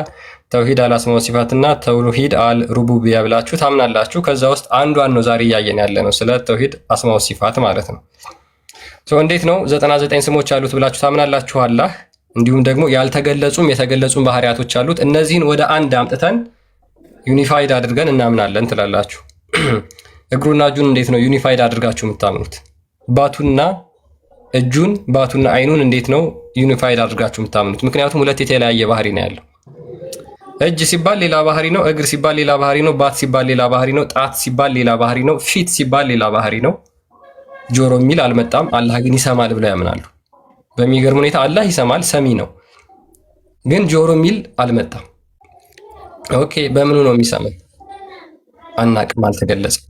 ተውሂድ አልአስማ ወሲፋት እና ተውሂድ አልሩቡቢያ ብላችሁ ታምናላችሁ። ከዛ ውስጥ አንዷን ነው ዛሬ እያየን ያለ ነው፣ ስለ ተውሂድ አስማ ወሲፋት ማለት ነው። እንዴት ነው 99 ስሞች አሉት ብላችሁ ታምናላችሁ? አላህ እንዲሁም ደግሞ ያልተገለጹም የተገለጹም ባህሪያቶች አሉት። እነዚህን ወደ አንድ አምጥተን ዩኒፋይድ አድርገን እናምናለን ትላላችሁ። እግሩና እጁን እንዴት ነው ዩኒፋይድ አድርጋችሁ የምታምኑት? ባቱና እጁን ባቱና አይኑን እንዴት ነው ዩኒፋይድ አድርጋችሁ የምታምኑት? ምክንያቱም ሁለት የተለያየ ባህሪ ነው ያለው። እጅ ሲባል ሌላ ባህሪ ነው፣ እግር ሲባል ሌላ ባህሪ ነው፣ ባት ሲባል ሌላ ባህሪ ነው፣ ጣት ሲባል ሌላ ባህሪ ነው፣ ፊት ሲባል ሌላ ባህሪ ነው። ጆሮ የሚል አልመጣም። አላህ ግን ይሰማል ብለው ያምናሉ። በሚገርም ሁኔታ አላህ ይሰማል፣ ሰሚ ነው። ግን ጆሮ የሚል አልመጣም። ኦኬ በምኑ ነው የሚሰማው? አናቅም፣ አልተገለጸም።